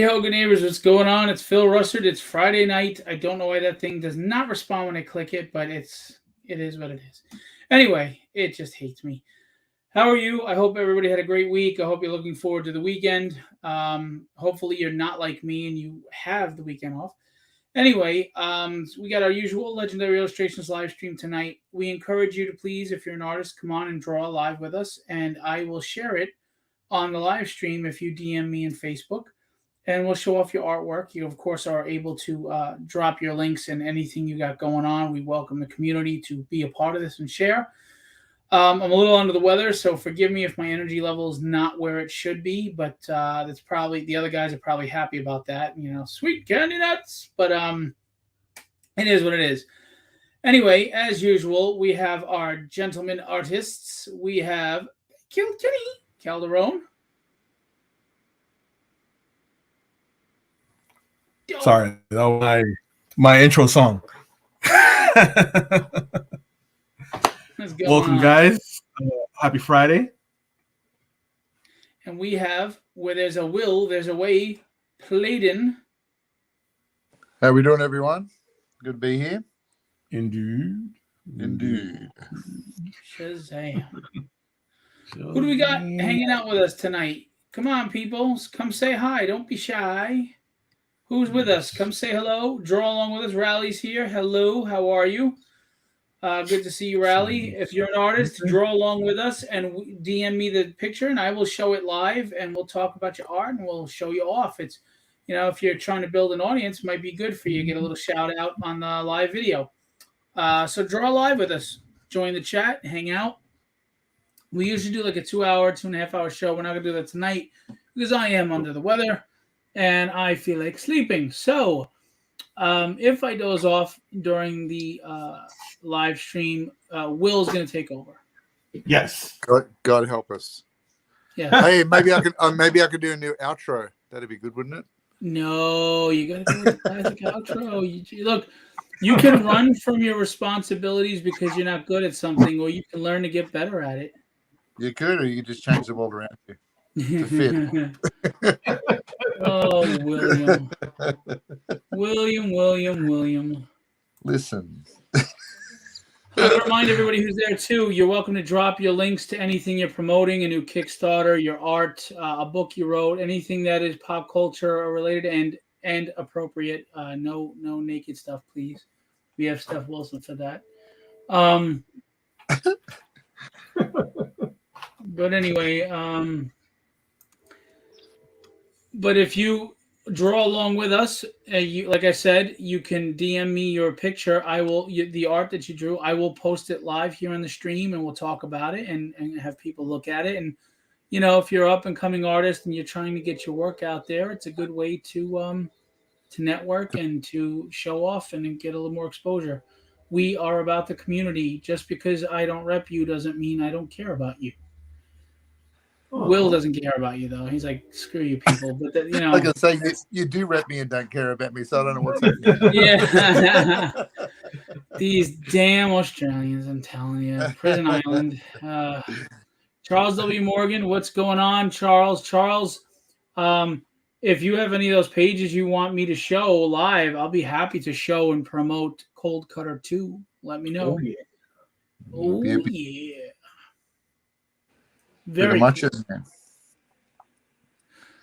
Ho, good neighbors. What's going on? It's Phil Russert. It's Friday night. I don't know why that thing does not respond when I click it, but it is what it is. Anyway, it just hates me. How are you? I hope everybody had a great week. I hope you're looking forward to the weekend. Hopefully, you're not like me and you have the weekend off. Anyway, we got our usual Legendary Illustrations live stream tonight. We encourage you to please, if you're an artist, come on and draw live with us, and I will share it on the live stream if you DM me in Facebook, and we'll show off your artwork. You, of course, are able to drop your links and anything you got going on. We welcome the community to be a part of this and share. I'm a little under the weather, so forgive me if my energy level is not where it should be, but that's probably the other guys are probably happy about that. Sweet candy nuts, but it is what it is. Anyway, as usual, we have our gentlemen artists. We have Kenny Calderon. Sorry, that was my intro song. Welcome, guys. Happy Friday. And we have, where there's a will, there's a way, Clayton. How we doing, everyone? Good to be here. Indeed. Shazam. Who do we got hanging out with us tonight? Come on, people. Come say hi. Don't be shy. Who's with us? Come say hello. Draw along with us. Rally's here. Hello. How are you? Good to see you, Rally. If you're an artist, draw along with us and DM me the picture, and I will show it live, and we'll talk about your art, and we'll show you off. It's, if you're trying to build an audience, it might be good for you. Get a little shout out on the live video. So draw live with us. Join the chat. Hang out. We usually do like a 2.5 hour show. We're not going to do that tonight because I am under the weather and I feel like sleeping. So if I doze off during the live stream, Will's going to take over. Yes. God help us. Yeah. Hey, maybe I could do a new outro. That'd be good, wouldn't it? No, you got to do a classic outro. Look, you can run from your responsibilities because you're not good at something, or you can learn to get better at it. You could, or you could just change the world around you to fit. Oh, William. Listen. I want to remind everybody who's there too, you're welcome to drop your links to anything you're promoting, a new Kickstarter, your art, a book you wrote, anything that is pop culture related and appropriate. No naked stuff, please. We have Steph Wilson for that. But anyway, but if you draw along with us, like I said, you can DM me your picture. The art that you drew, I will post it live here on the stream, and we'll talk about it and have people look at it. And if you're up and coming artist and you're trying to get your work out there, it's a good way to network and to show off and get a little more exposure. We are about the community. Just because I don't rep you doesn't mean I don't care about you. Will doesn't care about you, though. He's like, screw you people. But, Like I say, you do rep me and don't care about me, so I don't know what's happening. Yeah. These damn Australians, I'm telling you. Prison Island. Charles W. Morgan, what's going on, Charles? Charles, if you have any of those pages you want me to show live, I'll be happy to show and promote Cold Cutter 2. Let me know. Oh, yeah. Very cool.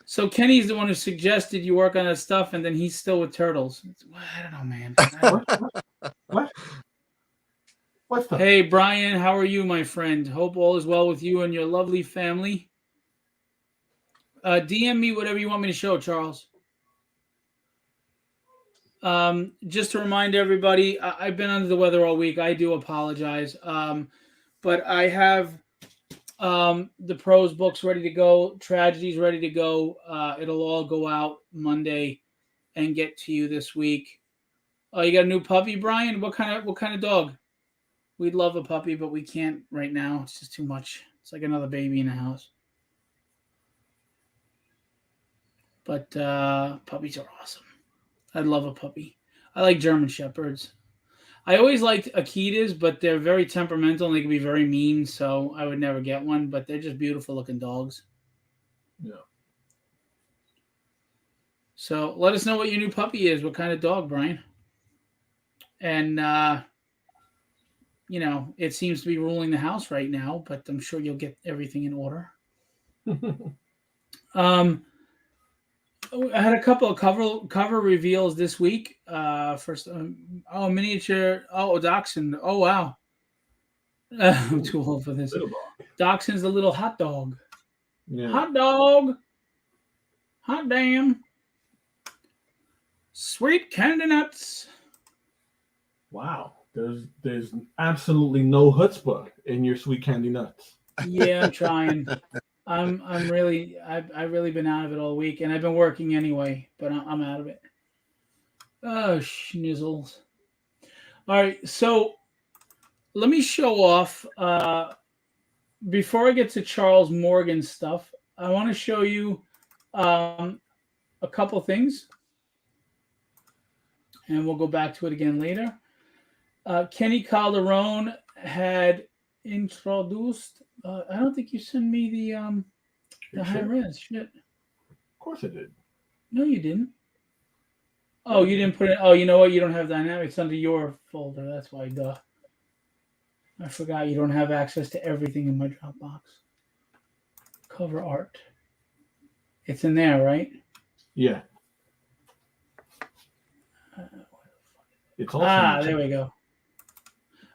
So Kenny's the one who suggested you work on that stuff, and then he's still with Turtles. I don't know, man. What? What's the... Hey, Brian, how are you, my friend? Hope all is well with you and your lovely family. DM me whatever you want me to show, Charles. Just to remind everybody, I've been under the weather all week. I do apologize. But I have the prose books ready to go, tragedies ready to go. It'll all go out Monday and get to you this week. Oh, you got a new puppy, Brian? What kind of dog? We'd love a puppy, but we can't right now. It's just too much. It's like another baby in the house. But puppies are awesome. I'd love a puppy. I like German Shepherds. I always liked Akitas, but they're very temperamental and they can be very mean, so I would never get one, but they're just beautiful looking dogs. Yeah. So let us know what your new puppy is. What kind of dog, Brian? And it seems to be ruling the house right now, but I'm sure you'll get everything in order. I had a couple of cover reveals this week. First, miniature. Oh, Dachshund. Oh, wow. I'm too old for this. Dachshund's the little hot dog. Yeah. Hot dog. Hot damn. Sweet candy nuts. Wow. There's absolutely no chutzpah in your sweet candy nuts. Yeah, I'm trying. I've really been out of it all week, and I've been working anyway, but I'm out of it. Oh, schnizzles. All right, so let me show off. Before I get to Charles Morgan stuff, I want to show you a couple things, and we'll go back to it again later. Kenny Calderon had introduced. I don't think you sent me the high res shit. Of course I did. No, you didn't. Oh, you didn't put it. Oh, you know what? You don't have dynamics under your folder. That's why. Duh. I forgot you don't have access to everything in my Dropbox. Cover art. It's in there, right? Yeah. It's also there we go.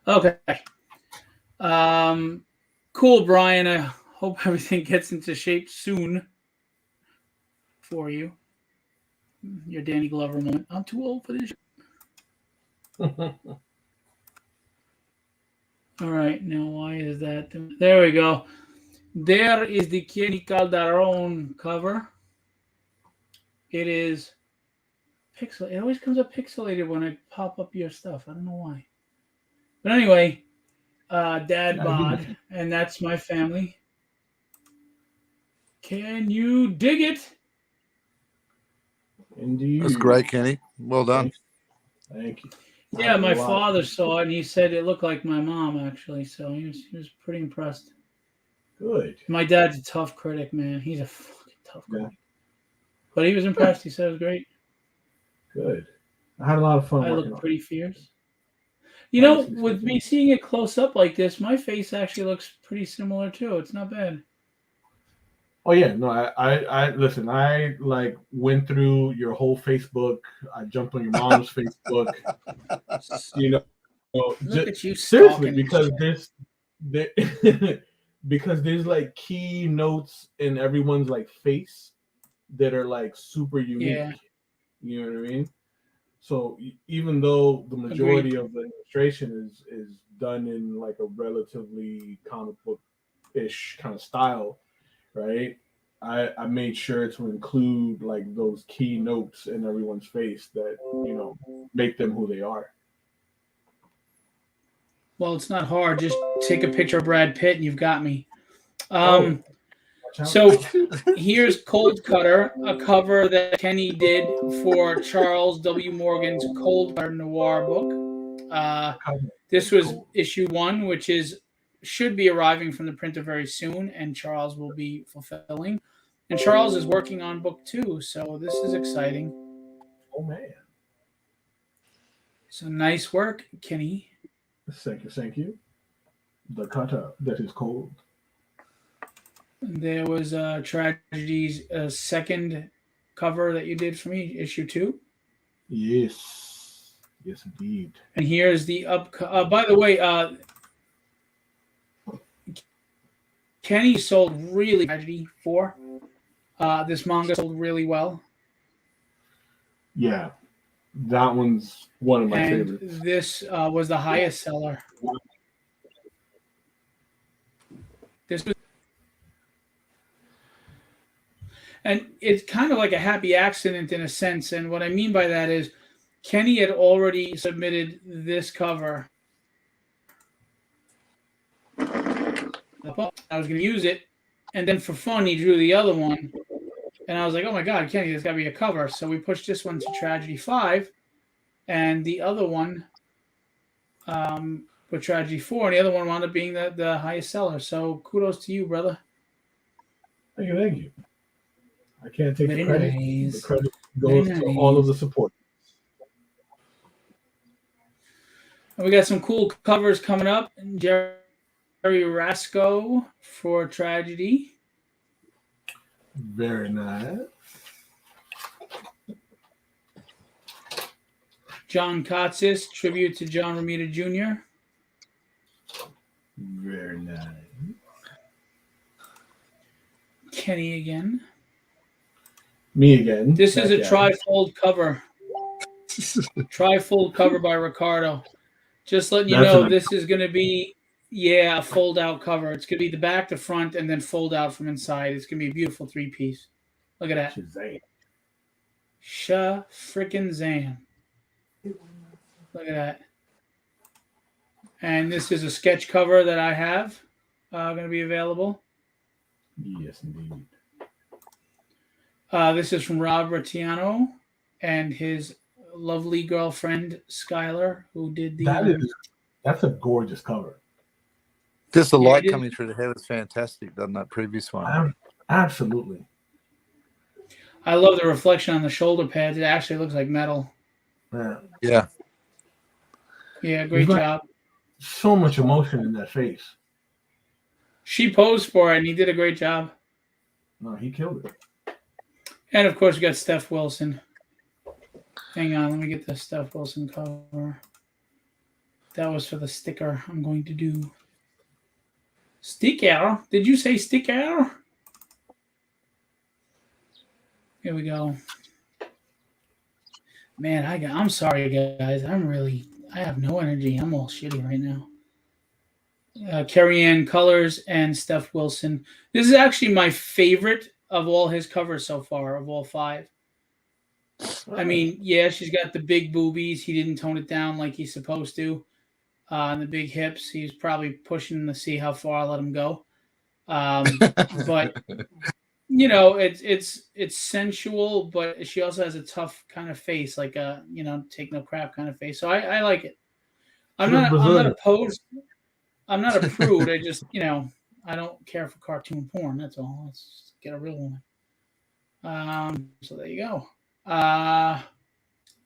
Okay. Cool, Brian. I hope everything gets into shape soon for you. Your Danny Glover moment. I'm too old for this. All right. Now, why is that? There we go. There is the Kenny Calderon cover. It is pixel. It always comes up pixelated when I pop up your stuff. I don't know why. But anyway, Dad bod, and that's my family. Can you dig it? Indeed. That's great, Kenny. Well done. Thank you. Yeah, my father saw it, and he said it looked like my mom, actually. So he was pretty impressed. Good. My dad's a tough critic, man. He's a fucking tough critic. Yeah. But he was impressed. He said it was great. Good. I had a lot of fun. I working look on pretty it. fierce. You know, with me seeing it close up like this, my face actually looks pretty similar too. It's not bad. Oh yeah, no, I listen. I like went through your whole Facebook. I jumped on your mom's Facebook. You know, Look at you seriously, stalking because this because there's like key notes in everyone's like face that are like super unique. Yeah. You know what I mean? So even though the majority of the illustration is done in like a relatively comic book-ish kind of style, right? I made sure to include like those key notes in everyone's face that, you know, make them who they are. Well, it's not hard. Just take a picture of Brad Pitt and you've got me. So here's Cold Cutter, a cover that Kenny did for Charles W. Morgan's Cold Cutter Noir book. This was issue 1, which should be arriving from the printer very soon, and Charles will be fulfilling. And Charles is working on book 2, so this is exciting. Oh man! So nice work, Kenny. Thank you. The cutter that is cold. There was Tragedy's second cover that you did for me, issue 2. Yes, indeed. And here's the by the way, Kenny sold really Tragedy 4. This manga sold really well. Yeah, that one's one of my favorites. This was the highest seller. And it's kind of like a happy accident in a sense. And what I mean by that is Kenny had already submitted this cover. I was going to use it. And then for fun, he drew the other one. And I was like, oh my God, Kenny, there's got to be a cover. So we pushed this one to Tragedy 5. And the other one with Tragedy 4. And the other one wound up being the highest seller. So kudos to you, brother. Thank you. I can't take the credit. The credit goes Very to all of nice. the support. And we got some cool covers coming up. Jerry Rasco for Tragedy. Very nice. John Kotsis, tribute to John Romita Jr. Very nice. Kenny again. Me again. This is a That guy. trifold cover. Trifold cover by Ricardo. Just letting you That's know, an- this is going to be, a fold out cover. It's going to be the back, the front, and then fold out from inside. It's going to be a beautiful 3-piece. Look at that. Shazam. Frickin' Zan. Look at that. And this is a sketch cover that I have going to be available. Yes, indeed. This is from Rob Ratiano and his lovely girlfriend Skylar, who did the. That's a gorgeous cover. Just the Yeah, light it is. coming through the hair was fantastic, doesn't that previous one? Absolutely. I love the reflection on the shoulder pads. It actually looks like metal. Yeah. Yeah. Yeah, great He's got- job. So much emotion in that face. She posed for it, and he did a great job. No, he killed it. And of course, we got Steph Wilson. Hang on, let me get the Steph Wilson cover. That was for the sticker I'm going to do. Sticker? Did you say sticker? Here we go. Man, I'm sorry, guys. I have no energy. I'm all shitty right now. Carrie Ann Colors and Steph Wilson. This is actually my favorite of all his covers so far, of all 5. I mean, yeah, she's got the big boobies. He didn't tone it down like he's supposed to. And the big hips. He's probably pushing to see how far I'll let him go. But it's sensual, but she also has a tough kind of face, like a take no crap kind of face. So I like it. I'm not opposed. I'm not a prude. I just I don't care for cartoon porn. That's all. Let's get a real one. So there you go.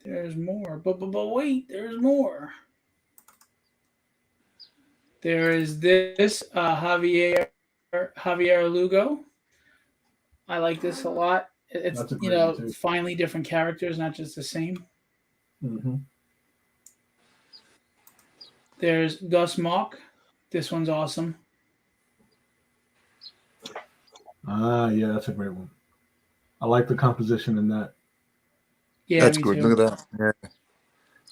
There's more, but wait, there's more. There is this Javier Lugo. I like this a lot. It's That's a great one, too. finally different characters, not just the same. Mm-hmm. There's Gus Mock. This one's awesome. Yeah, that's a great one. I like the composition in that. Yeah, That's me good. too. Look at that.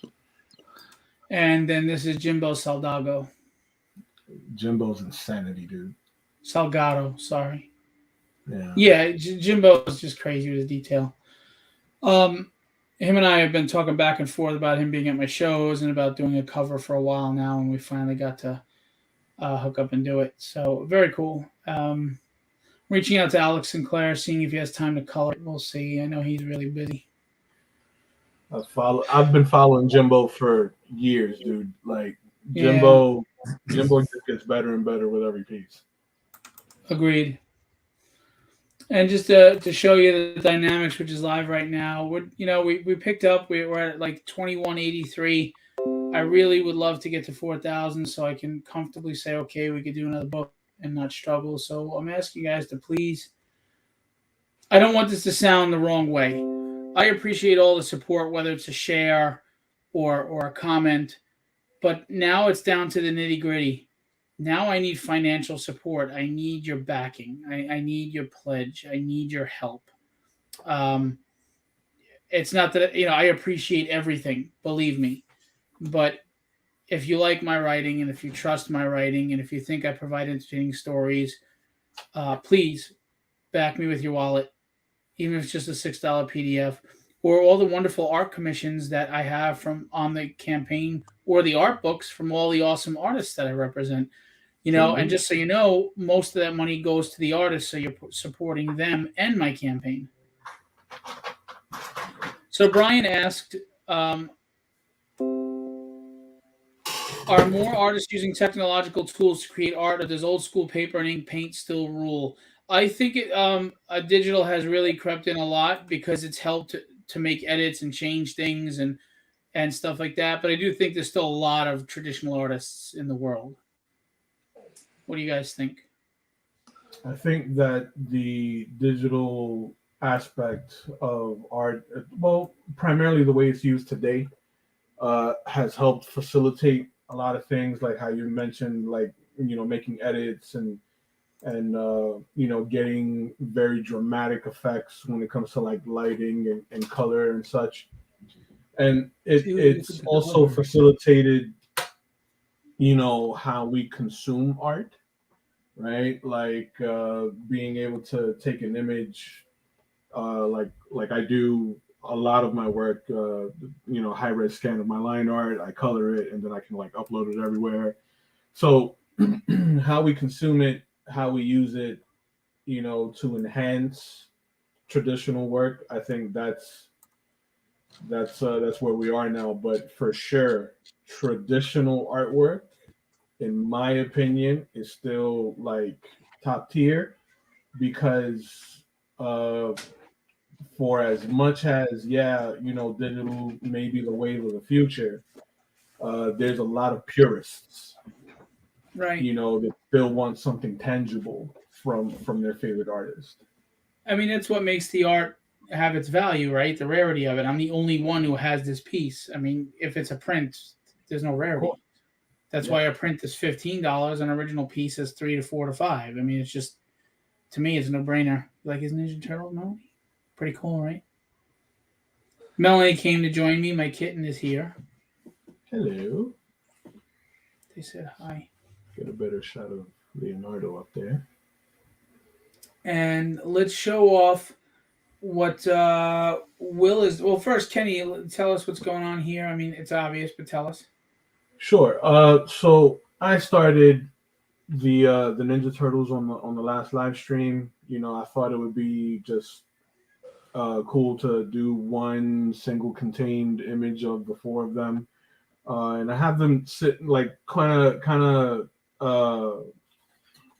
Yeah. And then this is Jimbo Salgado. Jimbo's insanity, dude. Salgado, sorry. Yeah. Yeah, Jimbo is just crazy with his detail. Him and I have been talking back and forth about him being at my shows and about doing a cover for a while now, and we finally got to hook up and do it. So very cool. Reaching out to Alex Sinclair, seeing if he has time to color. We'll see. I know he's really busy. I've been following Jimbo for years, dude. Like Jimbo just gets better and better with every piece. Agreed. And just to show you the dynamics, which is live right now, we picked up. We're at like 2183. I really would love to get to 4,000 so I can comfortably say, okay, we could do another book and not struggle. So I'm asking you guys to please. I don't want this to sound the wrong way. I appreciate all the support, whether it's a share or a comment, but now it's down to the nitty gritty. Now I need financial support. I need your backing. I need your pledge. I need your help. It's not that, I appreciate everything, believe me. But if you like my writing and if you trust my writing and if you think I provide entertaining stories, please back me with your wallet, even if it's just a $6 PDF, or all the wonderful art commissions that I have from on the campaign, or the art books from all the awesome artists that I represent. And just so you know, most of that money goes to the artists, so you're supporting them and my campaign. So Brian asked, are more artists using technological tools to create art, or does old school paper and ink paint still rule? I think digital has really crept in a lot because it's helped to make edits and change things and stuff like that. But I do think there's still a lot of traditional artists in the world. What do you guys think? I think that the digital aspect of art, well, primarily the way it's used today, has helped facilitate a lot of things, like how you mentioned, like, making edits and getting very dramatic effects when it comes to like lighting and color and such. And it's also facilitated, how we consume art, right? Like being able to take an image, like I do a lot of my work, high res scan of my line art, I color it, and then I can like upload it everywhere. So how we consume it, how we use it, to enhance traditional work, I think that's where we are now. But for sure, traditional artwork, in my opinion, is still like top tier, because for as much as digital may be the wave of the future, there's a lot of purists, Right. that still want something tangible from their favorite artist. I mean, that's what makes the art have its value, right? The rarity of it. I'm the only one who has this piece. I mean, if it's a print, there's no rarity. That's why a print is $15, an original piece is $3 to $4 to $5. I mean, it's just, to me, it's a no-brainer. Like his Ninja Turtle, Melanie? Pretty cool, right? Melanie came to join me. My kitten is here. Hello. They said hi. Get a better shot of Leonardo up there. And let's show off what Will is. Well, first, Kenny, tell us what's going on here. I mean, it's obvious, but tell us. Sure. So I started the Ninja Turtles on the last live stream. I thought it would be just cool to do one single contained image of the four of them, and I have them sit like kind of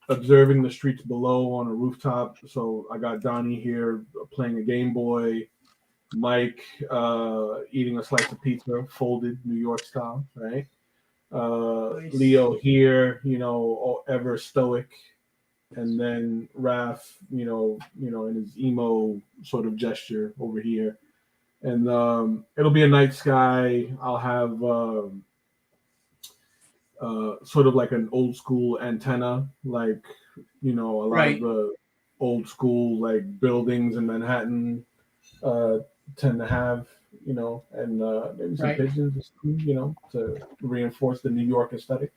observing the streets below on a rooftop. So I got Donnie here playing a Game Boy, Mike eating a slice of pizza, folded New York style, right? Nice. Leo here, ever stoic, and then Raph, in his emo sort of gesture over here. And it'll be a night sky. I'll have sort of like an old school antenna, like a lot of the old school like buildings in Manhattan tend to have, and maybe some pigeons, to reinforce the New York aesthetic.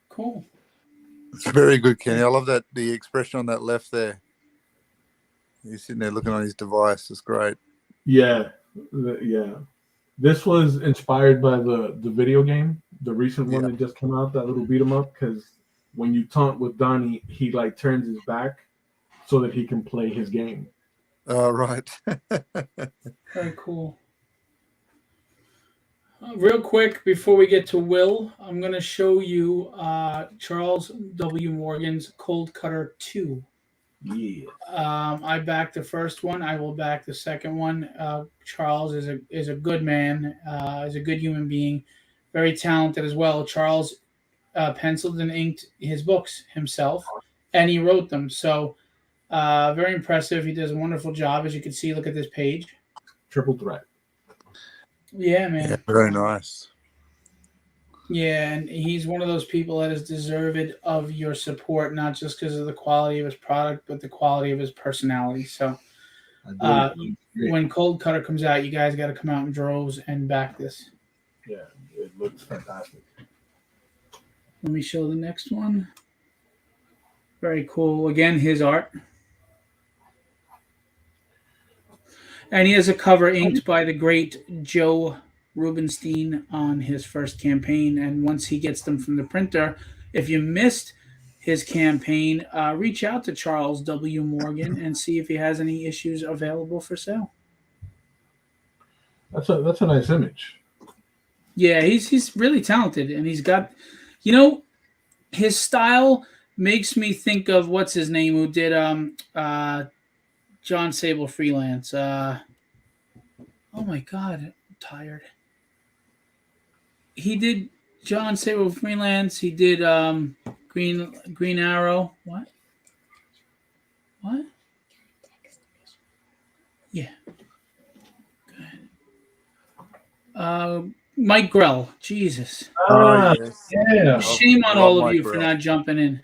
Cool. It's very good, Kenny. I love that, the expression on that left there. He's sitting there looking on his device. It's great. Yeah. This was inspired by the video game, the recent one that just came out, that little beat 'em up, because when you taunt with Donnie, he like turns his back so that he can play his game. Oh, right. Very cool. Real quick, before we get to Will, I'm going to show you Charles W. Morgan's Cold Cutter 2. Yeah. I backed the first one. I will back the second one. Charles is a good man. Is a good human being. Very talented as well. Charles penciled and inked his books himself, and he wrote them. So very impressive. He does a wonderful job. As you can see, look at this page. Triple threat. Yeah, man. Yeah, very nice. Yeah, and he's one of those people that is deserved of your support, not just because of the quality of his product, but the quality of his personality. So when Cold Cutter comes out, you guys got to come out in droves and back this. Yeah, it looks fantastic. Let me show the next one. Very cool. Again, his art. And he has a cover inked by the great Joe Rubenstein on his first campaign. And once he gets them from the printer, if you missed his campaign, reach out to Charles W. Morgan and see if he has any issues available for sale. That's a nice image. Yeah, he's really talented, and he's got, his style makes me think of what's his name who did John Sable Freelance. Oh my god, I'm tired. He did John Sable Freelance. He did Green Arrow. What? What? Yeah. Mike Grell. Jesus. Oh yes, Yeah. Shame on love all of Mike you for Grell. not jumping in.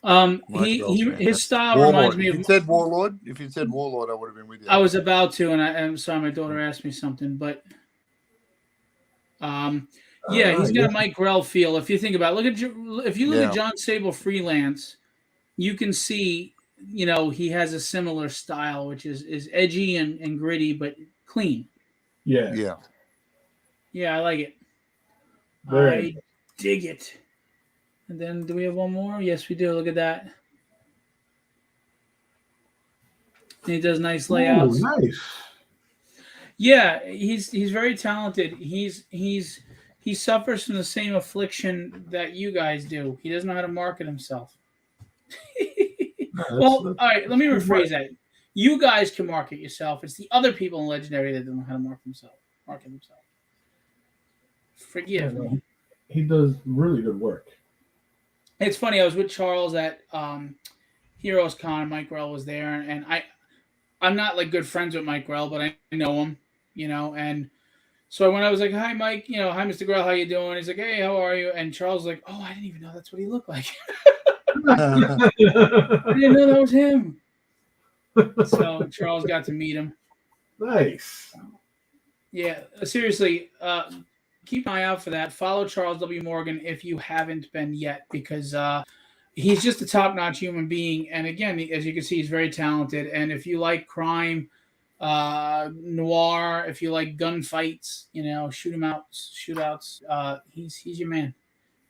Mike Grell's His fantastic. style reminds Warlord. me If of. you'd said Warlord, I would have been with you. I was about to, and I'm sorry, my daughter asked me something, but yeah, he's got a Mike Grell feel. If you think about it, if you look at Yeah. John Sable Freelance, you can see, you know, he has a similar style, which is edgy and gritty, but clean. Yeah. Yeah. Yeah, I like it. Very. I dig it. And then, do we have one more? Yes, we do. Look at that. And he does nice Ooh, layouts. nice. Yeah, he's very talented. He suffers from the same affliction that you guys do. He doesn't know how to market himself. Well, all right, let me rephrase that. You guys can market yourself. It's the other people in Legendary that don't know how to market themselves. Forgive me. He does really good work. It's funny. I was with Charles at Heroes Con, and Mike Grell was there, and I'm not like good friends with Mike Grell, but I know him, you know. And so when I was like, "Hi, Mike," you know, "Hi, Mr. Grell, how you doing?" He's like, "Hey, how are you?" And Charles was like, "Oh, I didn't even know that's what he looked like. I didn't know that was him." So Charles got to meet him. Nice. Yeah, seriously, keep an eye out for that. Follow Charles W. Morgan if you haven't been yet, because he's just a top-notch human being. And again, as you can see, he's very talented. And if you like crime, noir, if you like gunfights, you know, shootouts, he's your man.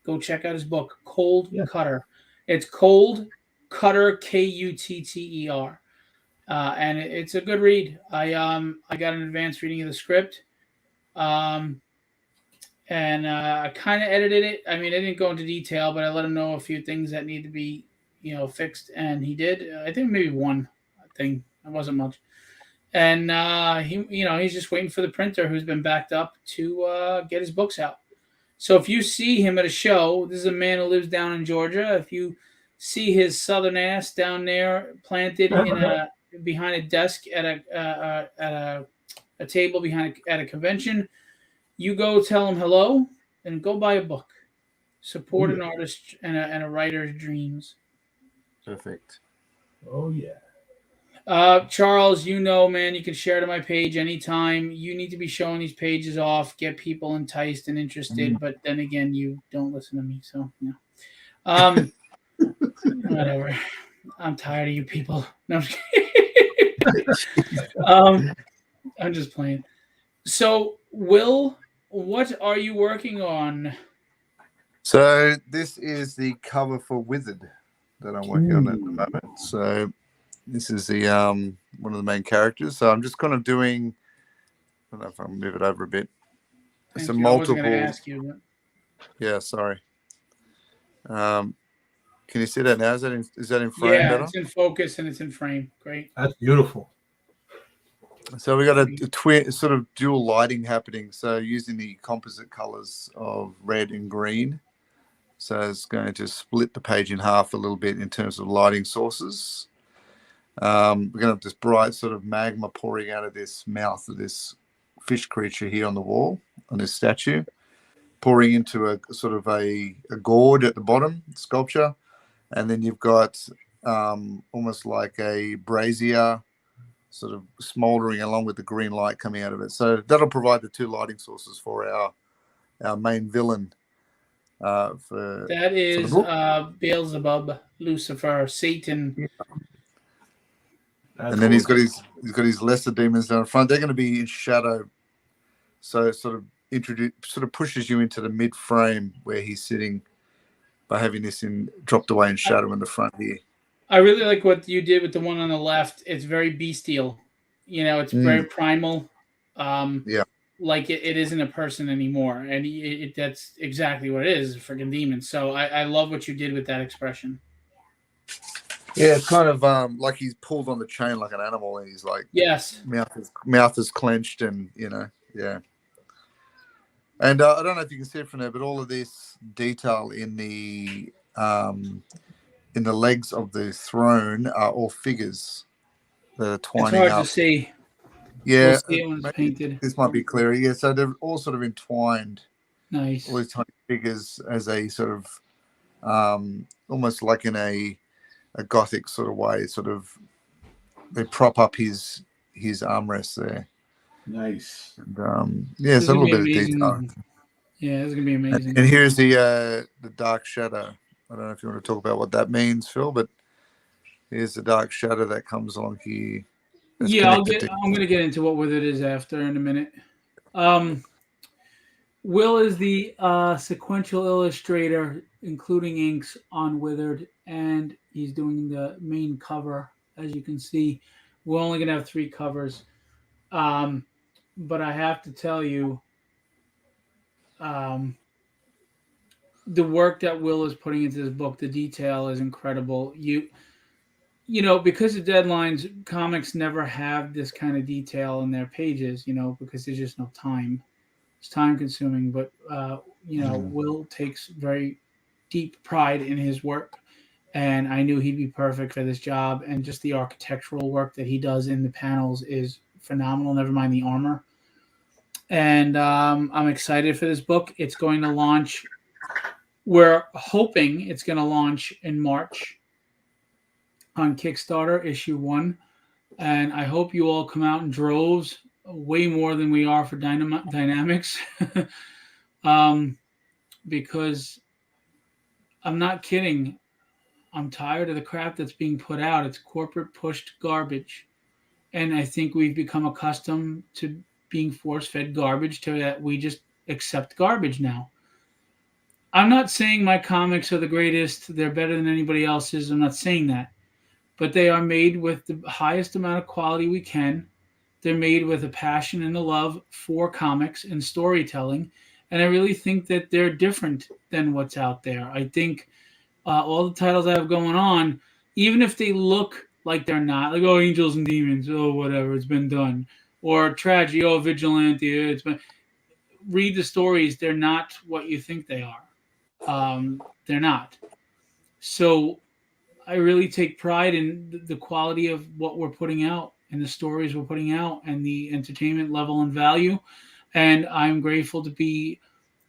Go check out his book, Cold Cutter. It's Cold Cutter, Kutter. And it's a good read. I got an advanced reading of the script, and I kind of edited it. I mean, I didn't go into detail, but I let him know a few things that need to be, you know, fixed, and he did. I think maybe one thing. It wasn't much, and he's just waiting for the printer, who's been backed up, to get his books out. So if you see him at a show, this is a man who lives down in Georgia. If you see his southern ass down there planted behind a desk at a table at a convention, you go tell him hello and go buy a book. Support an artist and a writer's dreams. Perfect. Oh yeah. Charles, you know, man, you can share to my page anytime. You need to be showing these pages off, get people enticed and interested. But then again, you don't listen to me, so yeah. Whatever. I'm tired of you people. No, I'm just kidding. I'm just playing. So, Will, what are you working on? So this is the cover for Wizard that I'm working on at the moment. So this is the one of the main characters. So I'm just kind of doing. I don't know if I can move it over a bit. Thank Some you. I wasn't multiple. going to ask you. But... Yeah, sorry. Can you see that now? Is that in frame? Yeah, better? It's in focus and it's in frame. Great. That's beautiful. So we got a twin sort of dual lighting happening. So using the composite colors of red and green. So it's going to split the page in half a little bit in terms of lighting sources. We're going to have this bright sort of magma pouring out of this mouth of this fish creature here on the wall, on this statue, pouring into a sort of a gourd at the bottom, sculpture. And then you've got almost like a brazier sort of smoldering along with the green light coming out of it. So that'll provide the two lighting sources for our main villain. That is Beelzebub, Lucifer, Satan. Yeah. And then he's got his lesser demons down front. They're going to be in shadow, so it sort of pushes you into the mid frame where he's sitting by having this dropped away in shadow in the front here. I really like what you did with the one on the left. It's very bestial. You know, it's very primal. Yeah. Like it isn't a person anymore. And that's exactly what it is, a freaking demon. So I love what you did with that expression. Yeah, it's kind of like he's pulled on the chain like an animal, and he's like Yes. mouth is clenched, and yeah. And I don't know if you can see it from there, but all of this detail in the legs of the throne are all figures that are It's twining hard to up. see. Yeah, We'll see it when it's maybe painted. this might be clearer. Yeah, so they're all sort of entwined, Nice. all these tiny figures, as a sort of almost like in a Gothic sort of way. Sort of, they prop up his armrest there. Nice. And yeah, This so a is little gonna bit be of amazing. detail. Yeah, this is gonna be amazing. And here's the dark shadow. I don't know if you want to talk about what that means, Phil, but here's the dark shadow that comes along here. Yeah, I'm gonna get into what Withered is after in a minute. Will is the sequential illustrator, including inks on Withered, and he's doing the main cover. As you can see, we're only gonna have 3 covers, but I have to tell you, um, the work that Will is putting into this book, the detail is incredible. Because of deadlines, comics never have this kind of detail in their pages, because there's just no time. It's time consuming, but Will takes very deep pride in his work, and I knew he'd be perfect for this job. And just the architectural work that he does in the panels is phenomenal. Never mind the armor. And I'm excited for this book. It's going to launch. We're hoping it's going to launch in March on Kickstarter, issue 1. And I hope you all come out in droves, way more than we are for Dynamics. Because I'm not kidding. I'm tired of the crap that's being put out. It's corporate pushed garbage. And I think we've become accustomed to being force fed garbage to that we just accept garbage now. I'm not saying my comics are the greatest, they're better than anybody else's. I'm not saying that. But they are made with the highest amount of quality we can. They're made with a passion and a love for comics and storytelling. And I really think that they're different than what's out there. I think all the titles I have going on, even if they look like they're not, like, oh, Angels and Demons, oh, whatever, it's been done. Or Tragedy, oh, Vigilante, it's been. Read the stories, they're not what you think they are. They're not. So I really take pride in the quality of what we're putting out and the stories we're putting out and the entertainment level and value. And I'm grateful to be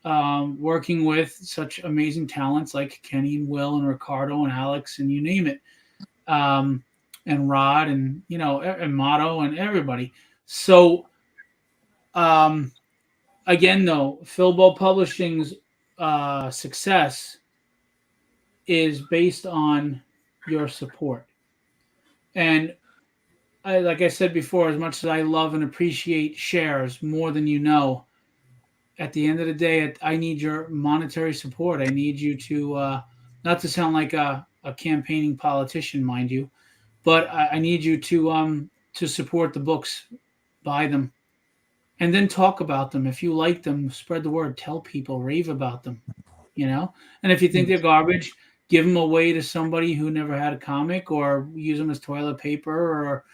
working with such amazing talents like Kenny and Will and Ricardo and Alex and you name it, and Rod and and Motto and everybody. So again, though, Filbo Publishing's success is based on your support. And like I said before, as much as I love and appreciate shares more than at the end of the day, I need your monetary support. I need you to, not to sound like a campaigning politician, mind you, but I need you to support the books, buy them, and then talk about them. If you like them, spread the word, tell people, rave about them, And if you think they're garbage, give them away to somebody who never had a comic, or use them as toilet paper, or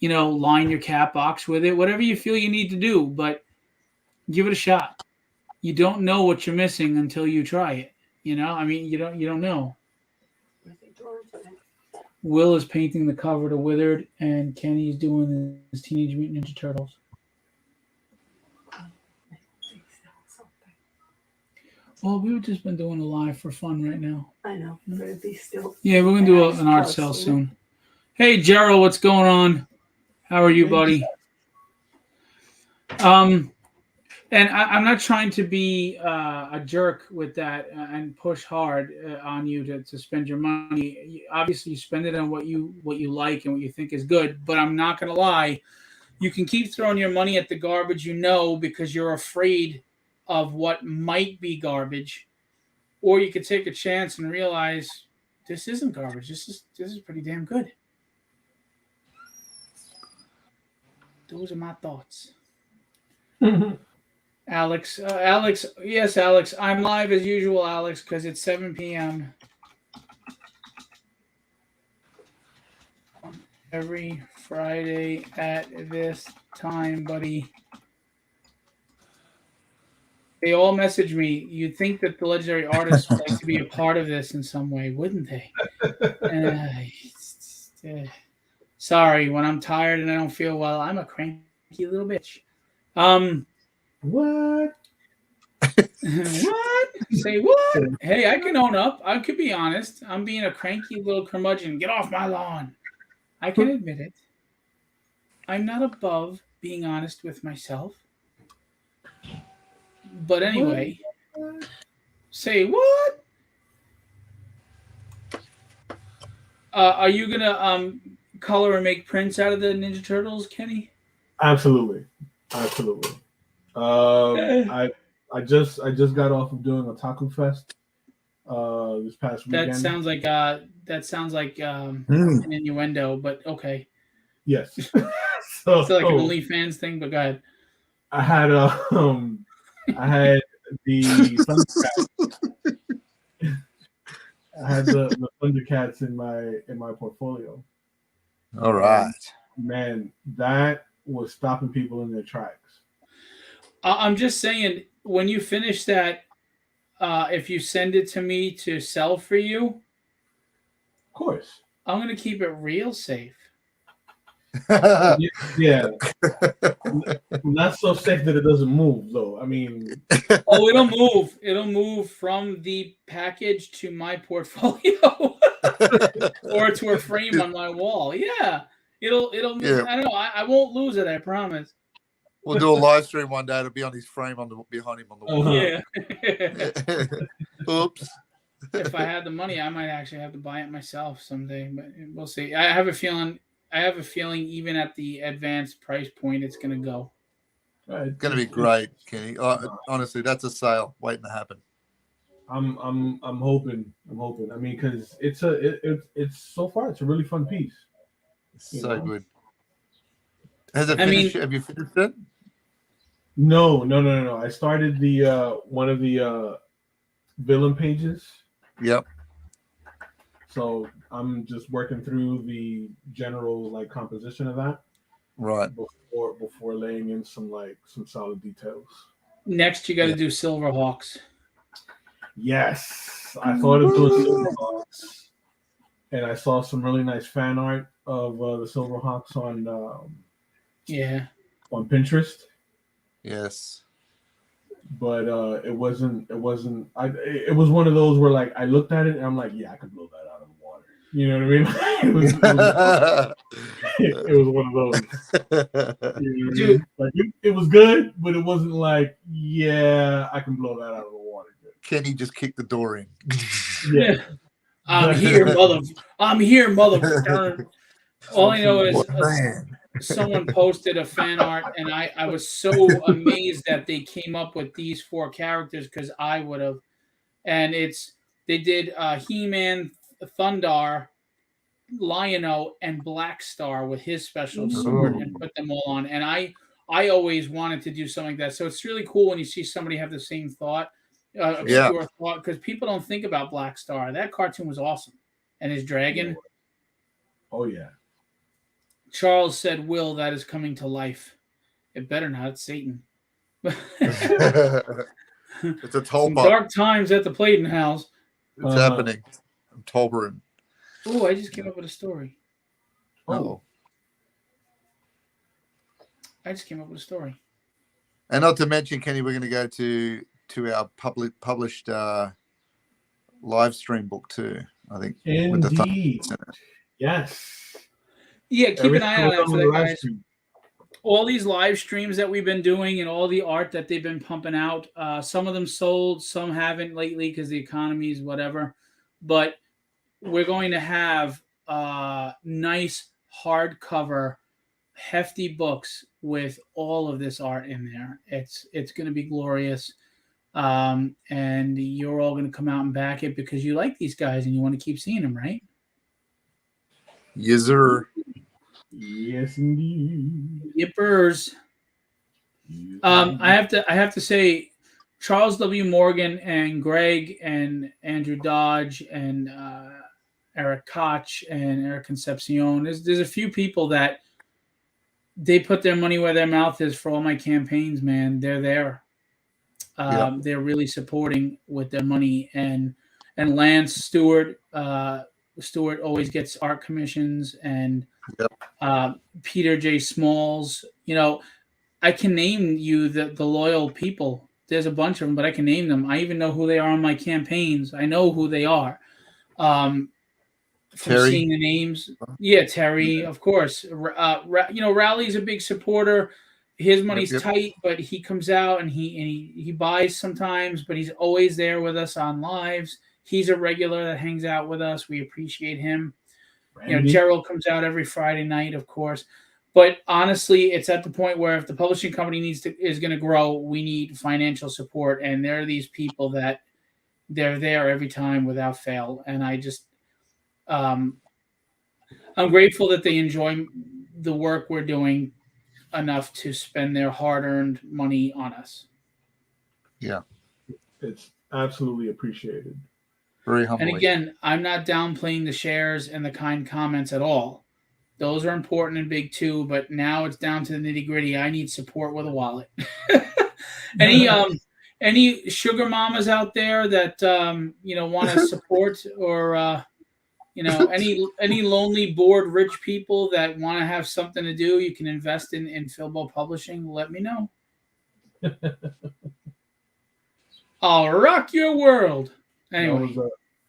line your cat box with it, whatever you feel you need to do, but give it a shot. You don't know what you're missing until you try it. You don't know. Will is painting the cover to Withered, and Kenny's doing his Teenage Mutant Ninja Turtles. Well, we've just been doing a live for fun right now. I know, but it'd be still. Yeah, we're gonna do an art sale soon. Hey, Gerald, what's going on? How are you, buddy? And I'm not trying to be a jerk with that and push hard on you to spend your money. Obviously, you spend it on what you like and what you think is good. But I'm not going to lie. You can keep throwing your money at the garbage, because you're afraid of what might be garbage. Or you could take a chance and realize this isn't garbage. This is pretty damn good. Those are my thoughts. Alex, yes, Alex. I'm live as usual, Alex, because it's 7 p.m. every Friday at this time, buddy. They all message me. You'd think that the legendary artists would like to be a part of this in some way, wouldn't they? Sorry, when I'm tired and I don't feel well, I'm a cranky little bitch. What? What? Say what? Hey, I can own up. I could be honest. I'm being a cranky little curmudgeon. Get off my lawn. I can admit it. I'm not above being honest with myself. But anyway, say what? Are you gonna color and make prints out of the Ninja Turtles, Kenny? Absolutely. I just got off of doing Otaku Fest this past weekend. That sounds like an innuendo, but okay. Yes. It's like an OnlyFans thing, but go ahead. I had the Thundercats. I had the Thundercats in my portfolio. All right. Man, that was stopping people in their tracks. I'm just saying, when you finish that, if you send it to me to sell for you, Of course. I'm gonna keep it real safe. Yeah. Not so safe that it doesn't move, though. I mean, Oh, it'll move. It'll move from the package to my portfolio or to a frame on my wall. Yeah. It'll move. Yeah. I don't know. I won't lose it, I promise. We'll do a live stream one day. It'll be on his frame behind him on the wall. Yeah. Oops. If I had the money, I might actually have to buy it myself someday, but we'll see. I have a feeling even at the advanced price point, it's going to go. It's going to be great, Kenny. Honestly, that's a sale waiting to happen. I'm hoping. I mean, because it's so far it's a really fun piece. It's so good. Has it finished? Have you finished it? No. I started the one of the villain pages. Yep. So I'm just working through the general like composition of that. Right. Before laying in some solid details. Next, you got to do Silverhawks. Yes, I thought of doing Silverhawks, and I saw some really nice fan art of the Silverhawks on Pinterest. Yes. But it wasn't. It was one of those where like I looked at it and I'm like, yeah, I could blow that out of the water. You know what I mean? It was one of those. You know what I mean? Like it was good, but it wasn't like, yeah, I can blow that out of the water. Kenny just kicked the door in. Yeah. I'm here, motherfucker. All I know is someone posted a fan art, and I was so amazed that they came up with these 4 characters because I would have. And they did He-Man, Thundar, Lion-O, and Black Star with his special sword and put them all on. And I always wanted to do something like that. So it's really cool when you see somebody have the same thought, obscure thought, because people don't think about Black Star. That cartoon was awesome. And his dragon. Oh, yeah. Charles said, Will, that is coming to life. It better not. It's Satan. It's a Tolba. Dark times at the Playden house. It's happening. I'm Tolbering. Oh, I just came up with a story. Oh. I just came up with a story. And not to mention, Kenny, we're going to go to our published live stream book too, I think. Indeed. Yes. Yeah, keep an eye out for that, guys. All these live streams that we've been doing and all the art that they've been pumping out, some of them sold, some haven't lately because the economy is whatever. But we're going to have nice hardcover, hefty books with all of this art in there. It's going to be glorious. And you're all going to come out and back it because you like these guys and you want to keep seeing them, right? Yes, sir. Yes, indeed. Yippers. I have to say, Charles W. Morgan and Greg and Andrew Dodge and Eric Koch and Eric Concepcion. There's a few people that they put their money where their mouth is for all my campaigns, man. They're there. They're really supporting with their money, and Lance Stewart. Stewart always gets art commissions, and Peter J. Smalls. You know, I can name you the loyal people. There's a bunch of them, but I can name them. I even know who they are on my campaigns. I know who they are. From Terry. seeing the names. Yeah, Terry, of course. Rowley's a big supporter. His money's tight, but he comes out and he buys sometimes, but he's always there with us on lives. He's a regular that hangs out with us. We appreciate him. Randy. Gerald comes out every Friday night, of course. But honestly, it's at the point where if the publishing company is going to grow, we need financial support. And there are these people that they're there every time without fail. And I just, I'm grateful that they enjoy the work we're doing enough to spend their hard-earned money on us. Yeah. It's absolutely appreciated. Very humbling. And again, I'm not downplaying the shares and the kind comments at all. Those are important and big too, but now it's down to the nitty-gritty. I need support with a wallet. Any sugar mamas out there that want to support, or any lonely, bored, rich people that want to have something to do, you can invest in Filbo Publishing. Let me know. I'll rock your world. Anyway,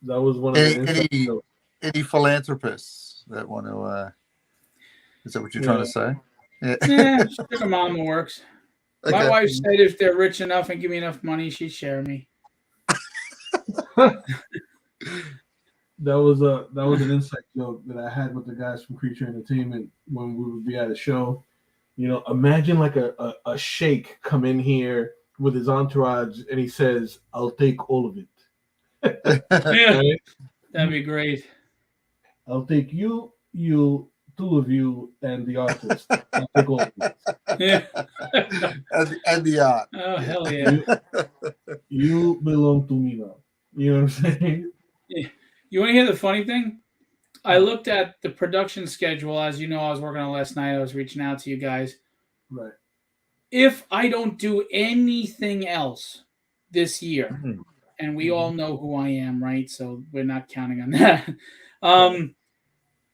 that was one of the any philanthropists that want to. Is that what you're trying to say? yeah, sugar mama works. Okay. My wife said if they're rich enough and give me enough money, she'd share me. That was an inside joke that I had with the guys from Creature Entertainment when we would be at a show. Imagine like a sheikh come in here with his entourage and he says, "I'll take all of it." Yeah, Right? that'd be great. I'll take you, two of you, and the artist. I'll take all of it. Yeah. and the art. Oh, hell yeah. You belong to me now. You know what I'm saying? You want to hear the funny thing? I looked at the production schedule. As you know, I was working on it last night. I was reaching out to you guys. Right. If I don't do anything else this year, and we all know who I am, right? So we're not counting on that.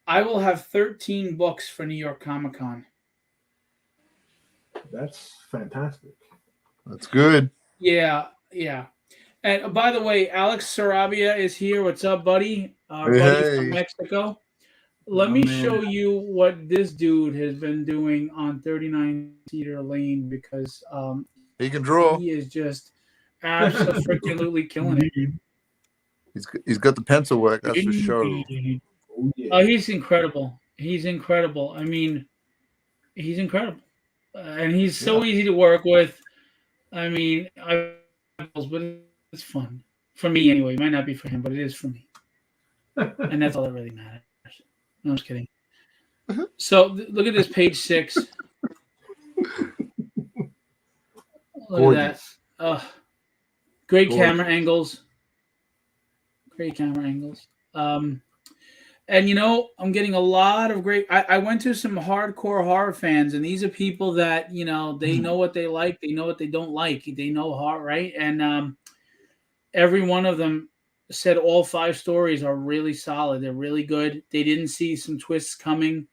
I will have 13 books for New York Comic Con. That's fantastic. That's good. Yeah. And by the way, Alex Sarabia is here. What's up, buddy? Our buddy from Mexico. Let me show you what this dude has been doing on 39 Cedar Lane, because he can draw. He is just absolutely killing it. He's got the pencil work, that's for sure. Oh, he's incredible. He's incredible. I mean, he's incredible. And he's so easy to work with. I mean, but it's fun. For me, anyway. It might not be for him, but it is for me. And that's all that really matters. No, I'm just kidding. So, look at this, page 6. Look at that. Great camera angles. Great camera angles. And, I'm getting a lot of great... I went to some hardcore horror fans, and these are people that, they know what they like. They know what they don't like. They know horror, right? And every one of them said all 5 stories are really solid. They're really good. They didn't see some twists coming.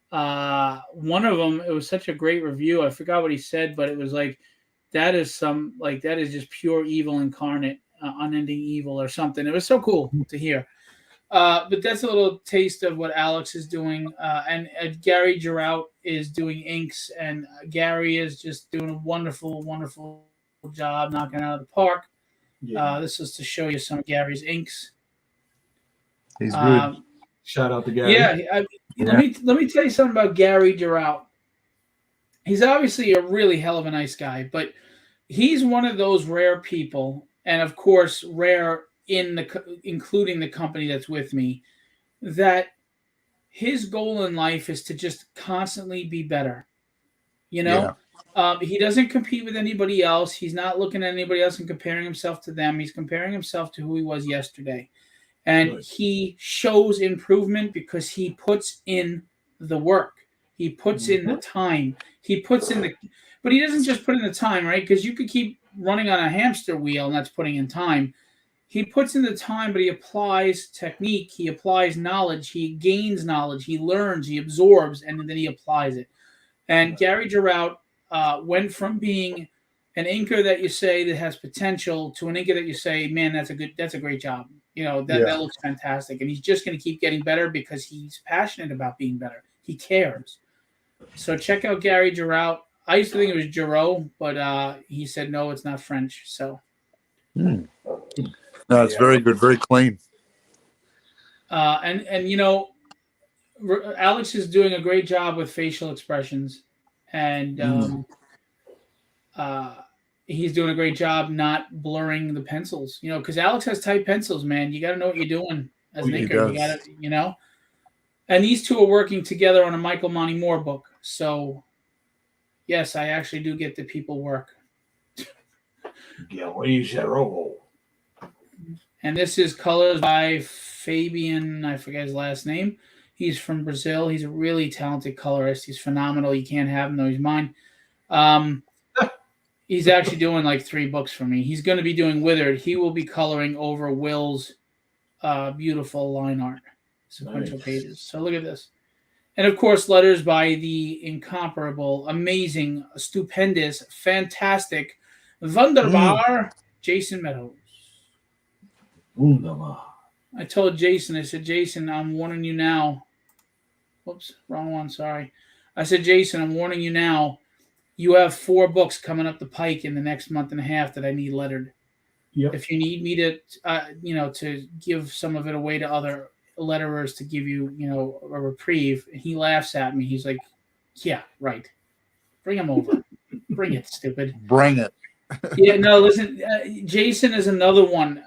One of them, it was such a great review. I forgot what he said, but it was like, that is just pure evil incarnate, unending evil or something. It was so cool to hear. But that's a little taste of what Alex is doing. And Gary Girout is doing inks, and Gary is just doing a wonderful, wonderful job knocking it out of the park. Yeah. This is to show you some of Gary's inks. He's good. Shout out to Gary. Yeah, let me tell you something about Gary Girout. He's obviously a really hell of a nice guy, but he's one of those rare people, and of course rare including the company that's with me, that his goal in life is to just constantly be better. He doesn't compete with anybody else. He's not looking at anybody else and comparing himself to them. He's comparing himself to who he was yesterday. And Right. he shows improvement because he puts in the work. He puts in the time. He puts in the, but he doesn't just put in the time, right? Because you could keep running on a hamster wheel and that's putting in time. He puts in the time, but he applies technique. He applies knowledge. He gains knowledge. He learns. He absorbs, and then he applies it. And Gary Girout went from being an inker that you say that has potential to an inker that you say, man, that's a great job. You know, that looks fantastic. And he's just going to keep getting better because he's passionate about being better. He cares. So check out Gary Girout. I used to think it was Giraud, but he said, no, it's not French. So. No, it's very good, very clean. And you know, Alex is doing a great job with facial expressions, and he's doing a great job not blurring the pencils. You know, because Alex has tight pencils, man. You got to know what you're doing as an He inker. You does. got to, you know. And these two are working together on a Michael Monty Moore book. So, yes, I actually do get the people work. Gary Giroux. And this is colors by Fabian, I forget his last name. He's from Brazil. He's a really talented colorist. He's phenomenal. You can't have him, though. He's mine. He's actually doing like 3 books for me. He's going to be doing Withered. He will be coloring over Will's beautiful line art, sequential pages. So look at this. And, of course, letters by the incomparable, amazing, stupendous, fantastic, wunderbar Jason Meadows. I told Jason, I said, Jason, I'm warning you now. Whoops, wrong one, sorry. I said, Jason, I'm warning you now. You have 4 books coming up the pike in the next month and a half that I need lettered. Yep. If you need me to, to give some of it away to other letterers to give you, a reprieve, he laughs at me. He's like, yeah, right. Bring him over. Bring it, stupid. Bring it. Yeah, no, listen, Jason is another one.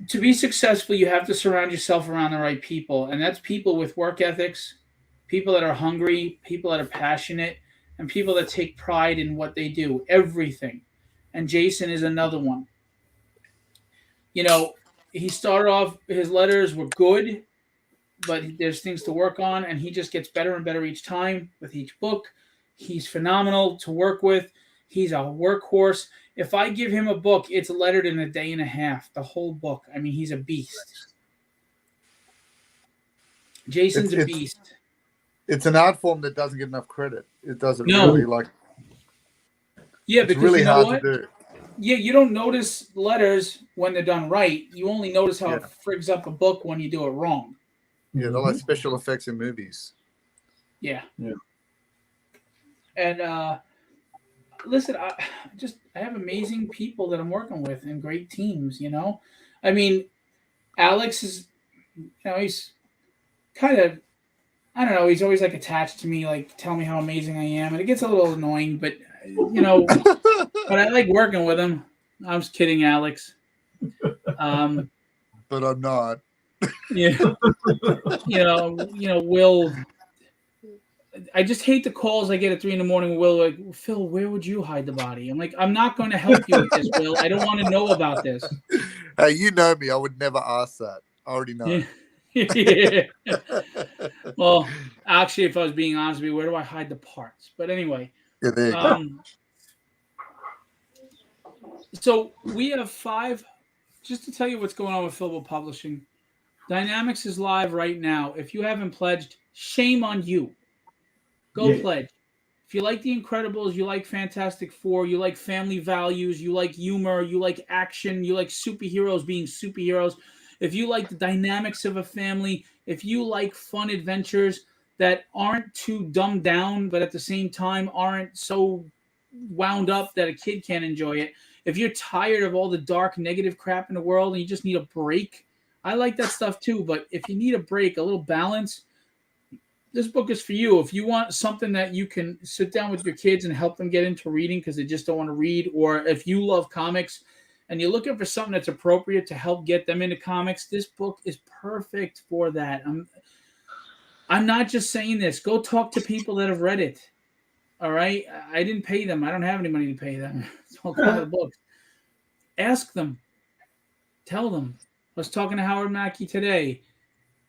To be successful, you have to surround yourself around the right people. And that's people with work ethics, people that are hungry, people that are passionate, and people that take pride in what they do, everything. And Jason is another one. He started off, his letters were good, but there's things to work on, and he just gets better and better each time with each book. He's phenomenal to work with. He's a workhorse. If I give him a book, it's lettered in a day and a half, the whole book. I mean, he's a beast. Jason's a beast. It's an art form that doesn't get enough credit. It doesn't No. really Yeah, it's because really you know hard what? to do. Yeah, you don't notice letters when they're done right. You only notice how it frigs up a book when you do it wrong. Yeah, they're like special effects in movies. Yeah. Yeah. And listen, I have amazing people that I'm working with and great teams, I mean, Alex is, he's kind of, I don't know, he's always like attached to me, like tell me how amazing I am. And it gets a little annoying, but, but I like working with him. I'm just kidding, Alex. But I'm not. Yeah. Will, I just hate the calls I get at 3 a.m. Will, like, Phil, where would you hide the body? I'm like, I'm not going to help you with this, Will. I don't want to know about this. Hey, you know me. I would never ask that. I already know. Yeah. Well, actually, if I was being honest with you, where do I hide the parts? But anyway. Yeah, there you go. So we have 5, just to tell you what's going on with Philbo Publishing. Dynamics is live right now. If you haven't pledged, shame on you. Go pledge. If you like The Incredibles, you like Fantastic Four, you like family values, you like humor, you like action, you like superheroes being superheroes, if you like the dynamics of a family, if you like fun adventures that aren't too dumbed down, but at the same time aren't so wound up that a kid can't enjoy it, if you're tired of all the dark, negative crap in the world and you just need a break, I like that stuff too. But if you need a break, a little balance, this book is for you. If you want something that you can sit down with your kids and help them get into reading because they just don't want to read, or if you love comics and you're looking for something that's appropriate to help get them into comics, this book is perfect for that. I'm not just saying this. Go talk to people that have read it. All right? I didn't pay them. I don't have any money to pay them. It's all part of the books. Ask them. Tell them. I was talking to Howard Mackey today.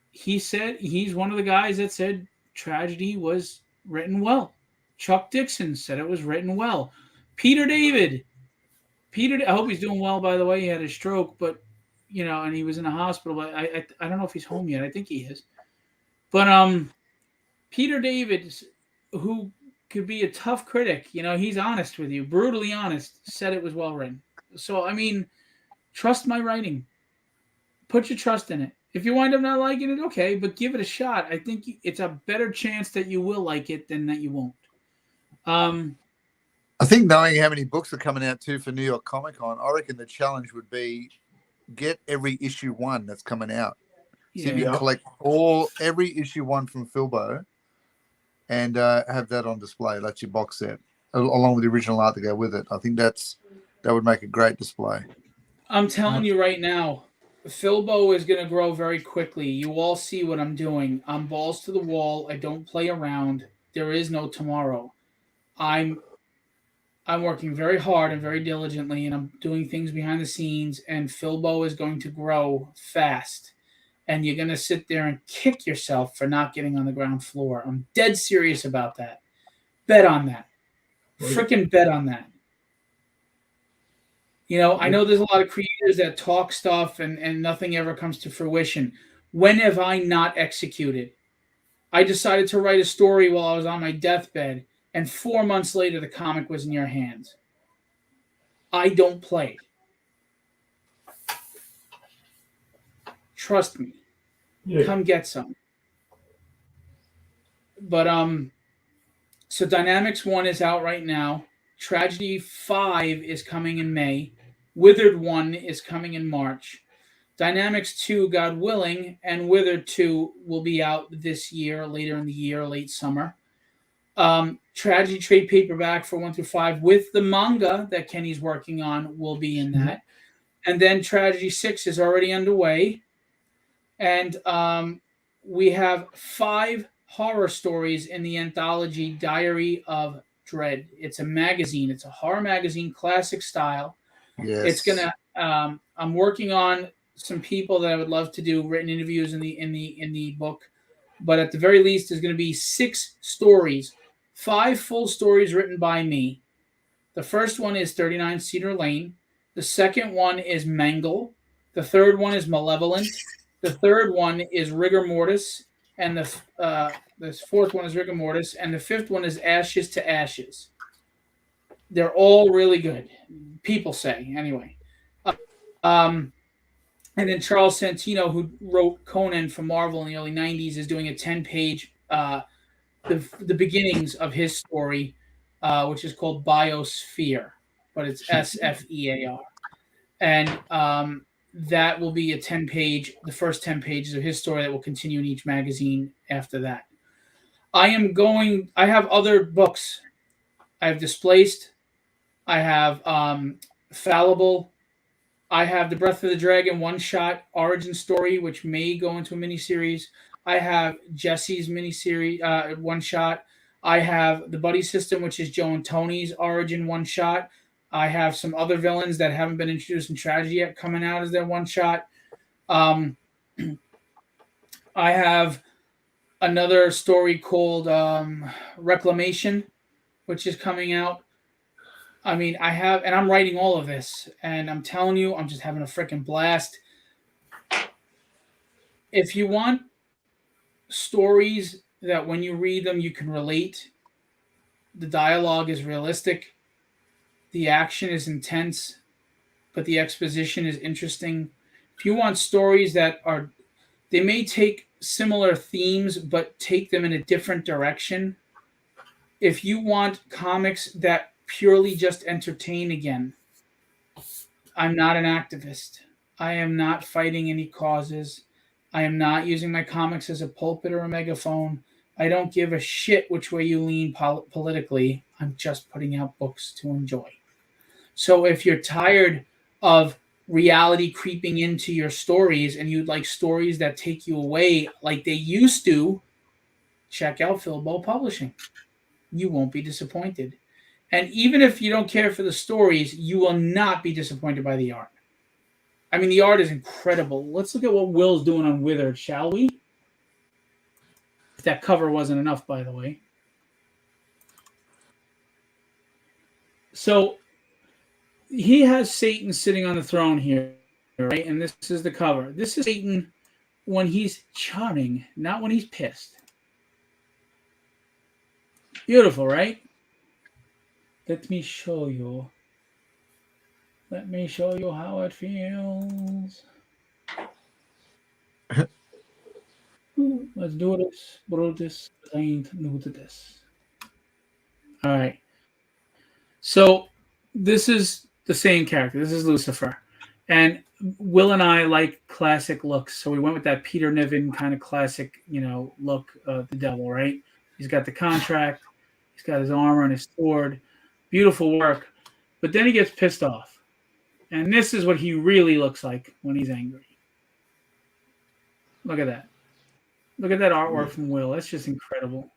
He said he's one of the guys that said Tragedy was written well. Chuck Dixon said it was written well. Peter David. I hope he's doing well, by the way. He had a stroke, but, and he was in the hospital. But I don't know if he's home yet. I think he is. But Peter David, who could be a tough critic, he's honest with you, brutally honest, said it was well written. So, trust my writing. Put your trust in it. If you wind up not liking it, okay, but give it a shot. I think it's a better chance that you will like it than that you won't. I think knowing how many books are coming out too for New York Comic Con, I reckon the challenge would be get every issue 1 that's coming out. See if you can collect every issue 1 from Filbo and have that on display. That's your box set, along with the original art to go with it. I think that would make a great display. I'm telling you right now, Filbo is going to grow very quickly. You all see what I'm doing. I'm balls to the wall. I don't play around. There is no tomorrow. I'm working very hard and very diligently, and I'm doing things behind the scenes, and Filbo is going to grow fast. And you're going to sit there and kick yourself for not getting on the ground floor. I'm dead serious about that. Bet on that. Freaking bet on that. I know there's a lot of creators that talk stuff and nothing ever comes to fruition. When have I not executed? I decided to write a story while I was on my deathbed, and 4 months later, the comic was in your hands. I don't play. Trust me. Yeah. Come get some. But so Dynamics 1 is out right now. Tragedy 5 is coming in May. Withered 1 is coming in March. Dynamics 2, God willing, and Withered 2 will be out this year, later in the year, late summer. Tragedy trade paperback for 1 through 5 with the manga that Kenny's working on will be in that. And then Tragedy 6 is already underway. And we have 5 horror stories in the anthology Diary of Dread. It's a magazine. It's a horror magazine, classic style. Yes. It's gonna. I'm working on some people that I would love to do written interviews in the book, but at the very least, there's going to be 6 stories, 5 full stories written by me. The first one is 39 Cedar Lane. The second one is Mangle. The third one is Malevolent. The third one is Rigor Mortis, and the fourth one is Rigor Mortis, and the fifth one is Ashes to Ashes. They're all really good, people say, anyway. And then Charles Santino, who wrote Conan for Marvel in the early 90s, is doing a 10-page, the beginnings of his story, which is called Biosphere, but it's Sfear. And that will be the first 10 pages of his story that will continue in each magazine after that. I have other books. I have Displaced. I have Fallible. I have the Breath of the Dragon one-shot origin story, which may go into a miniseries. I have Jesse's miniseries one-shot. I have the Buddy System, which is Joe and Tony's origin one-shot. I have some other villains that haven't been introduced in Tragedy yet coming out as their one-shot. I have another story called Reclamation, which is coming out. And I'm writing all of this, and I'm telling you, I'm just having a freaking blast. If you want stories that when you read them, you can relate, the dialogue is realistic, the action is intense, but the exposition is interesting. If you want stories that they may take similar themes, but take them in a different direction. If you want comics that purely just entertain again, I'm not an activist. I am not fighting any causes. I am not using my comics as a pulpit or a megaphone. I don't give a shit which way you lean politically. I'm just putting out books to enjoy. So if you're tired of reality creeping into your stories and you'd like stories that take you away like they used to, check out Filbo Publishing. You won't be disappointed. And even if you don't care for the stories, you will not be disappointed by the art. I mean, the art is incredible. Let's look at what Will's doing on Withered, shall we? If that cover wasn't enough, by the way. So he has Satan sitting on the throne here, right? And this is the cover. This is Satan when he's charming, not when he's pissed. Beautiful, right? Let me show you. Let me show you how it feels. Let's do this, Brutus. I ain't new to this. All right. So this is the same character. This is Lucifer. And Will and I like classic looks. So we went with that Peter Niven kind of classic, look of the devil, right? He's got the contract. He's got his armor and his sword. Beautiful work. But then he gets pissed off. And this is what he really looks like when he's angry. Look at that. Look at that artwork from Will. That's just incredible.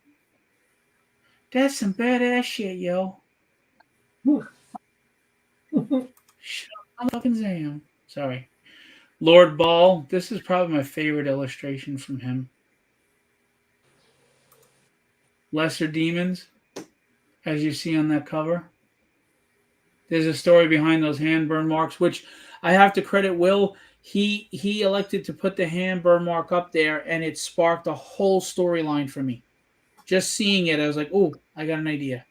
That's some badass shit, yo. Shut up, fucking Zam. Sorry. Lord Ball. This is probably my favorite illustration from him. Lesser Demons, as you see on that cover. There's a story behind those hand burn marks, which I have to credit Will. He elected to put the hand burn mark up there, and it sparked a whole storyline for me. Just seeing it, I was like, "Oh, I got an idea."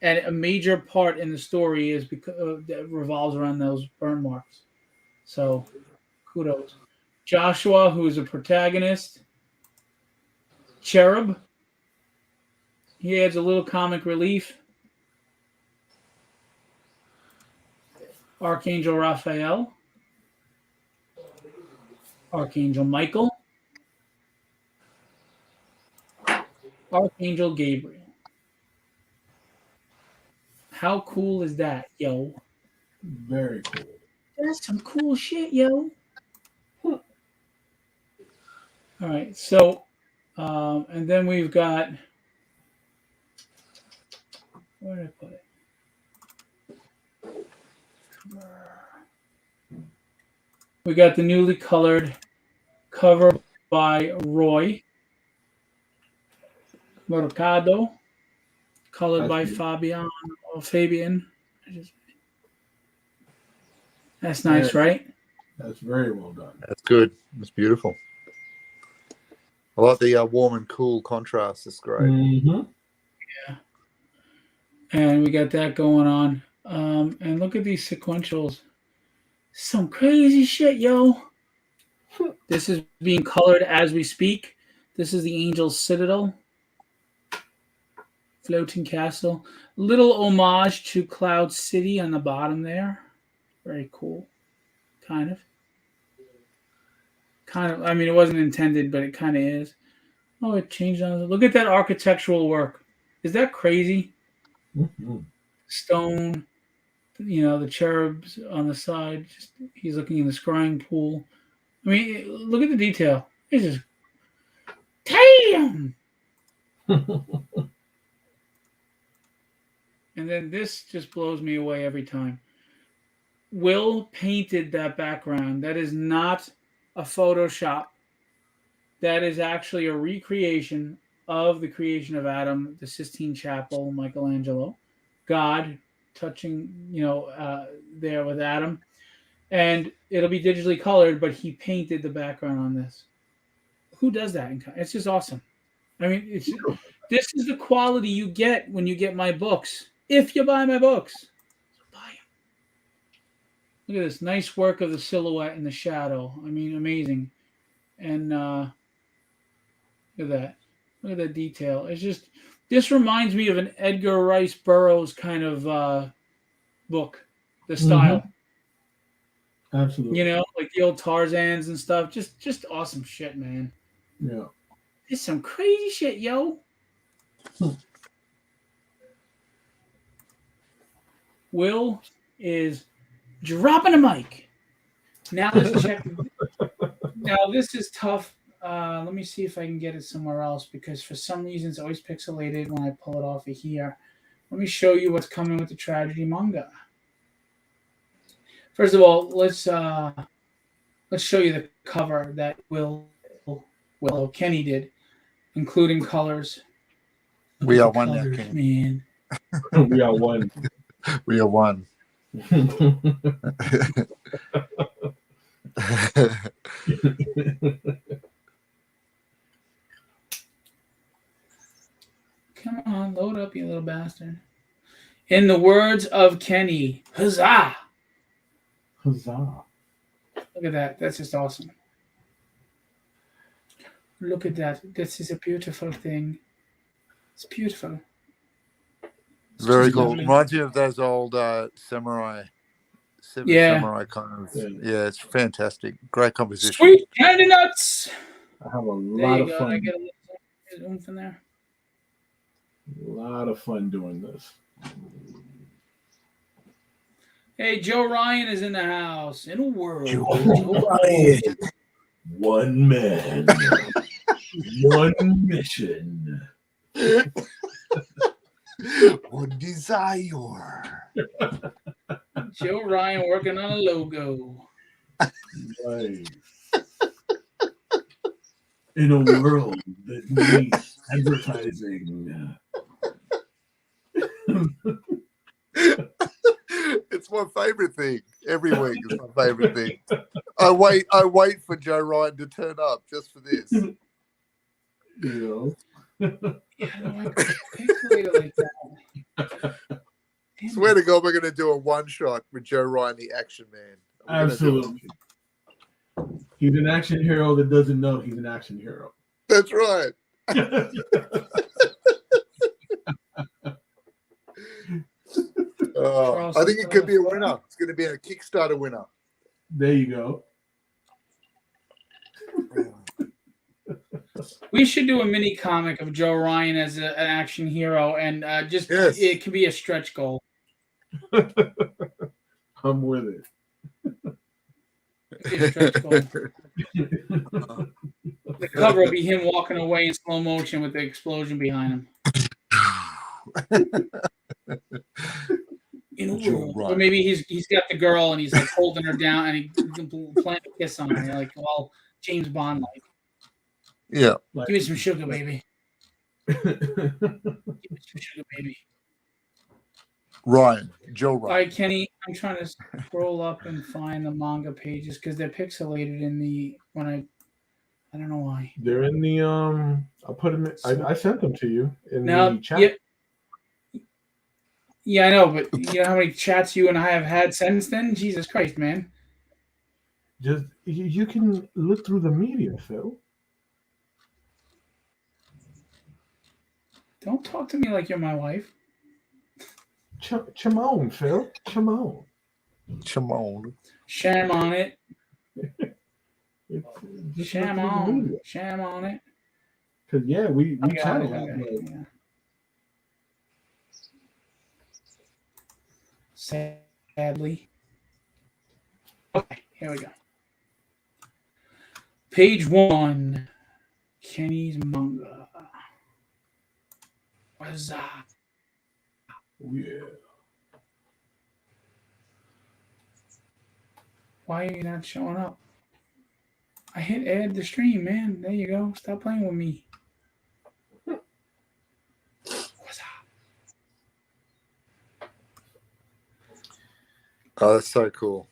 And a major part in the story is because that revolves around those burn marks. So, kudos. Joshua, who is a protagonist. Cherub. He adds a little comic relief. Archangel Raphael. Archangel Michael. Archangel Gabriel. How cool is that, yo? Very cool. That's some cool shit, yo. All right, so, and then we've got, where did I put it? We got the newly colored cover by Roy Mercado, colored by Fabian. That's nice, right? That's very well done. That's good. It's beautiful. I like the warm and cool contrast. It's great. Mm-hmm. Yeah. And we got that going on. And look at these sequentials. Some crazy shit, yo. This is being colored as we speak. This is the Angel's Citadel. Floating Castle. Little homage to Cloud City on the bottom there. Very cool. Kind of. I mean, it wasn't intended, but it kind of is. Oh, it changed on. Look at that architectural work. Is that crazy? Mm-hmm. Stone. The cherubs on the side. He's looking in the scrying pool. I mean, look at the detail. It's just, damn. And then this just blows me away every time. Will painted that background. That is not a Photoshop. That is actually a recreation of the creation of Adam, the Sistine Chapel, Michelangelo, God touching, there with Adam. And it'll be digitally colored, but he painted the background on this. Who does that? It's just awesome. I mean, this is the quality you get when you get my books. If you buy my books, buy them. Look at this nice work of the silhouette and the shadow. I mean, amazing. And look at that. Look at that detail. It's just, this reminds me of an Edgar Rice Burroughs kind of book, the style. Mm-hmm. Absolutely. Like the old Tarzans and stuff. Just awesome shit, man. Yeah. It's some crazy shit, yo. Will is dropping a mic. Now let's check. Now this is tough. Let me see if I can get it somewhere else, because for some reason it's always pixelated when I pull it off of here. Let me show you what's coming with the tragedy manga. First of all, let's let's show you the cover that Kenny did, including colors. Look We at are the one now, colors, Kenny. man. We are one. We are one. Come on, load up, you little bastard. In the words of Kenny, huzzah! Huzzah. Look at that. That's just awesome. Look at that. This is a beautiful thing. It's beautiful. It's Very just cool. lovely. Reminds me of those old samurai, Seven Yeah. Samurai kind of. Yeah. Yeah, it's fantastic. Great composition. Sweet candy nuts. I have a There lot you of go. I fun. get a little oomph in there. A lot of fun doing this. Hey, Joe Ryan is in the house. In a world. Joe Ryan. One man, one mission. One desire. Joe Ryan working on a logo. Nice. In a world that needs advertising. It's my favorite thing. Every week is my favorite thing. I wait for Joe Ryan to turn up just for this. You know? Yeah, I don't like pixelated like that. Damn Swear it. to God, we're going to do a one shot with Joe Ryan, the action man. We're gonna do it. Absolutely. He's an action hero that doesn't know he's an action hero. That's right. I think it could be a winner. It's going to be a Kickstarter winner. There you go. We should do a mini comic of Joe Ryan as an action hero, and just Yes. it could be a stretch goal. I'm with it. It could be a stretch goal. The cover will be him walking away in slow motion with the explosion behind him. In a Joe world. Or Ryan. maybe he's got the girl and he's like holding her down and he can plant a kiss on her, like all James Bond like. Yeah. Give me some sugar, baby. Give me some sugar, baby. Ryan. Joe All Ryan. right, Kenny, I'm trying to scroll up and find the manga pages because they're pixelated in the I don't know why. They're in the I put them in, I sent them to you in Now, the chat. yeah, I know, but you know how many chats you and I have had since then? Jesus Christ, man. Just you can look through the media, Phil. Don't talk to me like you're my wife. Chimon, Phil. Chimon. Shimon. Sham on it. Just Sham look through the on. media. Sham on it. Cause yeah, we I got chat a it, lot. okay, but yeah. Sadly. Okay, here we go. Page 1. Kenny's manga. What's that? Yeah. Why are you not showing up? I hit add the stream, man. There you go. Stop playing with me. What's up? Oh, that's so cool.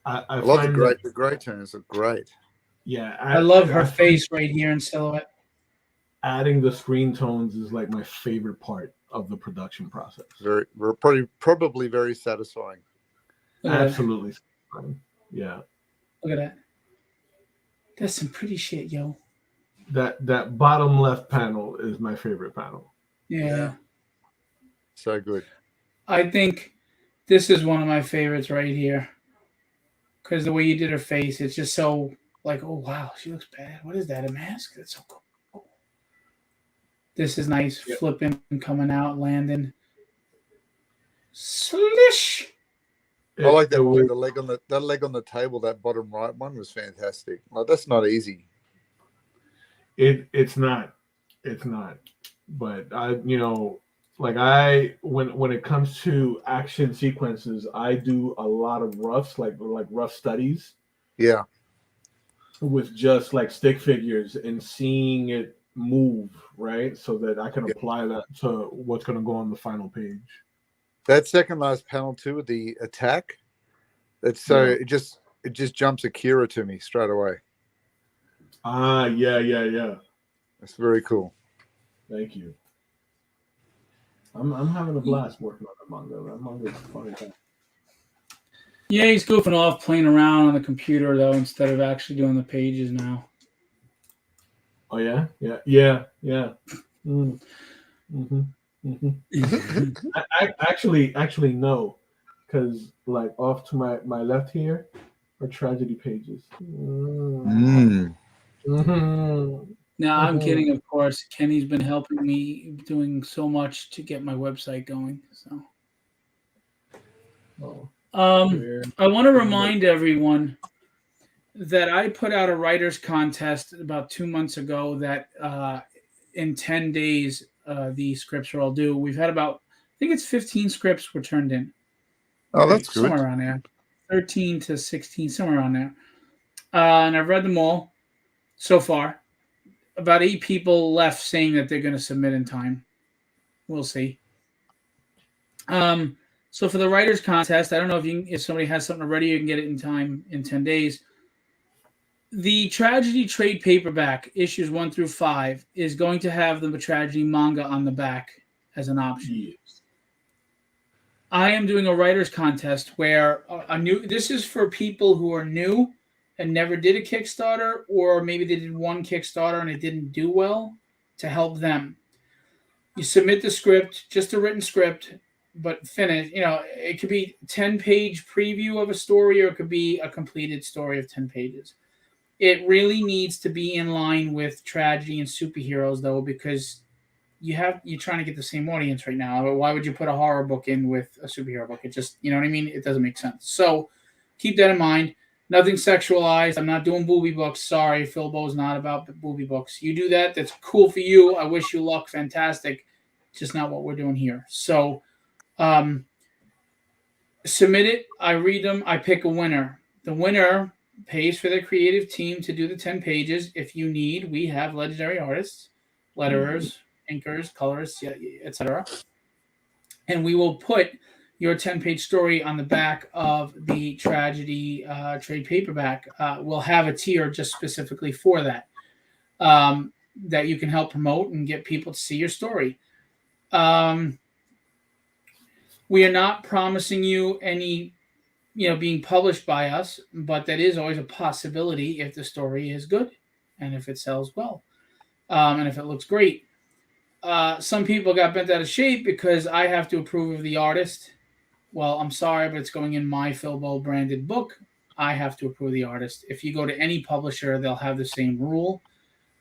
I love find the grey tones are great. Yeah, I love her face right here in silhouette. Adding the screen tones is like my favorite part of the production process. Probably very satisfying. Look at that. Absolutely. Yeah. Look at that. That's some pretty shit, yo. That bottom left panel is my favorite panel. Yeah. So good. I think this is one of my favorites right here. Because the way you did her face, it's just so like, oh, wow, she looks bad. What is that, a mask? That's so cool. This is nice. Yep. Flipping, coming out, landing. Slish! I like that It one. was- The leg on the table, that bottom right one was fantastic. Like, that's not easy. It's not. But Like I when it comes to action sequences, I do a lot of roughs, like rough studies Yeah. with just like stick figures and seeing it move, right? So that I can Yeah. apply that to what's going to go on the final page. That second last panel too, with the attack. That's so Yeah. it just jumps Akira to me straight away. Ah, yeah. That's very cool. Thank you. I'm having a blast working on that manga. That manga is fun. Yeah, he's goofing off, playing around on the computer though, instead of actually doing the pages now. Oh yeah. Mm. I actually no, because like off to my left here are tragedy pages. Mm. No, I'm kidding, of course. Kenny's been helping me doing so much to get my website going. So, Oh, I want to remind everyone that I put out a writers contest about 2 months ago that in 10 days the scripts are all due. We've had about, I think it's 15 scripts were turned in. Oh, that's good. Somewhere around there. 13 to 16, somewhere around there. And I've read them all so far. About 8 people left saying that they're going to submit in time. We'll see. So for the writers contest, I don't know if somebody has something ready, you can get it in time in 10 days. The Tragedy trade paperback, issues 1 through 5, is going to have the Tragedy manga on the back as an option. yes. I am doing a writers contest where this is for people who are new and never did a Kickstarter, or maybe they did one Kickstarter and it didn't do well, to help them. You submit the script, just a written script, but finish. It could be a 10-page preview of a story, or it could be a completed story of 10 pages. It really needs to be in line with tragedy and superheroes, though, because you're trying to get the same audience right now. Why would you put a horror book in with a superhero book? It just, you know what I mean? It doesn't make sense. So keep that in mind. Nothing sexualized. I'm not doing booby books. Sorry, Philbo's not about booby books. You do that. That's cool for you. I wish you luck. Fantastic. Just not what we're doing here. So submit it. I read them. I pick a winner. The winner pays for the creative team to do the 10 pages. If you need, we have legendary artists, letterers, inkers, colorists, etc. And we will put your 10-page story on the back of the Tragedy trade paperback. We'll have a tier just specifically for that, that you can help promote and get people to see your story. We are not promising you any, being published by us, but that is always a possibility if the story is good and if it sells well, and if it looks great. Some people got bent out of shape because I have to approve of the artist. Well, I'm sorry, but it's going in my Philbo branded book. I have to approve the artist. If you go to any publisher, they'll have the same rule.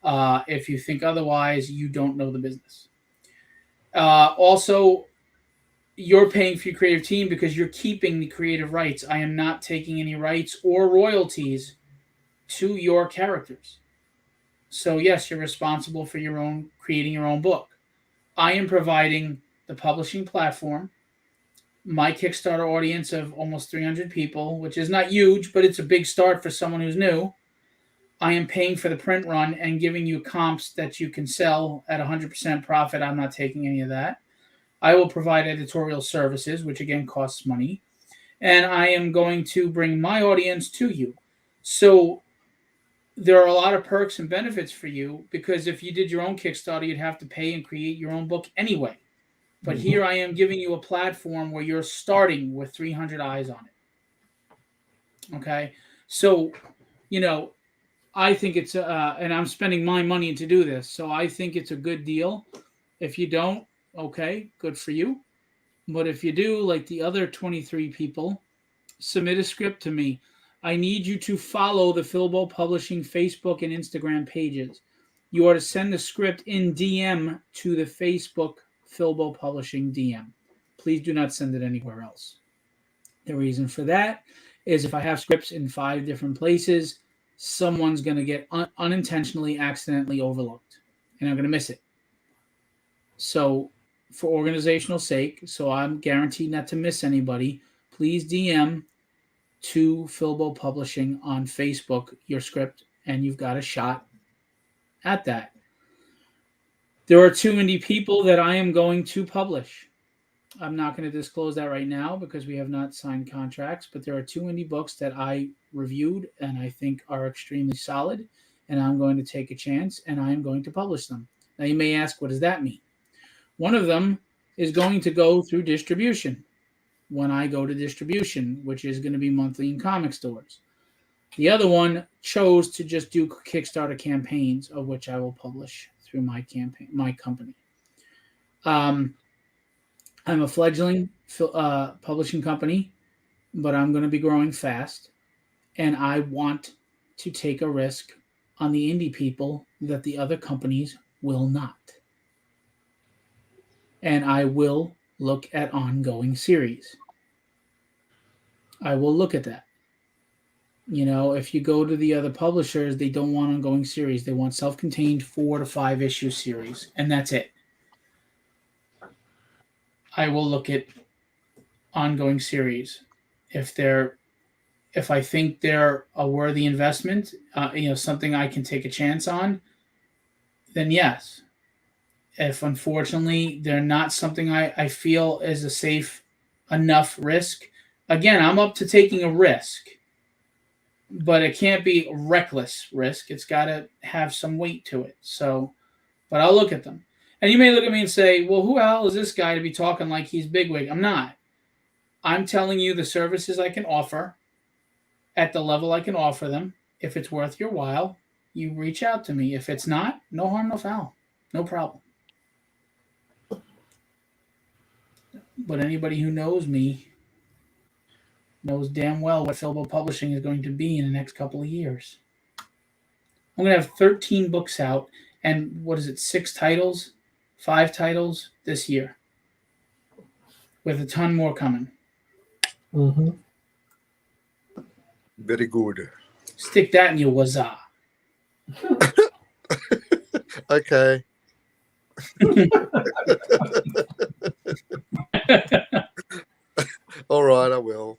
If you think otherwise, you don't know the business. Also, you're paying for your creative team because you're keeping the creative rights. I am not taking any rights or royalties to your characters. So yes, you're responsible for creating your own book. I am providing the publishing platform, my Kickstarter audience of almost 300 people, which is not huge, but it's a big start for someone who's new. I am paying for the print run and giving you comps that you can sell at 100% profit. I'm not taking any of that. I will provide editorial services, which again costs money. And I am going to bring my audience to you. So there are a lot of perks and benefits for you, because if you did your own Kickstarter, you'd have to pay and create your own book anyway. But here I am giving you a platform where you're starting with 300 eyes on it. Okay? So, I think it's, and I'm spending my money to do this, so I think it's a good deal. If you don't, okay, good for you. But if you do, like the other 23 people, submit a script to me. I need you to follow the Philbo Publishing Facebook and Instagram pages. You are to send the script in DM to the Facebook Philbo Publishing DM. Please do not send it anywhere else. The reason for that is if I have scripts in 5 different places, someone's going to get unintentionally, accidentally overlooked, and I'm going to miss it. So, for organizational sake, so I'm guaranteed not to miss anybody, please DM to Filbo Publishing on Facebook your script, and you've got a shot at that. There are 2 indie people that I am going to publish. I'm not going to disclose that right now because we have not signed contracts, but there are 2 indie books that I reviewed and I think are extremely solid, and I'm going to take a chance and I am going to publish them. Now, you may ask, what does that mean? One of them is going to go through distribution when I go to distribution, which is going to be monthly in comic stores. The other one chose to just do Kickstarter campaigns, of which I will publish through my company. I'm a fledgling publishing company, but I'm going to be growing fast, and I want to take a risk on the indie people that the other companies will not. And I will look at ongoing series. I will look at that. You know, if you go to the other publishers, they don't want ongoing series. They want self-contained 4 to 5 issue series, and that's it. I will look at ongoing series if I think they're a worthy investment, something I can take a chance on, then yes. If unfortunately they're not something I feel is a safe enough risk, again, I'm up to taking a risk, but it can't be reckless risk. It's got to have some weight to it. So, but I'll look at them. And you may look at me and say, well, who the hell is this guy to be talking like he's bigwig? I'm not. I'm telling you the services I can offer at the level I can offer them. If it's worth your while, you reach out to me. If it's not, no harm, no foul. No problem. But anybody who knows me knows damn well what Filbo Publishing is going to be in the next couple of years. I'm going to have 13 books out, and 6 titles? 5 titles this year, with a ton more coming. Mm-hmm. Very good. Stick that in your wazaa. Okay. All right, I will.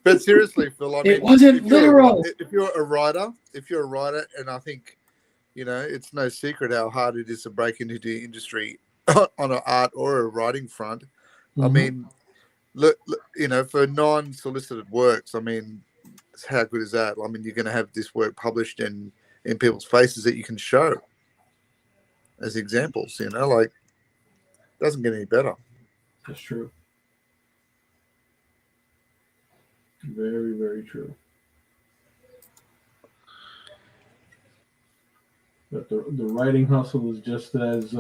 But seriously, Phil, I mean, It wasn't literal. If you're a writer, and I think, it's no secret how hard it is to break into the industry on an art or a writing front. Mm-hmm. I mean, look, for non-solicited works, I mean, how good is that? I mean, you're going to have this work published in people's faces that you can show as examples, it doesn't get any better. That's true. Very, very true. But the writing hustle is just as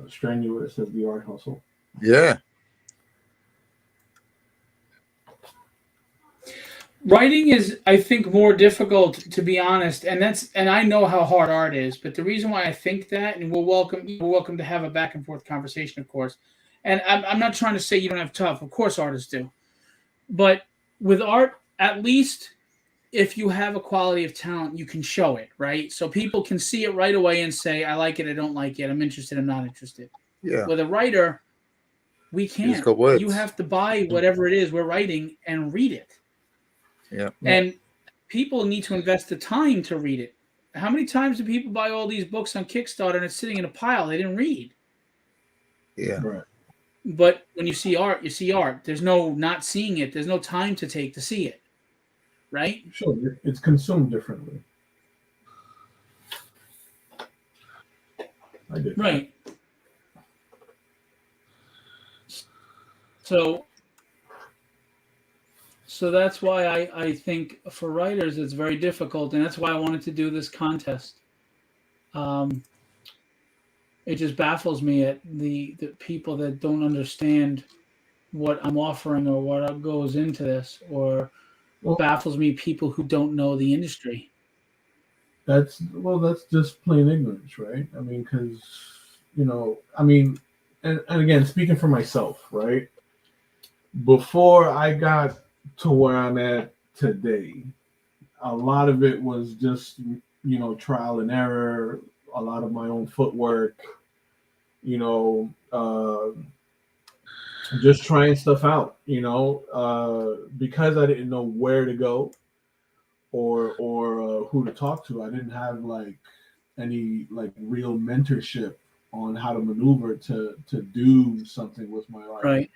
strenuous as the art hustle. Yeah. Writing is, I think, more difficult, to be honest, and I know how hard art is. But the reason why I think that, and we're welcome to have a back and forth conversation, of course. And I'm not trying to say you don't have tough. Of course, artists do. But with art, at least if you have a quality of talent, you can show it, right? So people can see it right away and say, I like it, I don't like it, I'm interested, I'm not interested. Yeah. With a writer, we can't. You have to buy whatever it is we're writing and read it. Yeah. And people need to invest the time to read it. How many times do people buy all these books on Kickstarter and it's sitting in a pile they didn't read? Yeah. Right. But when you see art, you see art. There's no not seeing it. There's no time to take to see it. Right? Sure. It's consumed differently. I did. Right. So that's why I think for writers it's very difficult, and that's why I wanted to do this contest. It just baffles me at the people that don't understand what I'm offering or what goes into this, or baffles me people who don't know the industry. That's just plain ignorance, right? I mean, because and again, speaking for myself, right? Before I got to where I'm at today, a lot of it was just trial and error, a lot of my own footwork, you know, just trying stuff out, because I didn't know where to go or who to talk to. I didn't have like any like real mentorship on how to maneuver to do something with my art. Right.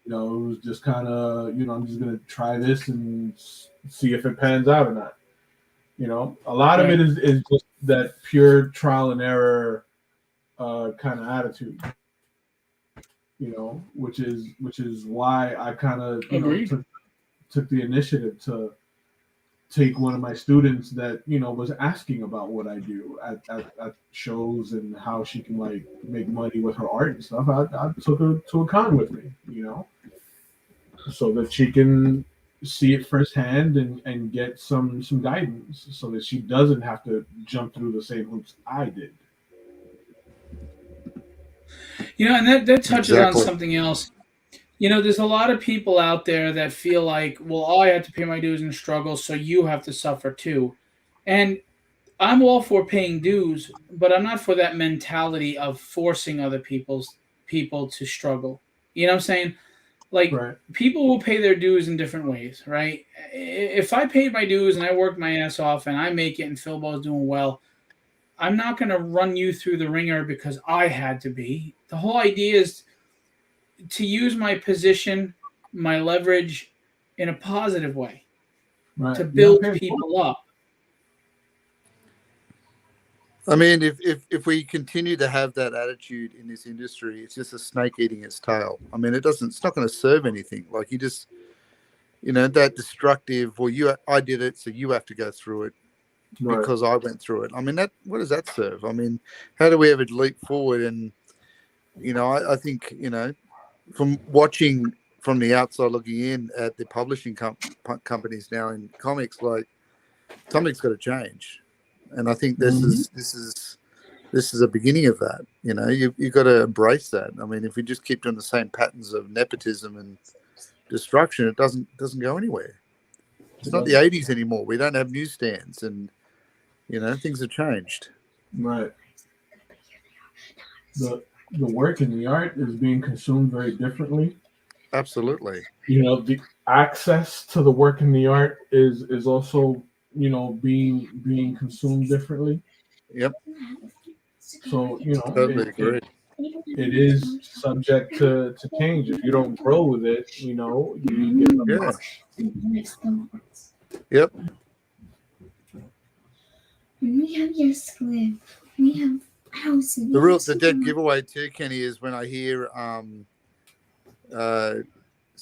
It was just kind of, I'm just gonna try this and see if it pans out or not. A lot of it is just that pure trial and error kind of attitude. Which is why I kind of took the initiative to take one of my students that was asking about what I do at shows and how she can like make money with her art and stuff. I took her to a con with me, so that she can see it firsthand and get some guidance, so that she doesn't have to jump through the same hoops I did. And that touches Exactly. on something else. There's a lot of people out there that feel like, well, I have to pay my dues and struggle, so you have to suffer too. And I'm all for paying dues, but I'm not for that mentality of forcing other people to struggle. You know what I'm saying? Like, Right. people will pay their dues in different ways, right? If I paid my dues and I worked my ass off and I make it and Philbo's doing well, I'm not going to run you through the ringer because I had to be. The whole idea is to use my position, my leverage in a positive way, Right. to build people up. I mean, if we continue to have that attitude in this industry, it's just a snake eating its tail. I mean, it's not going to serve anything. Like, you just, that destructive, well, I did it, so you have to go through it because I went through it. I mean, what does that serve? I mean, how do we ever leap forward? And, I think, from watching from the outside looking in at the publishing companies now in comics, like, something's got to change. And I think this is a beginning of that. You've got to embrace that. I mean, if we just keep doing the same patterns of nepotism and destruction, it doesn't go anywhere. It's not the 80s anymore. We don't have newsstands, and things have changed. Right. The work and the art is being consumed very differently. Absolutely. The access to the work and the art is also being consumed differently. Yep. So Totally agree. It is subject to change. If you don't grow with it, you get Yep. We have your slip. We have houses. The dead giveaway too, Kenny, is when I hear some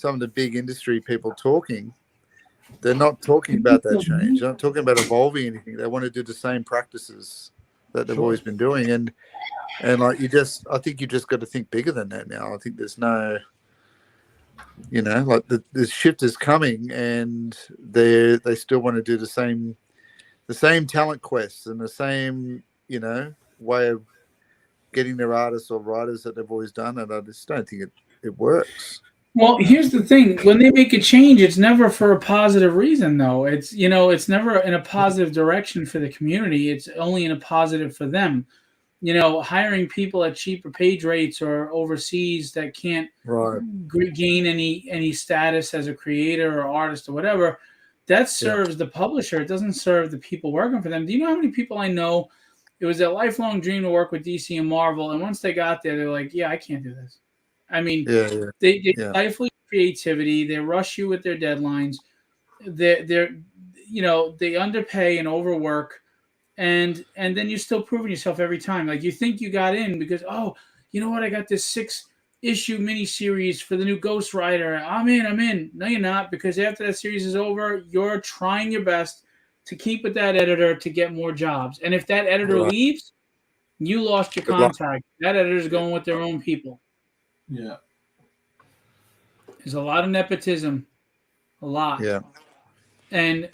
of the big industry people talking. They're not talking about that change. They're not talking about evolving anything. They want to do the same practices that they've always been doing. And like, I think you just got to think bigger than that now. I think there's no, like the shift is coming, and they still want to do the same talent quests and the same, way of getting their artists or writers that they've always done. And I just don't think it works. Well, here's the thing. When they make a change, it's never for a positive reason, though. It's, it's never in a positive direction for the community. It's only in a positive for them. Hiring people at cheaper page rates or overseas that can't gain any status as a creator or artist or whatever, that serves the publisher. It doesn't serve the people working for them. Do you know how many people I know? It was their lifelong dream to work with DC and Marvel, and once they got there, they're like, "Yeah, I can't do this." I mean, they stifle creativity. They rush you with their deadlines. They underpay and overwork, and then you're still proving yourself every time. Like, you think you got in because, oh, you know what? I got this 6-issue miniseries for the new Ghost Rider. I'm in. No, you're not, because after that series is over, you're trying your best to keep with that editor to get more jobs. And if that editor leaves, you lost your contract. That editor's going with their own people. Yeah. There's a lot of nepotism. A lot. Yeah. And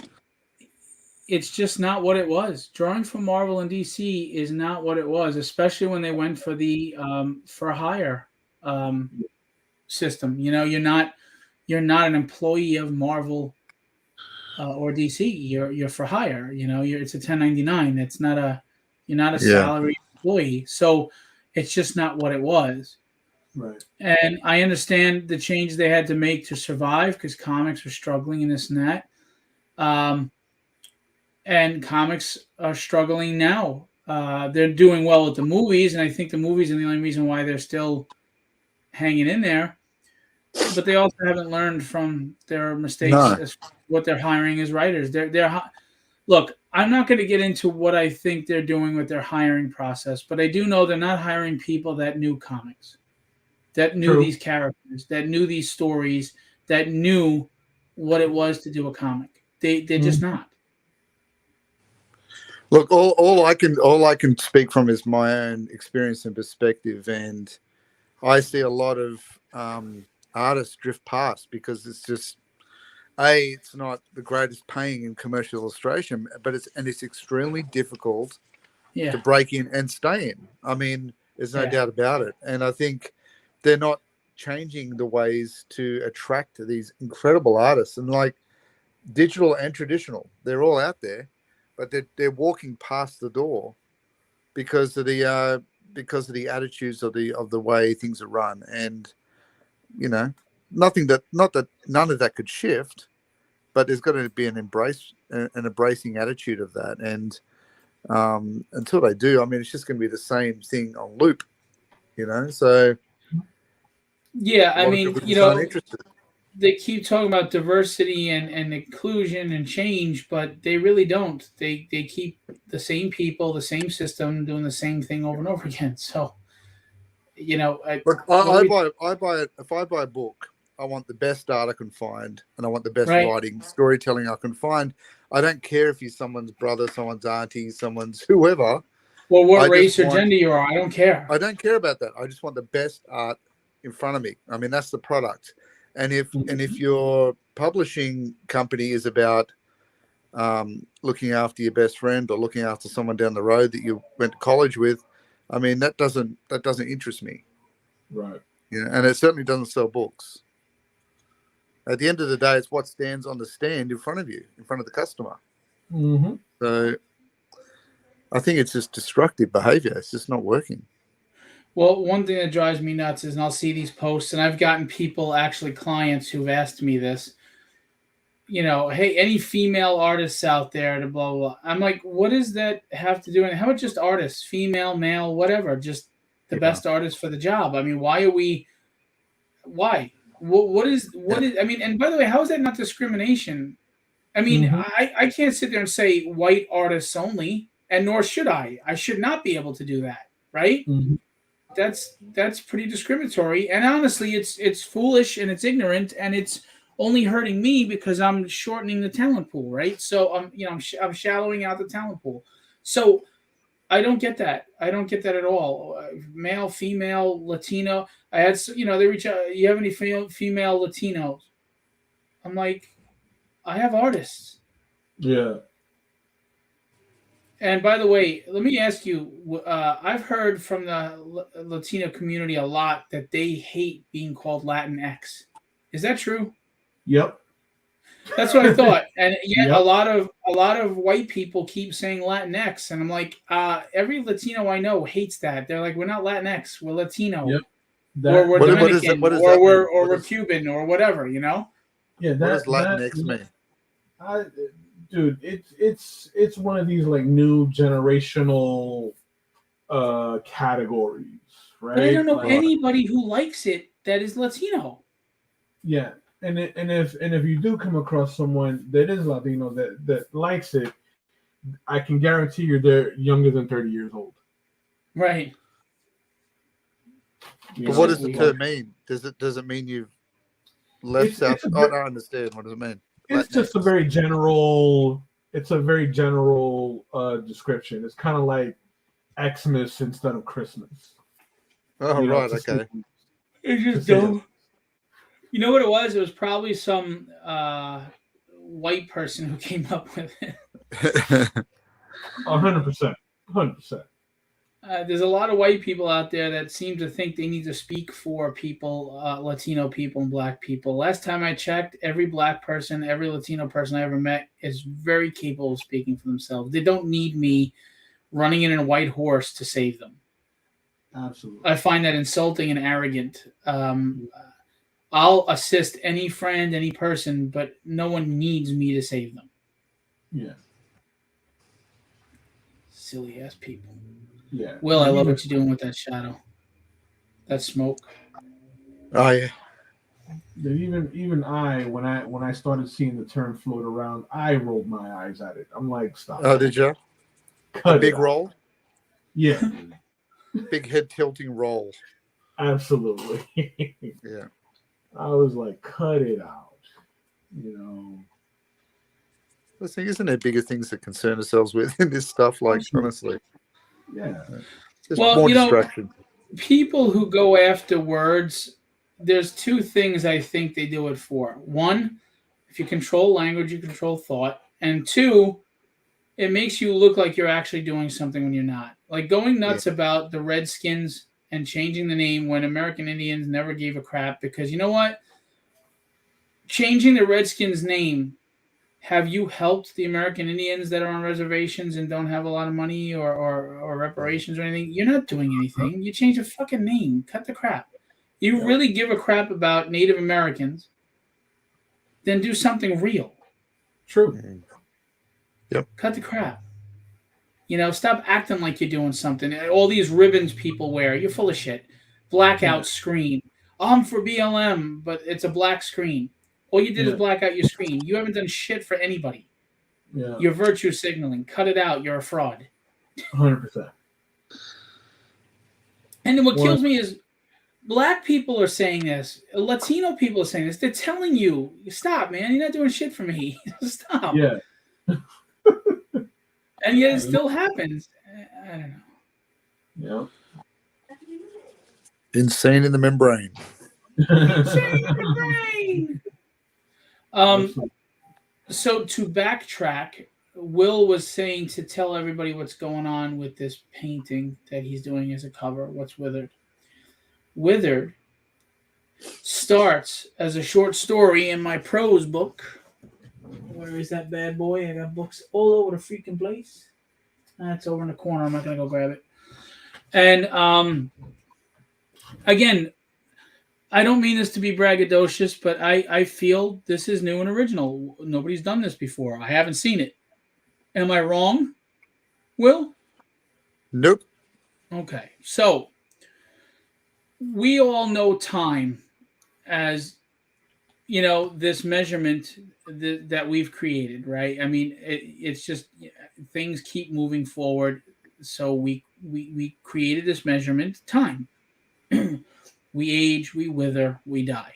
it's just not what it was. Drawing from Marvel and DC is not what it was, especially when they went for the for hire system. You're not an employee of Marvel or DC. You're for hire. It's a 1099. It's not you're not a salaried employee. So It's just not what it was. Right. And I understand the change they had to make to survive because comics were struggling and this and that. And comics are struggling now. They're doing well with the movies, and I think the movies are the only reason why they're still hanging in there. But they also haven't learned from their mistakes No. as what they're hiring as writers. Look, I'm not going to get into what I think they're doing with their hiring process, but I do know they're not hiring people that knew comics, that knew True. these characters, that knew these stories, that knew what it was to do a comic. They're just not. Look, all I can speak from is my own experience and perspective, and I see a lot of artists drift past because it's just it's not the greatest paying in commercial illustration, but it's extremely difficult to break in and stay in. I mean, there's no doubt about it, and I think they're not changing the ways to attract these incredible artists, and like digital and traditional, they're all out there. But they're walking past the door because of the attitudes of the way things are run, and not that none of that could shift, but there's got to be an embracing attitude of that, and until they do, I mean, it's just going to be the same thing on loop, So yeah, I mean, uninterested. they keep talking about diversity and inclusion and change, but they really don't. They keep the same people, the same system, doing the same thing over and over again. So, Look, I buy it. If I buy a book, I want the best art I can find, and I want the best writing, storytelling I can find. I don't care if you're someone's brother, someone's auntie, someone's whoever. Well, what race or gender you are, I don't care. I don't care about that. I just want the best art in front of me. I mean, that's the product. And if your publishing company is about looking after your best friend or looking after someone down the road that you went to college with, I mean, that doesn't interest me. Right. And it certainly doesn't sell books. At the end of the day, it's what stands on the stand in front of you, in front of the customer. Mm-hmm. So I think it's just destructive behavior. It's just not working. Well, one thing that drives me nuts is, and I'll see these posts, and I've gotten people, actually clients, who've asked me this, hey, any female artists out there to blah, blah, blah. I'm like, what does that have to do? And how about just artists, female, male, whatever, just the best artists for the job? I mean, why? What is, I mean, and by the way, how is that not discrimination? I mean, I can't sit there and say white artists only, and nor should I. I should not be able to do that, right? Mm-hmm. That's pretty discriminatory, and honestly, it's foolish and it's ignorant, and it's only hurting me because I'm shortening the talent pool, right? So I'm shallowing out the talent pool. So I don't get that. I don't get that at all. Male, female, Latino. I had they reach out. You have any female Latinos? I'm like, I have artists. Yeah. And by the way, let me ask you, I've heard from the Latino community a lot that they hate being called Latinx. Is that true? Yep. That's what I thought. And yet Yep. a lot of white people keep saying Latinx. And I'm like, every Latino I know hates that. They're like, we're not Latinx, we're Latino. Yep. Or we're Dominican, what does or that we're mean? we're Cuban, or whatever, Yeah. What does Latinx mean? Dude, it's one of these like new generational categories, right? But I don't know anybody who likes it that is Latino. Yeah, and if you do come across someone that is Latino that likes it, I can guarantee you they're younger than 30 years old. Right. But what does the term mean? Does it mean you've left South? I don't understand. What does it mean? It's just a very general. It's a very general description. It's kind of like Xmas instead of Christmas. Oh, right. Okay. It's just dumb. You know what it was? It was probably some white person who came up with it. 100%. 100%. There's a lot of white people out there that seem to think they need to speak for people, Latino people and black people. Last time I checked, every black person, every Latino person I ever met is very capable of speaking for themselves. They don't need me running in a white horse to save them. Absolutely. I find that insulting and arrogant. I'll assist any friend, any person, but no one needs me to save them. Yeah. Silly ass people. Yeah. Will, I And love even- what you're doing with that shadow. That smoke. Oh yeah. even I, when I started seeing the term float around, I rolled my eyes at it. I'm like, stop. Oh, did you? Cut A it big out. roll, Yeah. big head tilting roll. Absolutely. Yeah. I was like, cut it out. You know. I think, isn't there bigger things to concern ourselves with in this stuff? Like, Absolutely. honestly, Yeah. just Well, more you know- distraction. People who go after words, there's two things I think they do it for. One, if you control language, you control thought. And two, it makes you look like you're actually doing something when you're not. Like going nuts about the Redskins and changing the name when American Indians never gave a crap, because you know what? Changing the Redskins name, have you helped the American Indians that are on reservations and don't have a lot of money or reparations or anything? You're not doing anything. You change a fucking name. Cut the crap. You really give a crap about Native Americans, then do something real. True. Cut the crap. You know, stop acting like you're doing something. All these ribbons people wear, you're full of shit. Blackout screen. I'm for BLM, but it's a black screen. All you did is Yeah. black out your screen. You haven't done shit for anybody. Yeah. You're virtue signaling. Cut it out. You're a fraud. 100%. And then what Well- kills me is black people are saying this. Latino people are saying this. They're telling you, stop, man. You're not doing shit for me. Stop. Yeah. And yet it still happens. I don't know. Yeah. Insane in the membrane. Um, so to backtrack, Will was saying to tell everybody what's going on with this painting that he's doing as a cover. What's Withered? Withered starts as a short story in my prose book. Where is that bad boy? I got books all over the freaking place. That's over in the corner. I'm not gonna go grab it. And again, I don't mean this to be braggadocious, but I feel this is new and original. Nobody's done this before. I haven't seen it. Am I wrong, Will? Nope. Okay. So we all know time as, you know, this measurement that we've created, right? I mean, it's just things keep moving forward. So we created this measurement, time. We age, we wither, we die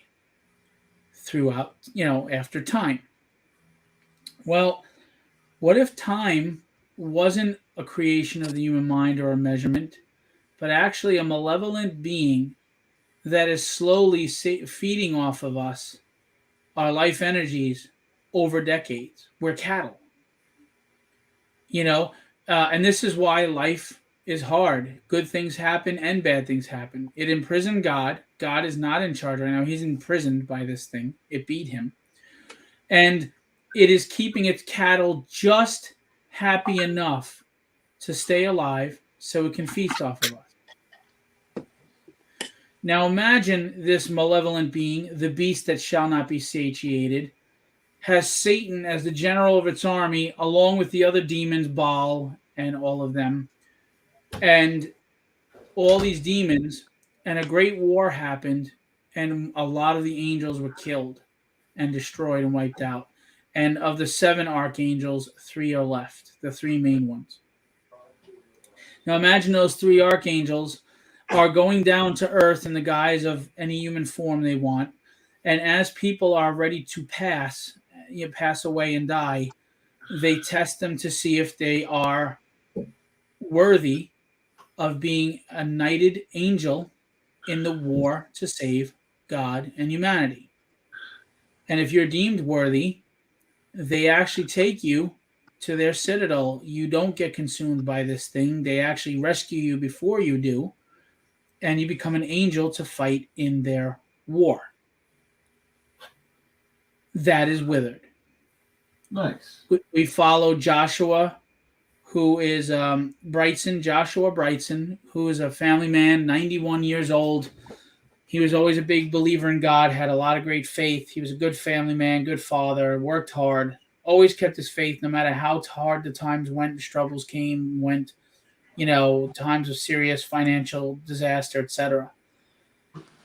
throughout, you know, after time. Well, what if time wasn't a creation of the human mind or a measurement, but actually a malevolent being that is slowly feeding off of us, our life energies, over decades? We're cattle. You know, and this is why life is hard. Good things happen and bad things happen. It imprisoned God. God is not in charge right now. He's imprisoned by this thing. It beat him. And it is keeping its cattle just happy enough to stay alive so it can feast off of us. Now imagine this malevolent being, the beast that shall not be satiated, has Satan as the general of its army, along with the other demons, Baal and all of them. And all these demons, and a great war happened, and a lot of the angels were killed and destroyed and wiped out. And of the 7 archangels, 3 are left, the 3 main ones. Now imagine those 3 archangels are going down to earth in the guise of any human form they want. And as people are ready to pass away and die, they test them to see if they are worthy of being a knighted angel in the war to save God and humanity. And if you're deemed worthy, they actually take you to their citadel. You don't get consumed by this thing. They actually rescue you before you do, and you become an angel to fight in their war. That is Withered. Nice. We follow Joshua, who is Brightson, Joshua Brightson, who is a family man, 91 years old. He was always a big believer in God, had a lot of great faith. He was a good family man, good father, worked hard, always kept his faith no matter how hard the times went, the struggles came, went, times of serious financial disaster, etc.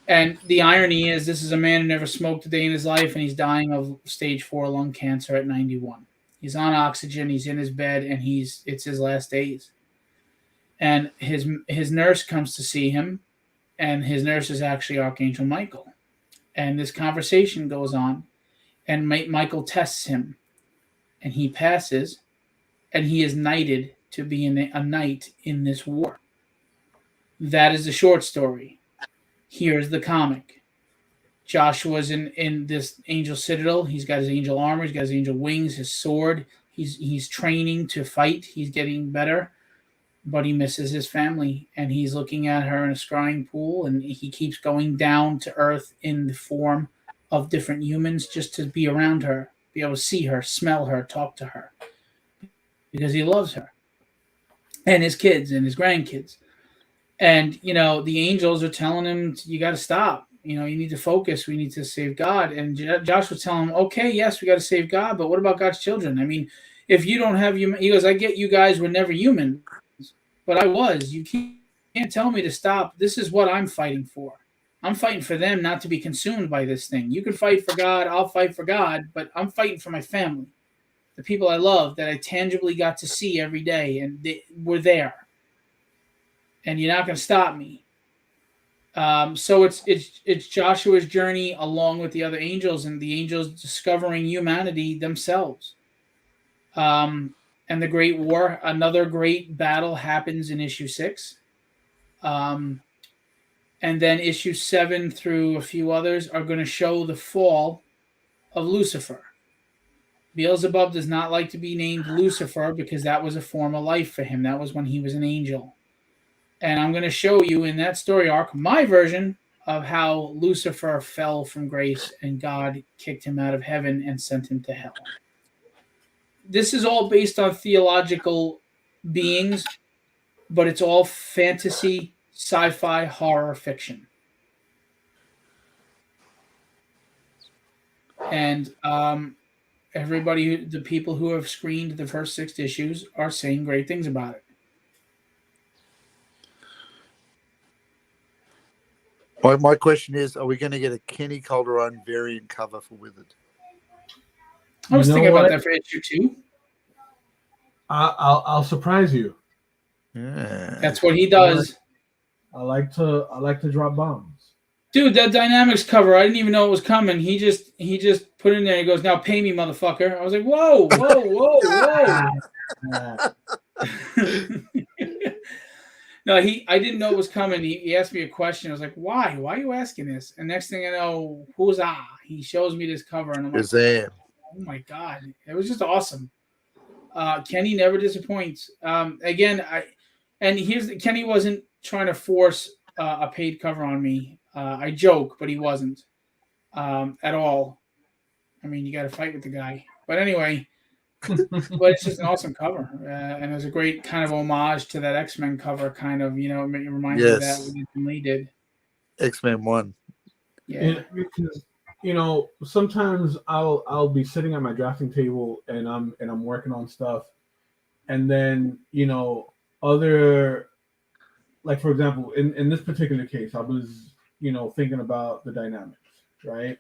And the irony is, this is a man who never smoked a day in his life, and he's dying of stage 4 lung cancer at 91. He's on oxygen, he's in his bed, and it's his last days. And his nurse comes to see him, and his nurse is actually Archangel Michael. And this conversation goes on, and Michael tests him, and he passes, and he is knighted to be a knight in this war. That is the short story. Here's the comic. Joshua's in this angel citadel. He's got his angel armor. He's got his angel wings, his sword. He's training to fight. He's getting better, but he misses his family, and he's looking at her in a scrying pool, and he keeps going down to earth in the form of different humans just to be around her, be able to see her, smell her, talk to her, because he loves her and his kids and his grandkids. And, the angels are telling him, you got to stop. You need to focus. We need to save God. And Josh was telling him, okay, yes, we got to save God, but what about God's children? I mean, if you don't have human, he goes, I get you guys were never human, but I was. You can't tell me to stop. This is what I'm fighting for. I'm fighting for them not to be consumed by this thing. You can fight for God. I'll fight for God, but I'm fighting for my family, the people I love that I tangibly got to see every day, and they were there. And you're not going to stop me. So it's Joshua's journey along with the other angels, and the angels discovering humanity themselves. And the Great War, another great battle happens in issue 6. And then issue 7 through a few others are going to show the fall of Lucifer. Beelzebub does not like to be named Lucifer because that was a form of life for him. That was when he was an angel. And I'm going to show you in that story arc my version of how Lucifer fell from grace and God kicked him out of heaven and sent him to hell. This is all based on theological beings, but it's all fantasy, sci-fi, horror fiction. And the people who have screened the first 6 issues are saying great things about it. My question is, are we going to get a Kenny Calderon variant cover for Withered? I was thinking about that for issue 2. I'll surprise you. Yeah. That's what he does. I like to drop bombs. Dude, that Dynamics cover, I didn't even know it was coming. He just put it in there. He goes, now pay me, motherfucker. I was like, whoa. No, I didn't know it was coming. He asked me a question. I was like, why? Why are you asking this? And next thing I know, he shows me this cover, and I'm like, oh my God. It was just awesome. Kenny never disappoints. Kenny wasn't trying to force a paid cover on me. I joke, but he wasn't at all. I mean, you got to fight with the guy. But anyway, but it's just an awesome cover. And it was a great kind of homage to that X-Men cover, kind of, it reminds me of that what Ethan Lee did. X-Men 1. Yeah. Because, sometimes I'll be sitting at my drafting table and I'm working on stuff. And then, other, like, for example, in this particular case, I was, thinking about the dynamics, right?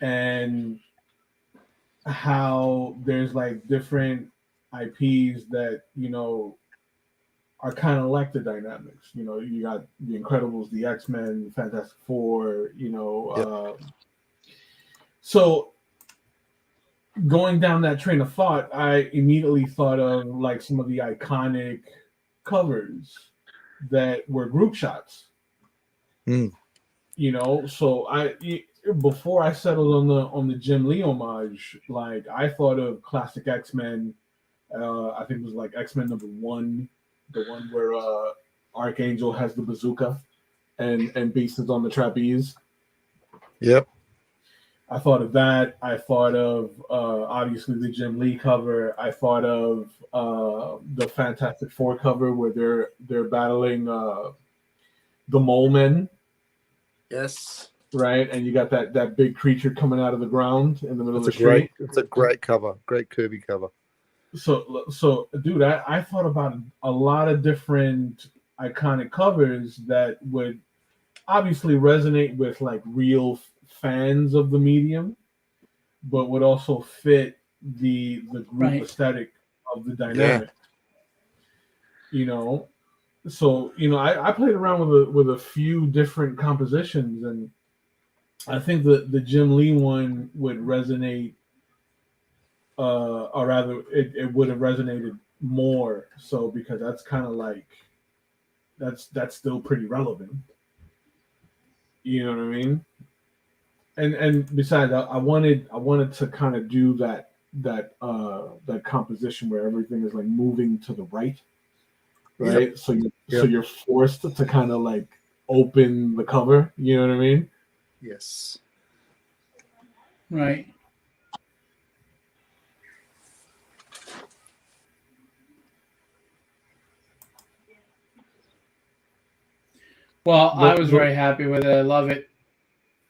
And how there's like different IPs that, are kind of like the dynamics. You got the Incredibles, the X-Men, Fantastic Four, So going down that train of thought, I immediately thought of like some of the iconic covers that were group shots. So before I settled on the Jim Lee homage, like I thought of classic X-Men. I think it was like X-Men #1, the one where Archangel has the bazooka and Beast is on the trapeze. Yep. I thought of that. I thought of obviously the Jim Lee cover. I thought of the Fantastic Four cover where they're battling the Mole Men, Yes. right? And you got that big creature coming out of the ground in the middle of the street. It's a great cover. Great Kirby cover. So dude, I thought about a lot of different iconic covers that would obviously resonate with like real fans of the medium, but would also fit the group Right. aesthetic of the dynamic. You know, so I played around with a few different compositions, and I think the Jim Lee one would resonate, or rather, it would have resonated more so because that's kind of like that's still pretty relevant. You know what I mean? And besides, I wanted to kind of do that composition where everything is like moving to the right. Yep. So you're forced to kind of like open the cover. You know what I mean? Yes. Right. Well, I was very happy with it. I love it.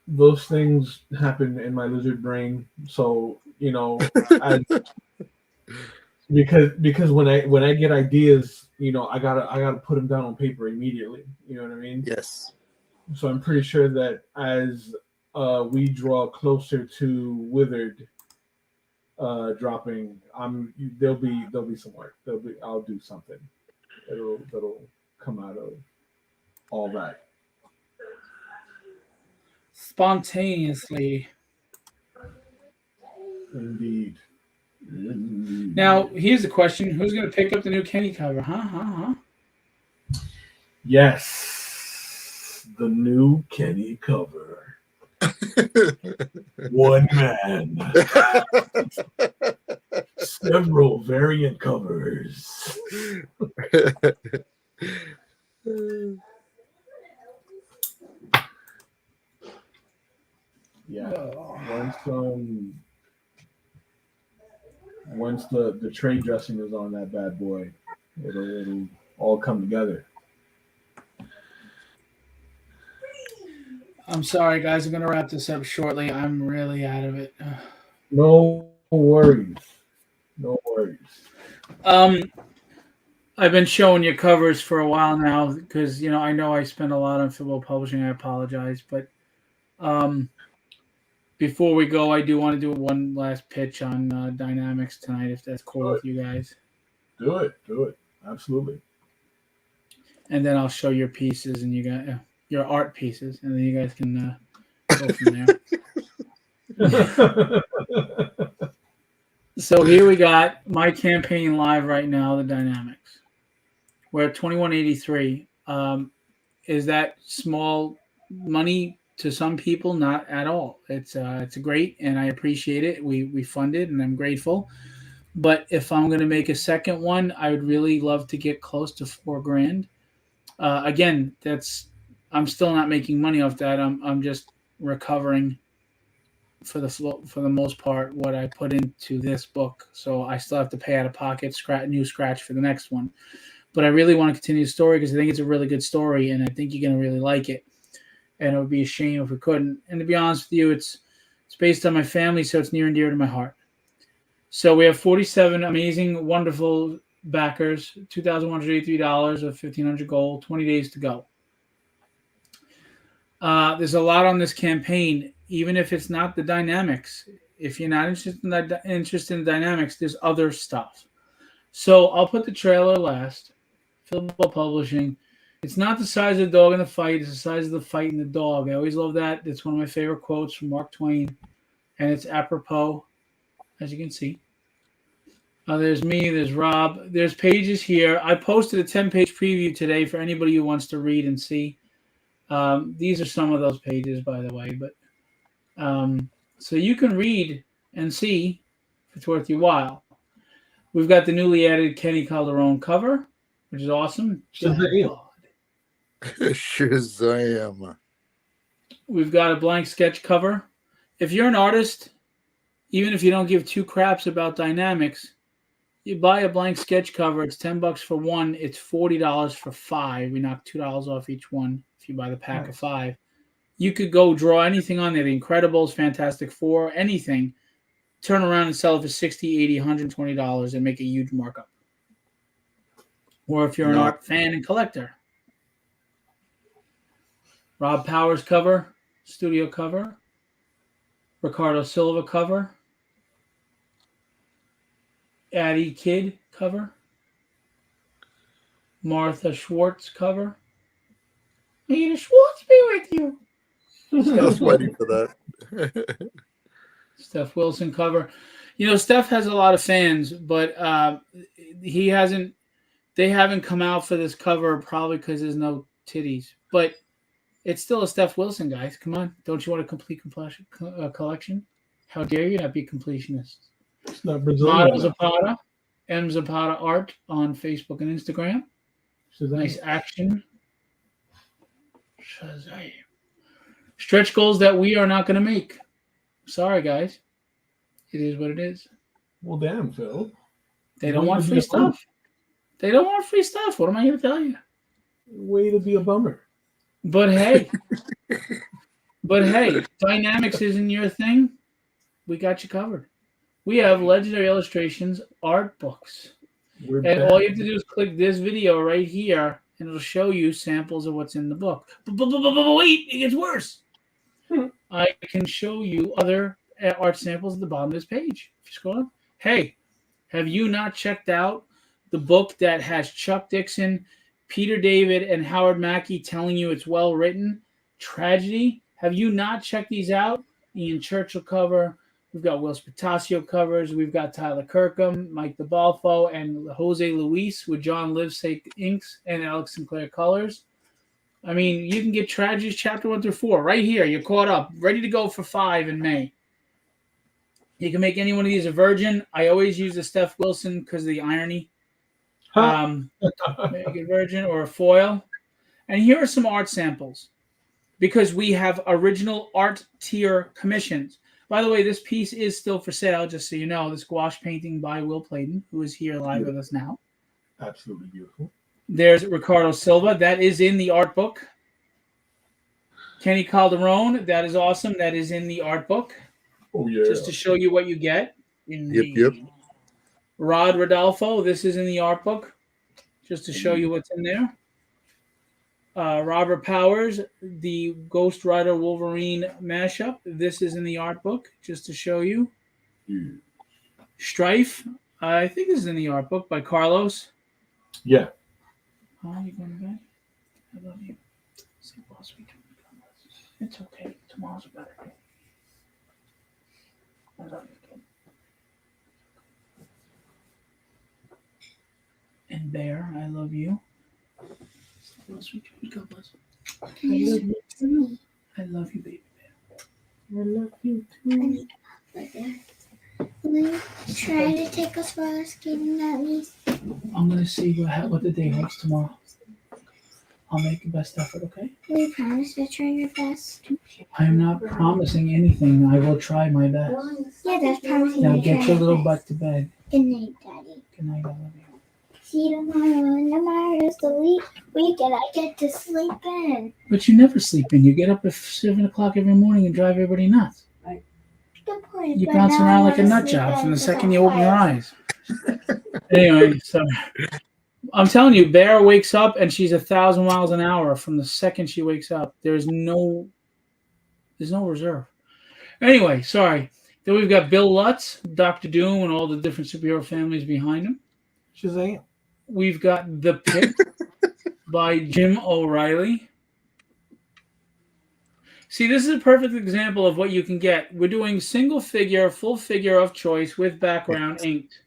Those things happen in my lizard brain. So because when I get ideas, I gotta put them down on paper immediately. You know what I mean? Yes. So I'm pretty sure that as we draw closer to Withered dropping, there'll be some work. I'll do something that'll come out of all that Spontaneously. Indeed. Now, here's the question: who's going to pick up the new Kenny cover? Huh? Yes, the new Kenny cover. One man. Several variant covers. Yeah. Once the trade dressing is on that bad boy, it'll all come together. I'm sorry, guys. I'm going to wrap this up shortly. I'm really out of it. No worries. I've been showing you covers for a while now because I know I spend a lot on Football Publishing. I apologize, but before we go, I do want to do one last pitch on Dynamics tonight, if that's cool with you guys. Do it. Absolutely. And then I'll show your pieces and you got your art pieces, and then you guys can go from there. So here we got my campaign live right now, the Dynamics. We're at 2183. Is that small money to some people? Not at all. It's great, and I appreciate it. We fund it, and I'm grateful. But if I'm going to make a second one, I would really love to get close to $4,000. Again, I'm still not making money off that. I'm just recovering for the most part what I put into this book. So I still have to pay out of pocket, new scratch for the next one. But I really want to continue the story because I think it's a really good story, and I think you're going to really like it. And it would be a shame if we couldn't. And to be honest with you, it's based on my family, so it's near and dear to my heart. So we have 47 amazing, wonderful backers, $2,183 of 1,500 gold, 20 days to go. There's a lot on this campaign, even if it's not the Dynamics. If you're not interested in the Dynamics, there's other stuff. So I'll put the trailer last. Football Publishing. It's not the size of the dog in the fight. It's the size of the fight in the dog. I always love that. It's one of my favorite quotes from Mark Twain. And it's apropos, as you can see. There's me. There's Rob. There's pages here. I posted a 10-page preview today for anybody who wants to read and see. These are some of those pages, by the way. But so you can read and see if it's worth your while. We've got the newly added Kenny Calderon cover, which is awesome. Shazam. We've got a blank sketch cover. if you're an artist, even if you don't give two craps about dynamics, you buy a blank sketch cover. It's $10 for one. It's $40 for five. We knock $2 off each one if you buy the pack of five. You could go draw anything on there. The Incredibles, Fantastic Four, anything. Turn around and sell it for $60, $80, $120 and make a huge markup. Or if you're an art fan and collector. Rob Powers cover, studio cover. Ricardo Silva cover. Addie Kidd cover. Martha Schwartz cover. May the Schwartz be with you. I was waiting for that. Steph Wilson cover. You know, Steph has a lot of fans, but he hasn't. They haven't come out for this cover probably because there's no titties. But it's still a Steph Wilson, guys. Come on, don't you want a complete collection? How dare you not be completionists? It's not Brazilian. Mata Zapata, M Zapata Art on Facebook and Instagram. Nice action. Shazam. Stretch goals that we are not going to make. Sorry, guys. It is what it is. Well, damn, Phil. They don't want free stuff. They don't want free stuff. What am I going to tell you? Way to be a bummer. But hey, Dynamics isn't your thing. We got you covered. We have Legendary Illustrations art books. And all you have to do is click this video right here, and it'll show you samples of what's in the book. But wait, it gets worse. I can show you other art samples at the bottom of this page. If you scroll up. Hey, have you not checked out the book that has Chuck Dixon, Peter David, and Howard Mackey telling you it's well written? Tragedy. Have you not checked these out? Ian Churchill cover. We've got Will Spatasio covers. We've got Tyler Kirkham, Mike DeBalfo, and Jose Luis with John Livesake inks and Alex Sinclair colors. I mean, you can get Tragedies chapter 1 through 4 right here. You're caught up, ready to go for 5 in May. You can make any one of these a virgin. I always use the Steph Wilson because of the irony. Make a virgin or a foil. And here are some art samples because we have original art tier commissions. By the way, this piece is still for sale, just so you know. This gouache painting by Will Playton, who is here live with us now. Absolutely beautiful. There's Ricardo Silva. That is in the art book. Kenny Calderon. That is awesome. That is in the art book. Oh, yeah. Just to show you what you get. Yep. Rod Rodolfo. This is in the art book. Just to show you what's in there. Robert Powers, the Ghost Rider Wolverine mashup. This is in the art book, just to show you. Strife, I think this is in the art book by Carlos. Yeah. Oh, you going to bed? I love you. It's okay. Tomorrow's a better day. I love you, kid. And Bear, I love you. God bless. I love you too. I love you, baby bear. I love you too. Will you try to take us roller skating at least? I'm gonna see what the day holds tomorrow. I'll make the best effort, okay? Will you promise to try your best? I am not promising anything. I will try my best. Yeah, that's promising. Now to get try your little best. butt to bed. Good night, Daddy. Good night, I love you. See you tomorrow. Tomorrow is the weekend. I get to sleep in. But you never sleep in. You get up at 7 o'clock every morning and drive everybody nuts. Good point. You but bounce now I around like a wanna nut sleep job in from the because second I'm you open your tired. eyes. Anyway, so I'm telling you, Bear wakes up and she's 1,000 miles an hour from the second she wakes up. There's no reserve. Anyway, sorry. Then we've got Bill Lutz, Dr. Doom, and all the different superhero families behind him. Shazam. We've got The Pit by Jim O'Reilly. See, this is a perfect example of what you can get. We're doing single figure, full figure of choice with background inked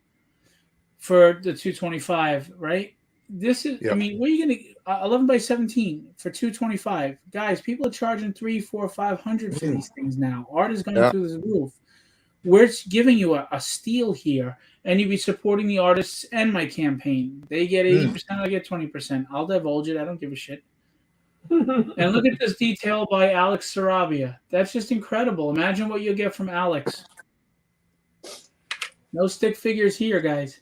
for the 225, right? This is, Yep. I mean, what are you going to, 11 by 17 for 225? Guys, people are charging $300, $400, $500 for these things now. Art is going through the roof. We're giving you a steal here, and you'd be supporting the artists and my campaign. They get 80%, I get 20%. I'll divulge it. I don't give a shit. And look at this detail by Alex Sarabia. That's just incredible. Imagine what you'll get from Alex. No stick figures here, guys.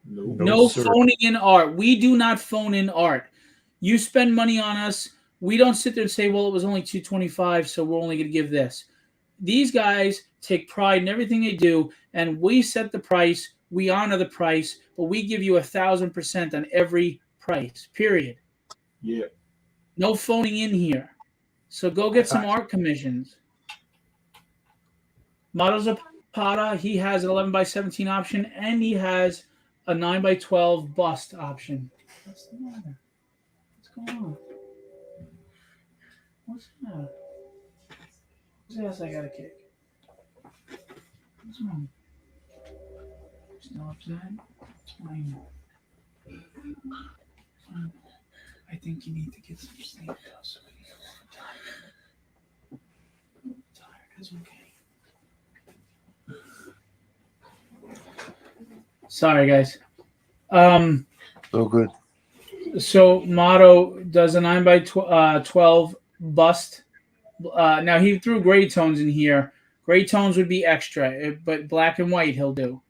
No sir. phoning in art. We do not phone in art. You spend money on us. We don't sit there and say, well, it was only $225, so we're only going to give this. These guys take pride in everything they do, and we set the price. We honor the price, but we give you 1,000% on every price, period. Yeah. No phoning in here. So go get some art commissions. Models Zapata, he has an 11x17 option, and he has a 9x12 bust option. What's the matter? What's going on? What's the matter? Whose ass I gotta kick? What's wrong? Still upset? It's fine. Fine. I think you need to get some sleep so we can go tired. Tired is okay. Sorry, guys. So good. So Motto does a 9x12 bust. Now he threw gray tones in here. Gray tones would be extra, but black and white he'll do.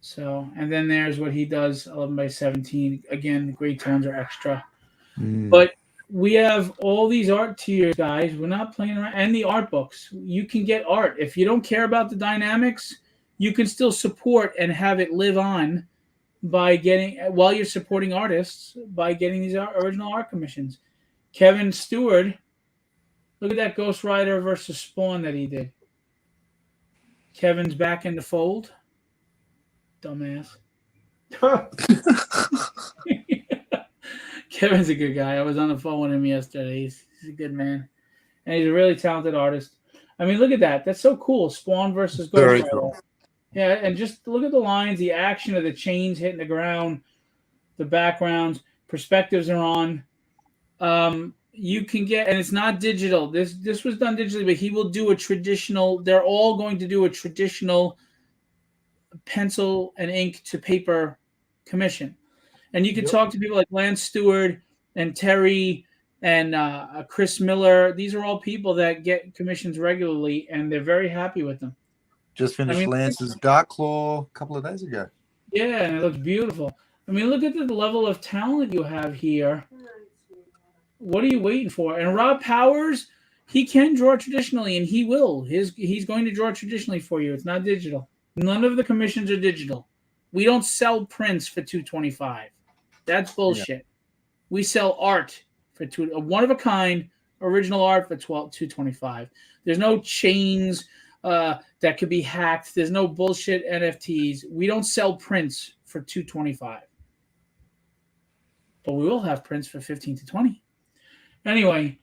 So, and then there's what he does, 11x17. Again, the gray tones are extra. But we have all these art tiers, guys. We're not playing around. And the art books. You can get art. If you don't care about the dynamics, you can still support and have it live on by getting, while you're supporting artists, by getting these original art commissions. Kevin Stewart, look at that Ghost Rider versus Spawn that he did. Kevin's back in the fold. Dumbass. Kevin's a good guy. I was on the phone with him yesterday. He's a good man. And he's a really talented artist. I mean, look at that. That's so cool. Spawn versus Ghost Very Rider. cool. Yeah, and just look at the lines, the action of the chains hitting the ground, the backgrounds, perspectives are on. You can get, and it's not digital. This was done digitally, but he will do a traditional. They're all going to do a traditional pencil and ink to paper commission, and you can talk to people like Lance Stewart and Terry and Chris Miller. These are all people that get commissions regularly, and they're very happy with them. Just finished Lance's Dark Claw a couple of days ago. Yeah, and it looks beautiful. I mean, look at the level of talent you have here. What are you waiting for? And Rob Powers, he can draw traditionally, and he will. He's going to draw traditionally for you. It's not digital. None of the commissions are digital. We don't sell prints for $225. That's bullshit. Yeah. We sell art for one of a kind original art for $225. There's no chains that could be hacked. There's no bullshit NFTs. We don't sell prints for $225. But we will have prints for $15 to $20. Anyway,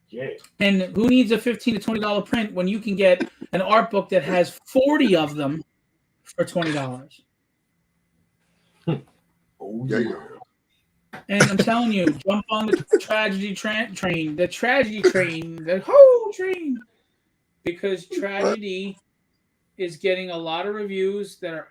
yeah. And who needs a $15 to $20 print when you can get an art book that has 40 of them for $20? Oh yeah. And I'm telling you, jump on the tragedy train, the tragedy train, the whole train, because Tragedy is getting a lot of reviews that are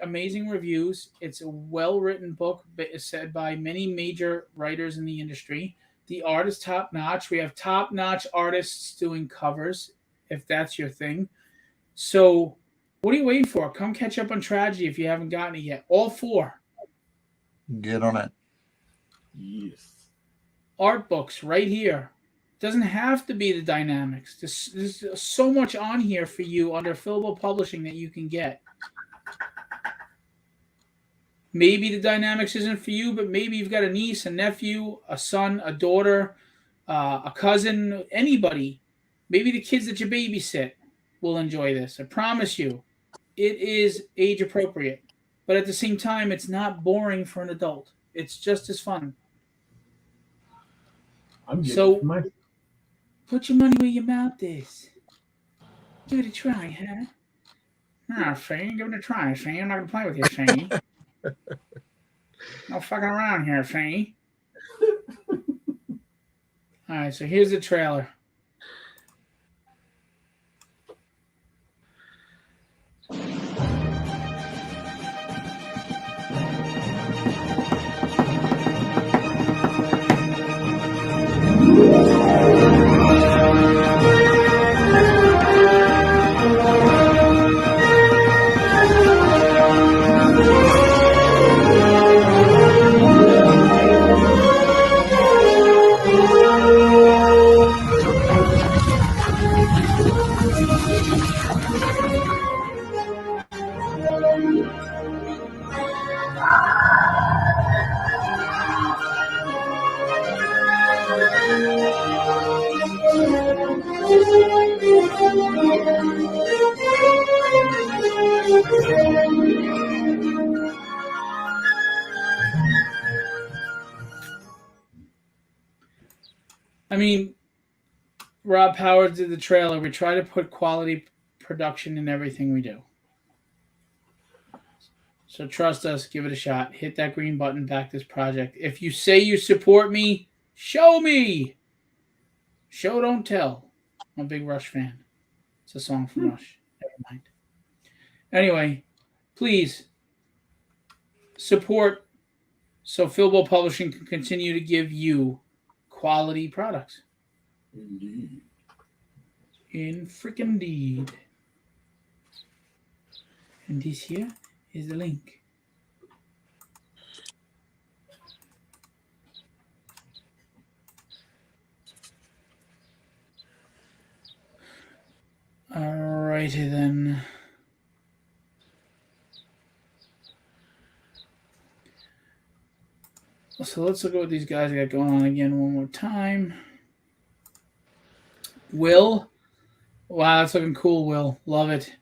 amazing reviews. It's a well-written book, but it's said by many major writers in the industry. The art is top-notch. We have top-notch artists doing covers, if that's your thing. So what are you waiting for? Come catch up on Tragedy if you haven't gotten it yet. All 4. Get on it. Yes. Art books right here. Doesn't have to be the dynamics. There's so much on here for you under Fillable Publishing that you can get. Maybe the dynamics isn't for you, but maybe you've got a niece, a nephew, a son, a daughter, a cousin, anybody. Maybe the kids that you babysit will enjoy this. I promise you, it is age appropriate. But at the same time, it's not boring for an adult. It's just as fun. Put your money where your mouth is. Give it a try, huh? Nah, Shane, give it a try, Shane. I'm not going to play with you, Shane. No fucking around here, Shane. All right, so here's the trailer. I mean, Rob Howard did the trailer. We try to put quality production in everything we do. So trust us, give it a shot. Hit that green button, back this project. If you say you support me, show me. Show, don't tell. I'm a big Rush fan. It's a song from Rush. Never mind. Anyway, please support so Philbo Publishing can continue to give you quality products. Indeed. In freaking deed. And this here is the link. Alrighty then. So let's look at what these guys got going on again one more time. Will. Wow, that's looking cool, Will. Love it.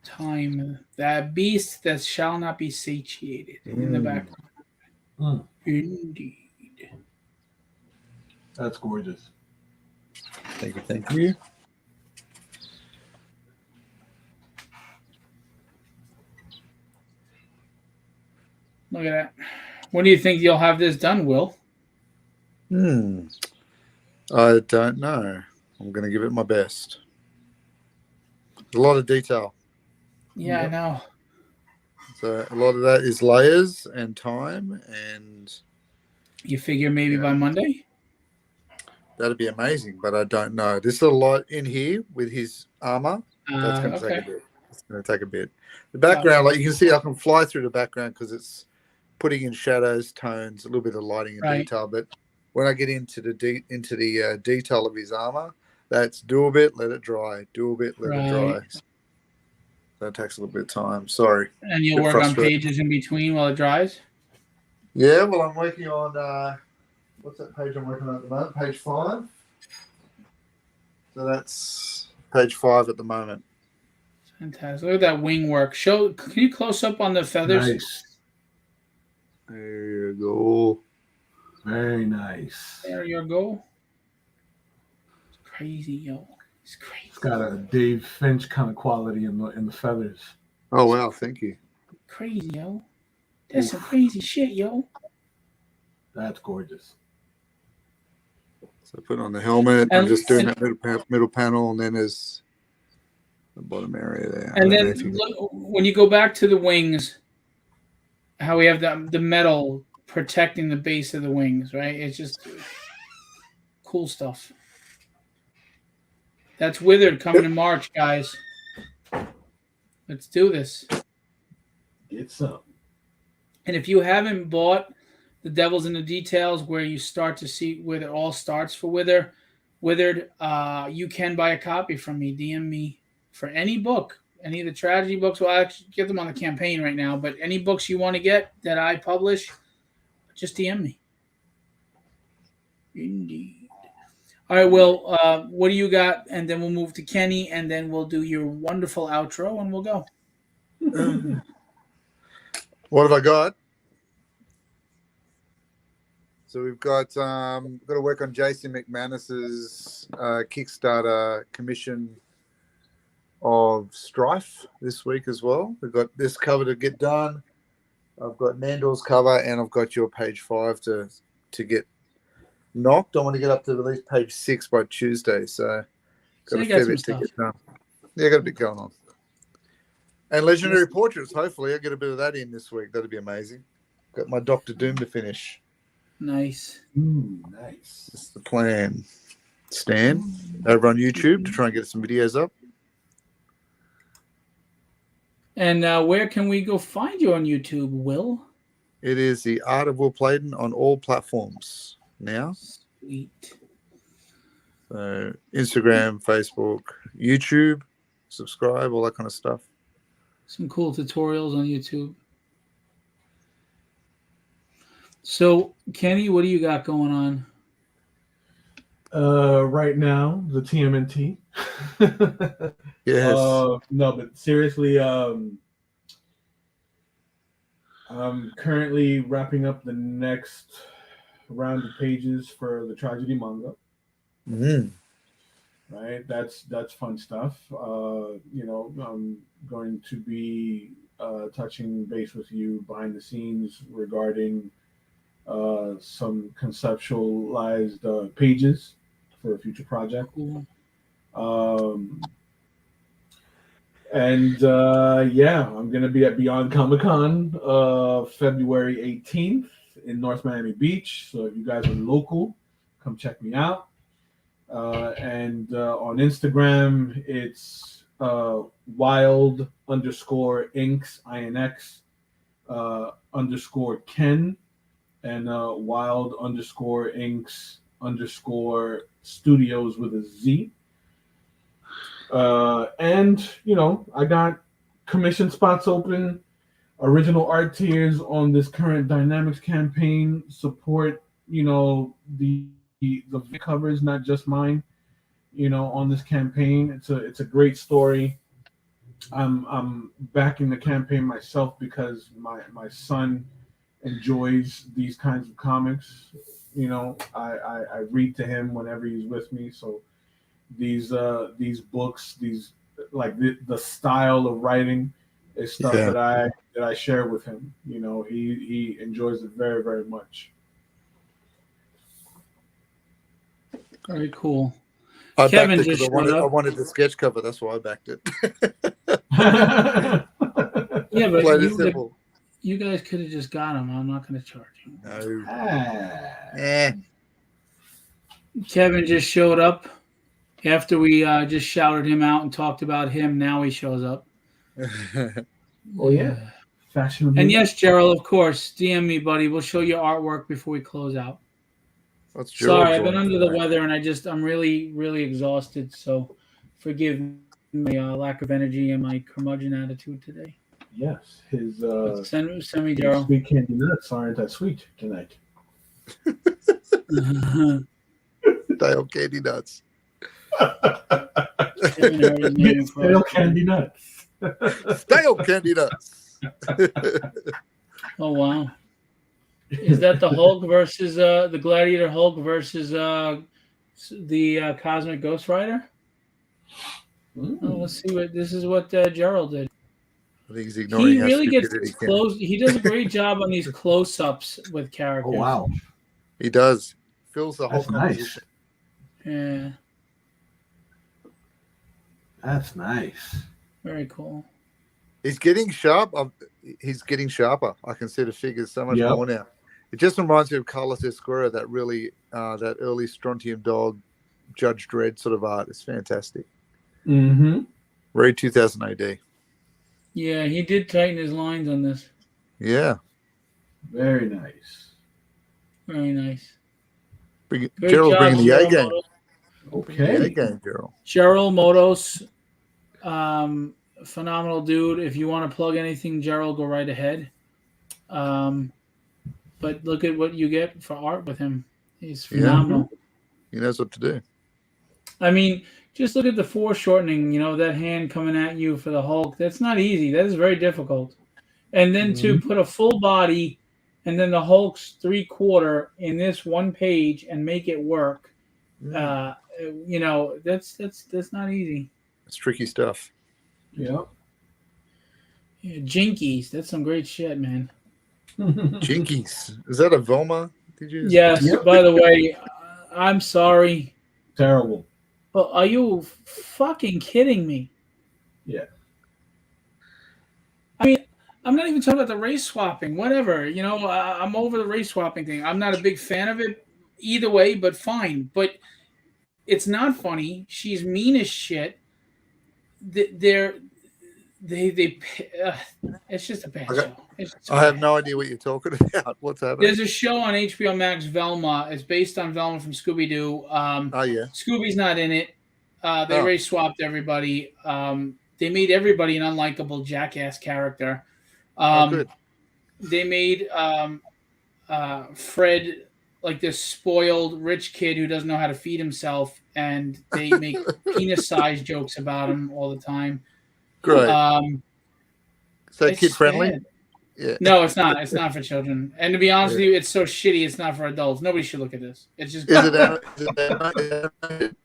Time. That beast that shall not be satiated in the background. Mm. Indeed. That's gorgeous. Thank you. Thank you. Look at that. When do you think you'll have this done, Will? I don't know. I'm going to give it my best. A lot of detail. Yeah, I know. So a lot of that is layers and time, and You figure maybe by Monday? that'd be amazing, but I don't know. There's a lot in here with his armor. That's going to take a bit. It's going to take a bit. The background, like you can see, I can fly through the background because it's putting in shadows, tones, a little bit of lighting and detail. But when I get into the detail of his armor, that's do a bit, let it dry. Do a bit, let it dry. So that takes a little bit of time. Sorry. And you'll work on pages in between while it dries? Yeah, well, I'm working on what's that page I'm working on at the moment? Page 5. So that's page 5 at the moment. Fantastic. Look at that wing work. Can you close up on the feathers? Nice. There you go. Very nice. There you go. It's crazy, yo. It's crazy. It's got a Dave Finch kind of quality in the feathers. Oh, wow. Thank you. Crazy, yo. That's some crazy shit, yo. That's gorgeous. So put on the helmet. I'm just doing that middle panel, and then there's the bottom area there. And then look, when you go back to the wings, how we have the metal protecting the base of the wings, right? It's just cool stuff. That's Withered coming in March, guys. Let's do this. Get some. And if you haven't bought The Devil's in the Details, where you start to see where it all starts for Withered, you can buy a copy from me. DM me for any book, any of the tragedy books. Well, I actually get them on the campaign right now, but any books you want to get that I publish, just DM me. Indeed. All right, Will, what do you got? And then we'll move to Kenny, and then we'll do your wonderful outro, and we'll go. What have I got? So we've got to work on Jason McManus's Kickstarter commission of Strife this week as well. We've got this cover to get done. I've got Nandor's cover, and I've got your page 5 to get knocked. I want to get up to at least page 6 by Tuesday, so got a fair bit to get done. Yeah, got a bit going on. And Legendary Portraits, hopefully I get a bit of that in this week. That'd be amazing. Got my Doctor Doom to finish. Nice. Nice. That's the plan. Stan, over on YouTube to try and get some videos up. And where can we go find you on YouTube, Will? It is The Art of Will Playden on all platforms now. Sweet. So Instagram, Facebook, YouTube, subscribe, all that kind of stuff. Some cool tutorials on YouTube. So, Kenny, what do you got going on? Right now, the TMNT. Yes. No, but seriously, I'm currently wrapping up the next round of pages for the tragedy manga. Mm. Right, that's fun stuff. I'm going to be touching base with you behind the scenes regarding some conceptualized pages for a future project. Cool. Yeah, I'm gonna be at Beyond Comic Con February 18th in North Miami Beach. So if you guys are local, come check me out. On Instagram, it's wild underscore inks INX underscore Ken and wild underscore inks underscore studios with a Z. I got commission spots open, original art tiers on this current Dynamics campaign. Support, the covers, not just mine, on this campaign. It's a great story. I'm backing the campaign myself because my son enjoys these kinds of comics. I read to him whenever he's with me. So these books, the style of writing is stuff Yeah. that I share with him. He enjoys it very, very much. Very cool. I Kevin backed it just because showed I up. wanted the sketch cover. That's why I backed it. Yeah, but Plain and simple. you guys could have just got him. I'm not going to charge you. No. Kevin just showed up after we just shouted him out and talked about him. Now he shows up. Oh yeah, fashionable. And yes, Gerald, of course, DM me, buddy. We'll show you artwork before we close out. What's Sorry, Gerald's I've been on under the today? weather and I'm really, really exhausted. So forgive my lack of energy and my curmudgeon attitude today. Yes, his Send me, Gerald. sweet candy nuts aren't that sweet tonight. Dale Candy Nuts. Stale candy nuts. Stale Candy Nuts. Oh wow! Is that the Hulk versus the Gladiator Hulk versus the Cosmic Ghost Rider? Oh, let's see what this is. What Gerald did. I think he's ignoring He how really gets stupidity can. close. He does a great job on these close-ups with characters. Oh wow, He does. Fills the whole that's nice. composition. Yeah, That's nice. very cool. He's getting sharp. He's getting sharper. I can see the figures so much Yep. more now. It just reminds me of Carlos Escura, that early Strontium Dog, Judge Dredd sort of art. It's fantastic. Mm-hmm. Very 2000 AD. Yeah, he did tighten his lines on this. Yeah. Very nice. Very nice. Great Gerald job, bringing the A Gerald game. Motos. Okay. The A game, Gerald. Gerald Motos, phenomenal dude. If you want to plug anything, Gerald, go right ahead. But look at what you get for art with him. He's phenomenal. He knows what to do. I mean, just look at the foreshortening, that hand coming at you for the Hulk. That's not easy. That is very difficult. And then to put a full body and then the Hulk's 3/4 in this one page and make it work, that's not easy. It's tricky stuff. Yep. Yeah, Jinkies, that's some great shit, man. Jinkies. Is that a Velma? Did you? Yes, Yep. by the way, I'm sorry. Terrible. But are you fucking kidding me? Yeah. I mean, I'm not even talking about the race swapping, whatever. I'm over the race swapping thing. I'm not a big fan of it either way, but fine. But it's not funny. She's mean as shit. It's just a bad show. I have no idea what you're talking about. What's happening? There's a show on HBO Max, Velma. It's based on Velma from Scooby-Doo. Oh, yeah. Scooby's not in it. They race swapped everybody. They made everybody an unlikable jackass character. Good. They made Fred like this spoiled rich kid who doesn't know how to feed himself, and they make penis-sized jokes about him all the time. Great. Is that It's kid friendly? sad. Yeah. No, it's not. It's not for children. And to be honest with you, it's so shitty. It's not for adults. Nobody should look at this. It's just. Is it animated?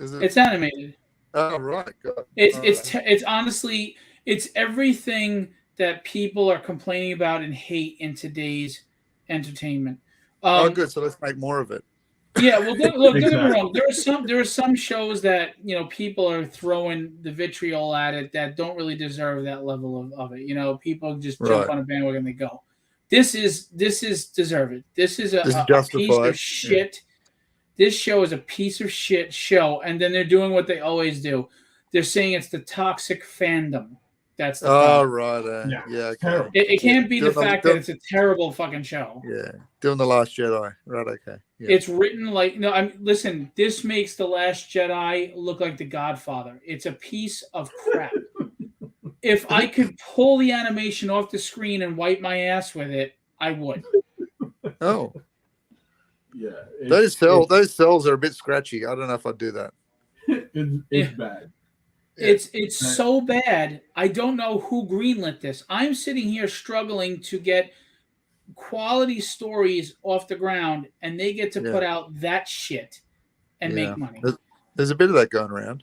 Is it? It's animated. Oh right. God. It's honestly it's everything that people are complaining about and hate in today's entertainment. Oh, good. So let's make more of it. Yeah, well, look, don't get me Exactly. wrong. There are some shows that people are throwing the vitriol at it that don't really deserve that level of it. People just jump Right. on a bandwagon and they go. This is deserved. This is a This is piece justified. of shit. This show is a piece of shit show, and then they're doing what they always do. They're saying it's the toxic fandom. That's the Oh problem. right. Yeah. Yeah. Okay. Terrible. It can't be the Doing fact that it's a terrible fucking show. Yeah. Doing the Last Jedi. Right. Okay. Yeah. It's written like listen. This makes the Last Jedi look like The Godfather. It's a piece of crap. If I could pull the animation off the screen and wipe my ass with it, I would. Oh, Yeah. those cells are a bit scratchy. I don't know if I'd do that. It's bad. It's so bad. I don't know who greenlit this. I'm sitting here struggling to get quality stories off the ground, and they get to Yeah. put out that shit and Yeah. make money. There's a bit of that going around.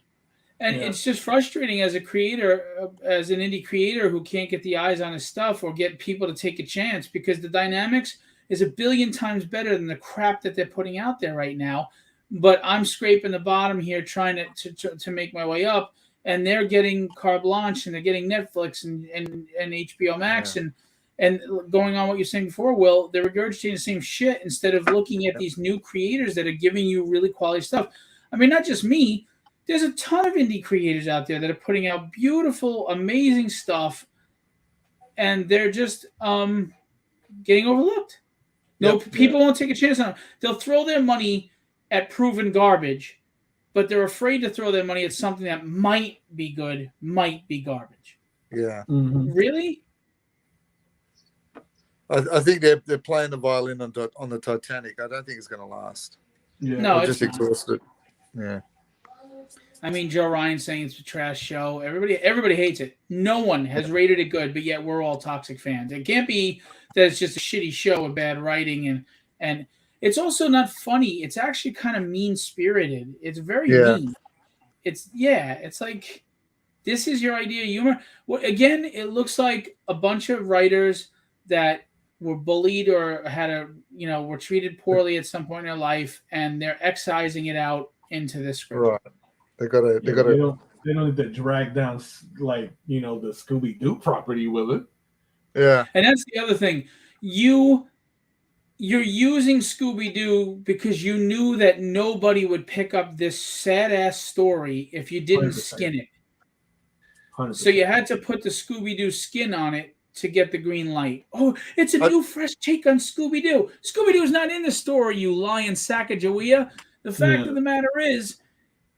And Yeah. it's just frustrating as a creator, as an indie creator who can't get the eyes on his stuff or get people to take a chance, because the dynamics is a billion times better than the crap that they're putting out there right now. But I'm scraping the bottom here, trying to make my way up, and they're getting carte blanche, and they're getting Netflix and HBO Max and going on what you're saying before, Will, they're regurgitating the same shit instead of looking at these new creators that are giving you really quality stuff. I mean, not just me. There's a ton of indie creators out there that are putting out beautiful, amazing stuff, and they're just getting overlooked. No, Yep. people won't take a chance on them. They'll throw their money at proven garbage, but they're afraid to throw their money at something that might be good, might be garbage. Yeah. Mhm. Really? I think they're playing the violin on the Titanic. I don't think it's going to last. Yeah. No, They're it's just exhausted. Yeah. I mean, Joe Ryan saying it's a trash show. Everybody hates it. No one has rated it good, but yet we're all toxic fans. It can't be that it's just a shitty show with bad writing, and it's also not funny. It's actually kind of mean-spirited. It's very mean. It's like, this is your idea of humor. Well, again, it looks like a bunch of writers that were bullied or were treated poorly at some point in their life, and they're excising it out into this script. Right. They got to. They don't need to drag down the Scooby Doo property with it. Yeah. And that's the other thing. You're using Scooby-Doo because you knew that nobody would pick up this sad-ass story if you didn't 100%. skin it. 100%. So you had to put the Scooby-Doo skin on it to get the green light. Oh, it's a new, fresh take on Scooby-Doo. Scooby-Doo's not in the story, you lying Sacagawea. The fact of the matter is,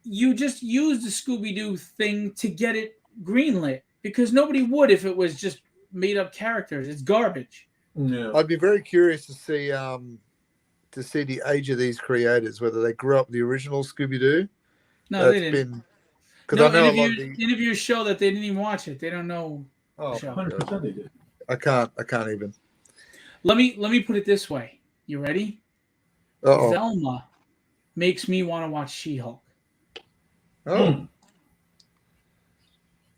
you just used the Scooby-Doo thing to get it greenlit, because nobody would if it was just made-up characters. It's garbage. Yeah. I'd be very curious to see the age of these creators, whether they grew up with the original Scooby-Doo. No, they didn't. Because No, I know a lot of interviews show that they didn't even watch it. They don't know. Oh, show. 100% they did. I can't even. Let me put it this way. You ready? Uh-oh. Velma makes me want to watch She-Hulk. Oh,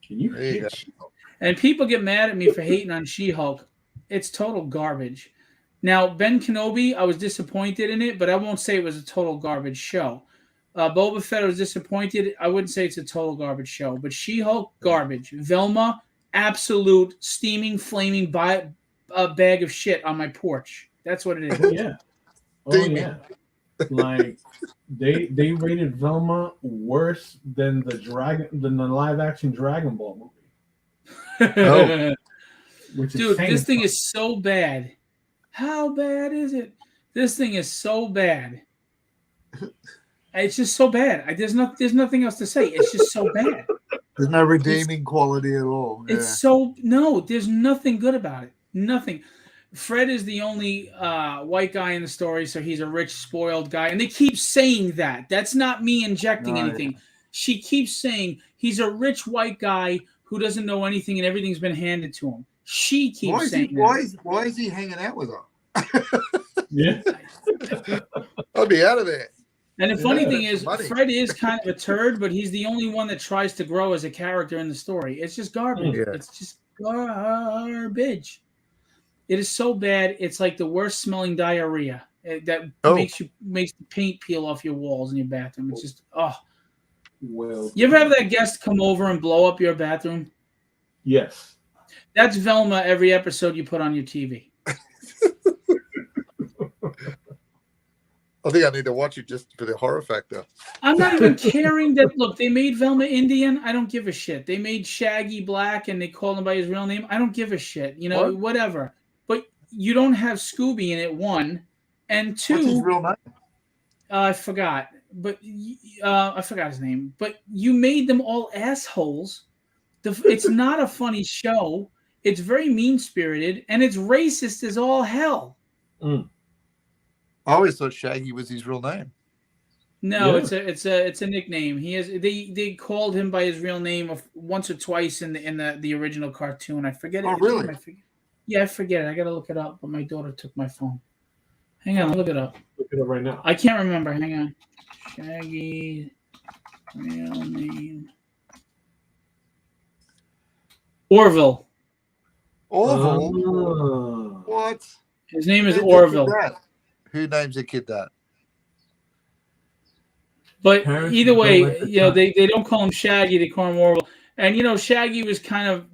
Can you There you hit go. She-Hulk? And people get mad at me for hating on She-Hulk. It's total garbage. Now, Ben Kenobi, I was disappointed in it, but I won't say it was a total garbage show. Boba Fett, I was disappointed. I wouldn't say it's a total garbage show. But She-Hulk, garbage. Velma, absolute steaming, flaming bag of shit on my porch. That's what it Oh is. yeah. Oh Steamy. yeah. Like they rated Velma worse than the live action Dragon Ball movie, Oh. which Dude, is this thing is so bad. How bad is it? This thing is so bad. It's just so bad. There's nothing else to say. It's just so bad. there's no redeeming quality at all. Yeah. There's nothing good about it. Nothing. Fred is the only white guy in the story, so he's a rich, spoiled guy. And they keep saying that. That's not me injecting anything. She keeps saying he's a rich white guy who doesn't know anything and everything's been handed to him. She keeps saying that. Why is he hanging out with her? Yeah. I'll be out of there. And the funny thing that's is, funny. Fred is kind of a turd, but he's the only one that tries to grow as a character in the story. It's just garbage. Yeah. It's just garbage. It is so bad. It's like the worst smelling diarrhea that makes the paint peel off your walls in your bathroom. It's just Well, You ever have that guest come over and blow up your bathroom? yes. That's Velma every episode you put on your TV. I think I need to watch it just for the horror factor. I'm not even caring that, look, they made Velma Indian. I don't give a shit. They made Shaggy black and they called him by his real name. I don't give a shit. You know, whatever. But you don't have Scooby in it, one. And two. What's his real name? I forgot. But I forgot his name. But you made them all assholes. It's not a funny show. It's very mean-spirited. And it's racist as all hell. Mm. I always thought Shaggy was his real name. No, Yeah. it's a nickname. He has they called him by his real name once or twice in the original cartoon. I forget it. Oh, really? I forget it. I gotta look it up, but my daughter took my phone. Hang on, I'll look it up. Look it up right now. I can't remember. Hang on. Shaggy real name. Orville. Orville? What? His name is Who names a Orville. kid that? Who names a kid that? But Parents either don't way, like the they don't call him Shaggy, they call him Orville. And Shaggy was kind of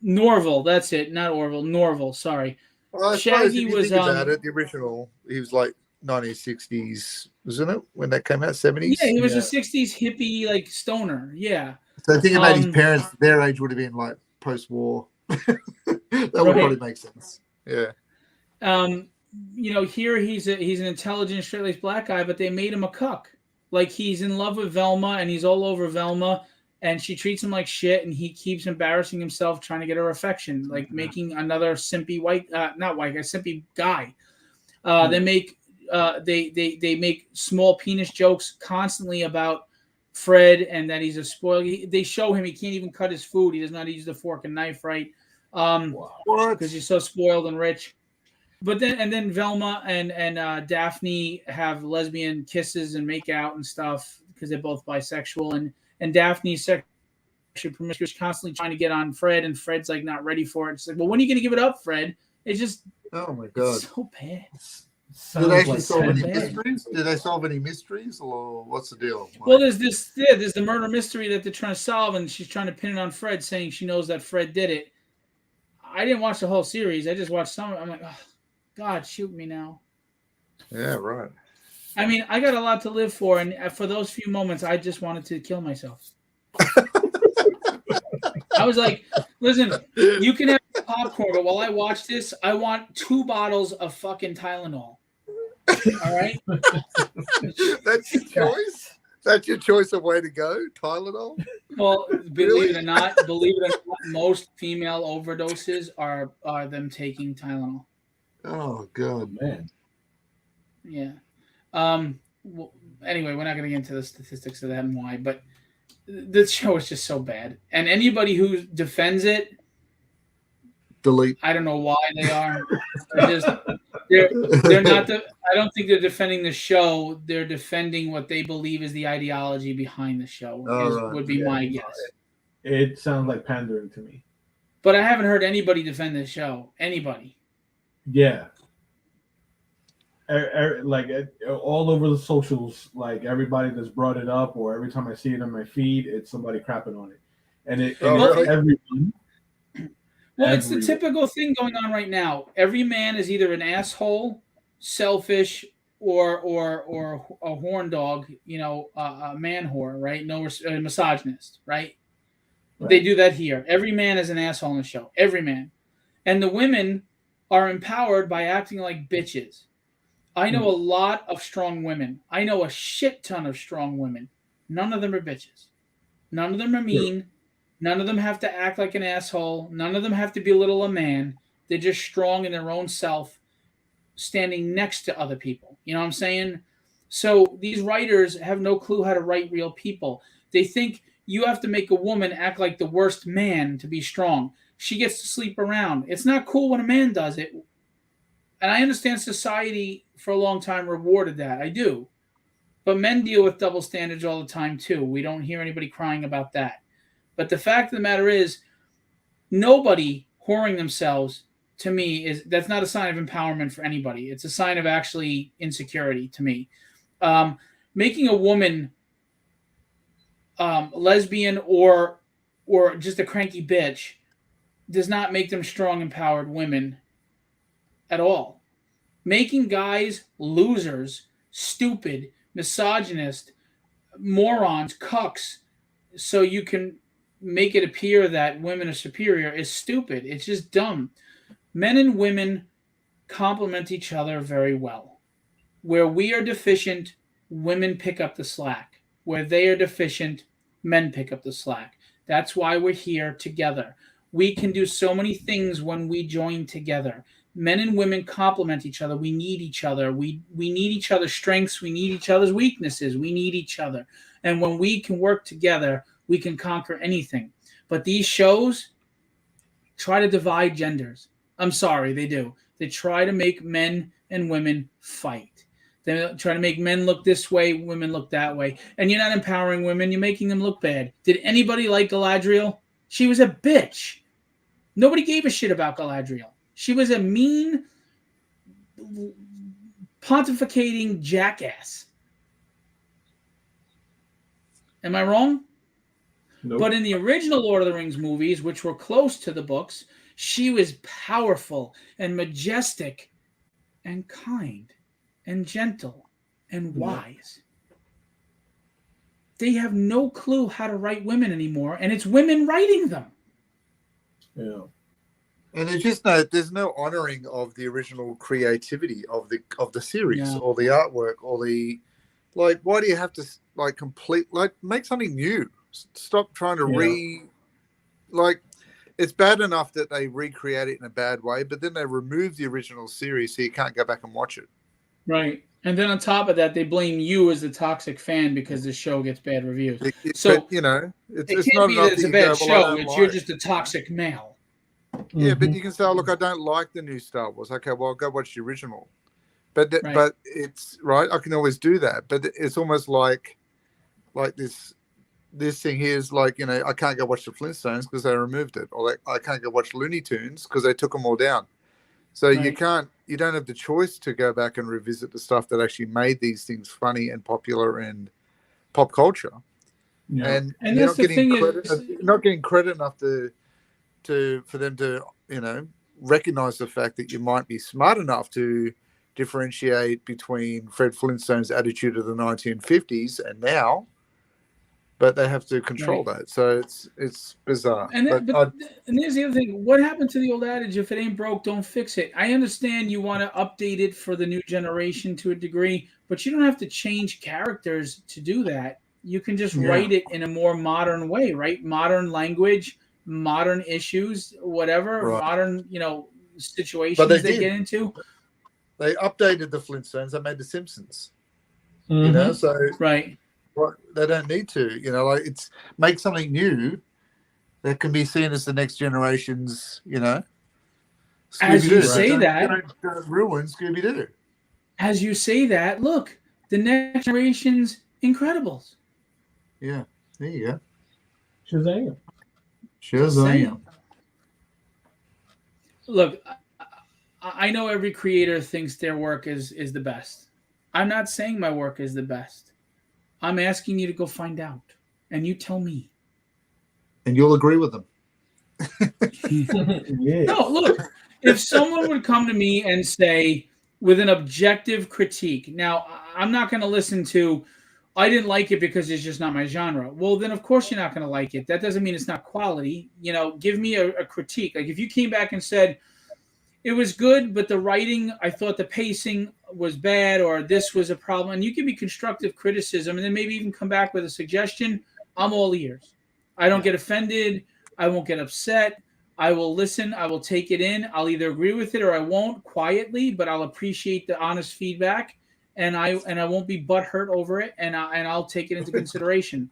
Norville, that's it, not Orville, Norville, sorry. Well, I Shaggy suppose if you was, think about it, the original, he was like 1960s, wasn't it? When that came out, 70s? Yeah, he was a 60s hippie, like stoner, yeah. So think about his parents, their age would have been like post-war. That would probably make sense. Yeah. Here he's an intelligent, straight-laced black guy, but they made him a cuck. Like, he's in love with Velma, and he's all over Velma, and she treats him like shit, and he keeps embarrassing himself trying to get her affection, like making another simpy simpy guy. They make they make small penis jokes constantly about Fred and that he's a spoiled. They show him he can't even cut his food. He does not use the fork and knife right, because he's so spoiled and rich. But then Velma and Daphne have lesbian kisses and make out and stuff because they're both bisexual, and Daphne's sexually promiscuous, constantly trying to get on Fred, and Fred's like not ready for it. It's like, well, when are you going to give it up, Fred? It's just my god, so bad. Did they actually solve any mysteries? Did they solve any mysteries, or what's the deal? Well, there's the murder mystery that they're trying to solve, and she's trying to pin it on Fred, saying she knows that Fred did it. I didn't watch the whole series. I just watched some. I'm like, oh, God, shoot me now. Yeah, right. I mean, I got a lot to live for, and for those few moments, I just wanted to kill myself. I was like, listen, you can have popcorn, but while I watch this, I want 2 bottles of fucking Tylenol. All right? That's your choice? That's your choice of way to go? Tylenol? Well, believe it or not, most female overdoses are them taking Tylenol. Oh, God. Man. Yeah. Well, anyway, we're not going to get into the statistics of that and why, but this show is just so bad. And anybody who defends it, Delete. I don't know why they are. They're not. I don't think they're defending the show. They're defending what they believe is the ideology behind the show. Would be my guess. It sounds like pandering to me. But I haven't heard anybody defend the show. Anybody. Yeah. Like all over the socials, like everybody that's brought it up, or every time I see it on my feed, it's somebody crapping on it, and really? everyone. Well, it's the typical thing going on right now. Every man is either an asshole, selfish, or a horn dog. A man whore, right? A misogynist, right? They do that here. Every man is an asshole in the show. Every man, and the women are empowered by acting like bitches. I know a lot of strong women. I know a shit ton of strong women. None of them are bitches. None of them are mean. None of them have to act like an asshole. None of them have to belittle a man. They're just strong in their own self, standing next to other people. You know what I'm saying? So these writers have no clue how to write real people. They think you have to make a woman act like the worst man to be strong. She gets to sleep around. It's not cool when a man does it. And I understand society for a long time rewarded that. I do. But men deal with double standards all the time too. We don't hear anybody crying about that. But the fact of the matter is, nobody whoring themselves, to me, that's not a sign of empowerment for anybody. It's a sign of actually insecurity to me. Making a woman lesbian or just a cranky bitch does not make them strong, empowered women at all. Making guys losers, stupid, misogynist, morons, cucks, so you can make it appear that women are superior is stupid. It's just dumb. Men and women complement each other very well. Where we are deficient, women pick up the slack. Where they are deficient, men pick up the slack. That's why we're here together. We can do so many things when we join together. Men and women complement each other. We need each other. We need each other's strengths. We need each other's weaknesses. We need each other. And when we can work together, we can conquer anything. But these shows try to divide genders. I'm sorry, they do. They try to make men and women fight. They try to make men look this way, women look that way. And you're not empowering women. You're making them look bad. Did anybody like Galadriel? She was a bitch. Nobody gave a shit about Galadriel. She was a mean, pontificating jackass. Am I wrong? Nope. But in the original Lord of the Rings movies, which were close to the books, she was powerful and majestic and kind and gentle and wise. They have no clue how to write women anymore, and it's women writing them. Yeah. And there's no honoring of the original creativity of the series No. or the artwork or the, like, why do you have to make something new? Stop trying to it's bad enough that they recreate it in a bad way, but then they remove the original series so you can't go back and watch it. Right. And then on top of that, they blame you as the toxic fan because the show gets bad reviews. But, It's it's can't not be enough that it's a you bad go, show. "Well, I don't It's you're like." just a toxic male. Yeah, but you can say, "Oh, look, I don't like the new Star Wars." Okay, well, go watch the original. But Right. but it's right. I can always do that. But it's almost like this thing here is like, I can't go watch the Flintstones because they removed it, or like I can't go watch Looney Tunes because they took them all down. So Right. you don't have the choice to go back and revisit the stuff that actually made these things funny and popular and pop culture. Yeah. And And you're that's not the getting thing credit, is, you're not getting credit enough for them to recognize the fact that you might be smart enough to differentiate between Fred Flintstone's attitude of the 1950s and now, but they have to control that. So it's bizarre. and But here's the other thing. What happened to the old adage, if it ain't broke, don't fix it? I understand you want to update it for the new generation to a degree, but you don't have to change characters to do that. You can just write it in a more modern way, right? Modern language, modern issues, whatever, Right. modern, situations But they they did. get into. they updated the Flintstones. They made the Simpsons. Mhm. So Right. they don't need to. It's make something new that can be seen as the next generation's. As you Scooby-Doo. say that, don't ruin Scooby-Doo. as you say that, look, the next generation's Incredibles. Yeah, there you go. Shazam. Shazam. Look, I know every creator thinks their work is the best. I'm not saying my work is the best. I'm asking you to go find out, and you tell me. And you'll agree with them. Yeah. No, look, if someone would come to me and say, with an objective critique, now I'm not going to listen to, I didn't like it because it's just not my genre. Well, then of course you're not going to like it. That doesn't mean it's not quality. Give me a critique. Like if you came back and said, it was good, but the writing, I thought the pacing was bad, or this was a problem, and you give me constructive criticism, and then maybe even come back with a suggestion, I'm all ears. I don't get offended. I won't get upset. I will listen. I will take it in. I'll either agree with it or I won't quietly, but I'll appreciate the honest feedback, and I won't be butthurt over it, and I'll take it into consideration.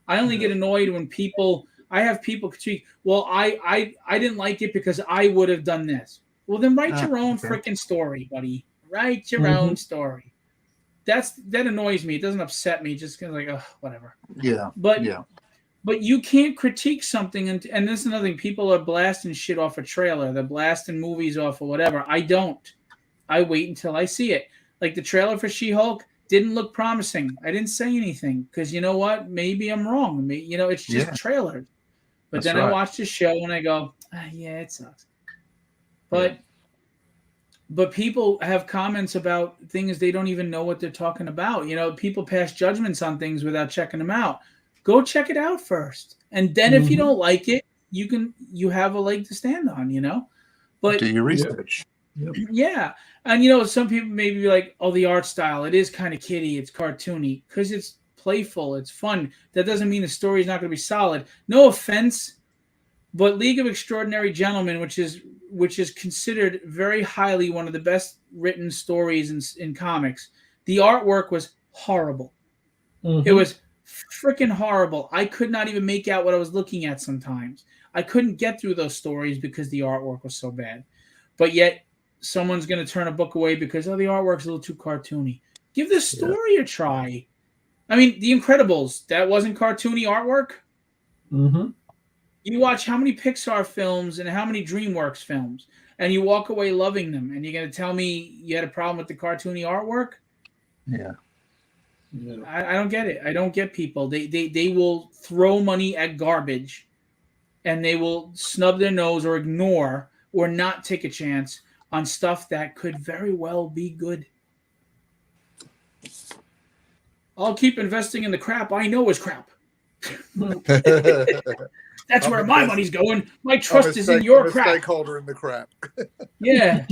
I only get annoyed when people. I have people critique. Well, I didn't like it because I would have done this. Well, then write your own okay. freaking story, buddy. Write your own story. That annoys me. It doesn't upset me. Just kind of like, oh, whatever. Yeah. But Yeah. But you can't critique something, and this is another thing. People are blasting shit off a trailer. They're blasting movies off or whatever. I don't. I wait until I see it. Like the trailer for She-Hulk didn't look promising. I didn't say anything because you know what? Maybe I'm wrong. It's just trailers. But That's then I right. watch the show and I go, yeah, it sucks. But people have comments about things they don't even know what they're talking about. People pass judgments on things without checking them out. Go check it out first. And then if you don't like it, you have a leg to stand on, But Do your research. yeah. And some people may be like, oh, the art style, it is kind of kiddie, it's cartoony. Because it's playful, it's fun. That doesn't mean the story is not going to be solid. No offense, but League of Extraordinary Gentlemen, which is considered very highly one of the best written stories in comics, the artwork was horrible. It was freaking horrible. I could not even make out what I was looking at sometimes. I couldn't get through those stories because the artwork was so bad. But yet someone's going to turn a book away because, the artwork's a little too cartoony. Give the story a try. I mean, The Incredibles, that wasn't cartoony artwork? You watch how many Pixar films and how many DreamWorks films, and you walk away loving them, and you're going to tell me you had a problem with the cartoony artwork? Yeah. I don't get it. I don't get people. They will throw money at garbage, and they will snub their nose or ignore or not take a chance on stuff that could very well be good. I'll keep investing in the crap I know is crap. That's where my money's going. My trust is in your crap. Stakeholder in the crap. Yeah.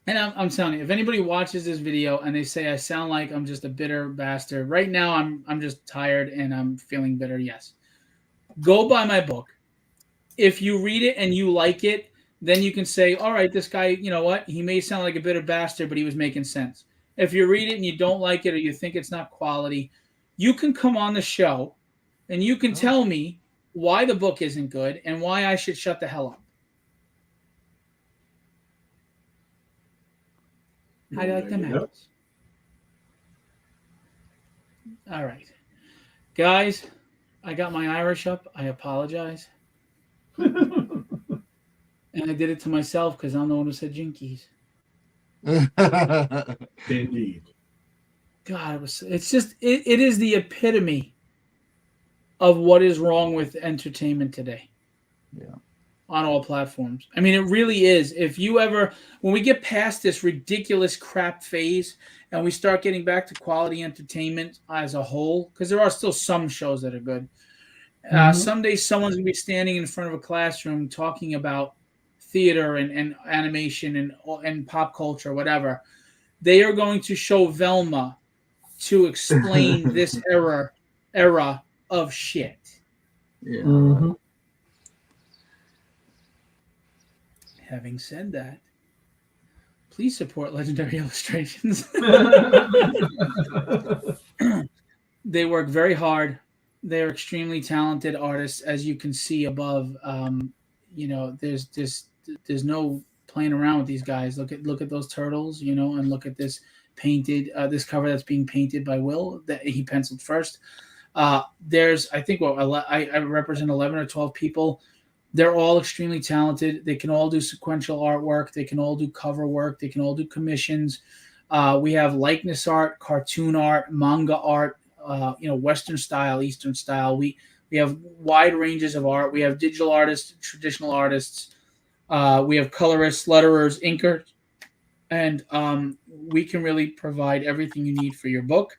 And I'm telling you, if anybody watches this video and they say I sound like I'm just a bitter bastard, right now I'm just tired and I'm feeling bitter. Yes. Go buy my book. If you read it and you like it, then you can say, all right, this guy, you know what? He may sound like a bitter bastard, but he was making sense. If you read it and you don't like it or you think it's not quality, you can come on the show and you can tell me why the book isn't good and why I should shut the hell up. How do you like them apples? All right. Guys, I got my Irish up. I apologize. And I did it to myself because I'm the one who said jinkies. Indeed. God, it is the epitome of what is wrong with entertainment today. Yeah. On all platforms. I mean, it really is. When we get past this ridiculous crap phase and we start getting back to quality entertainment as a whole, because there are still some shows that are good. Someday someone's going to be standing in front of a classroom talking about theater and animation and pop culture, whatever. They are going to show Velma to explain this era of shit. Yeah. Having said that, please support Legendary Illustrations. They work very hard. They're extremely talented artists, as you can see above. There's no playing around with these guys. Look at those turtles, and look at this painted this cover that's being painted by Will that he penciled first. There's I think I represent 11 or 12 people. They're all extremely talented. They can all do sequential artwork. They can all do cover work. They can all do commissions. We have likeness art, cartoon art, manga art, Western style, Eastern style. We have wide ranges of art. We have digital artists, traditional artists. We have colorists, letterers, inkers. And we can really provide everything you need for your book.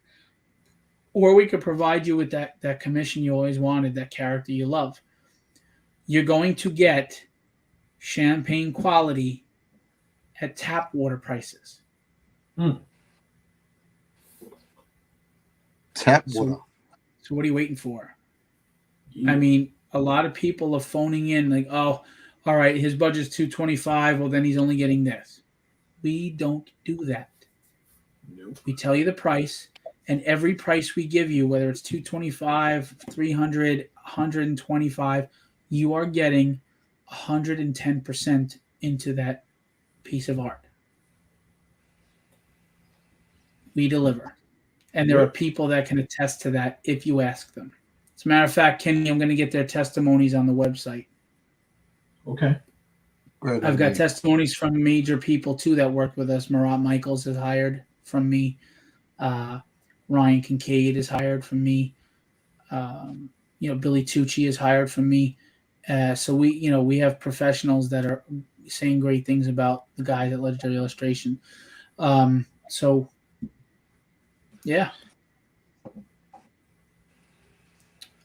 Or we could provide you with that commission you always wanted, that character you love. You're going to get champagne quality at tap water prices. Tap water. So what are you waiting for? Yeah. I mean, a lot of people are phoning in like, oh, all right, his budget's 225. Well, then he's only getting this. We don't do that. Nope. We tell you the price, and every price we give you, whether it's 225, 300, 125, you are getting 110% into that piece of art. We deliver. And there are people that can attest to that if you ask them. As a matter of fact, Kenny, I'm going to get their testimonies on the website. Okay. Great I've got idea. testimonies from major people, too, that work with us. Marat Michaels is hired from me. Ryan Kincaid is hired from me. Billy Tucci is hired from me. So we have professionals that are saying great things about the guys at Legendary Illustration. Yeah.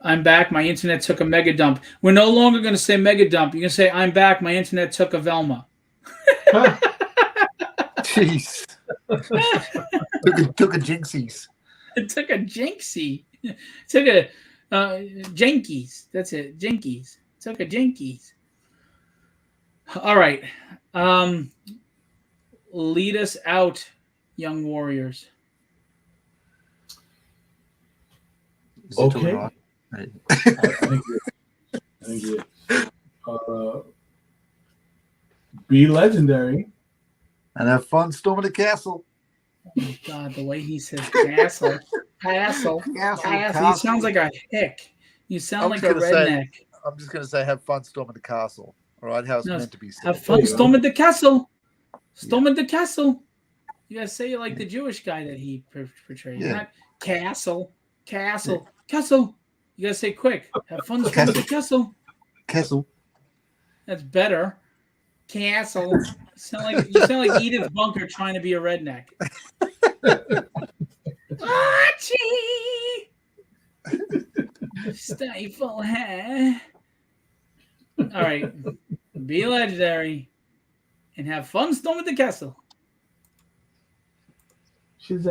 I'm back. My internet took a mega dump. We're no longer going to say mega dump. You're going to say, I'm back. My internet took a Velma. Jeez. took a jinxies. It took a jinxie. It took a jinkies. That's it. Jinkies. It took a jinkies. All right. Lead us out, young warriors. Is it Okay. all right? I think it. Be legendary. And have fun storming the castle. Oh my God, the way he says castle. Castle. You sounds like a hick. You sound I'm like a gonna say- redneck. I'm just going to say have fun storming the castle. All right, how it's No, meant to be said. Have fun There you go. storming the castle. Storming the castle. You gotta say it like the Jewish guy that he portrays. Yeah. Not castle. Castle. Castle. You gotta say quick. Have fun storming the castle. Castle. That's better. Castle. You sound like Edith Bunker trying to be a redneck. Archie! Stifle hair. All right. Be legendary and have fun storming the castle. She's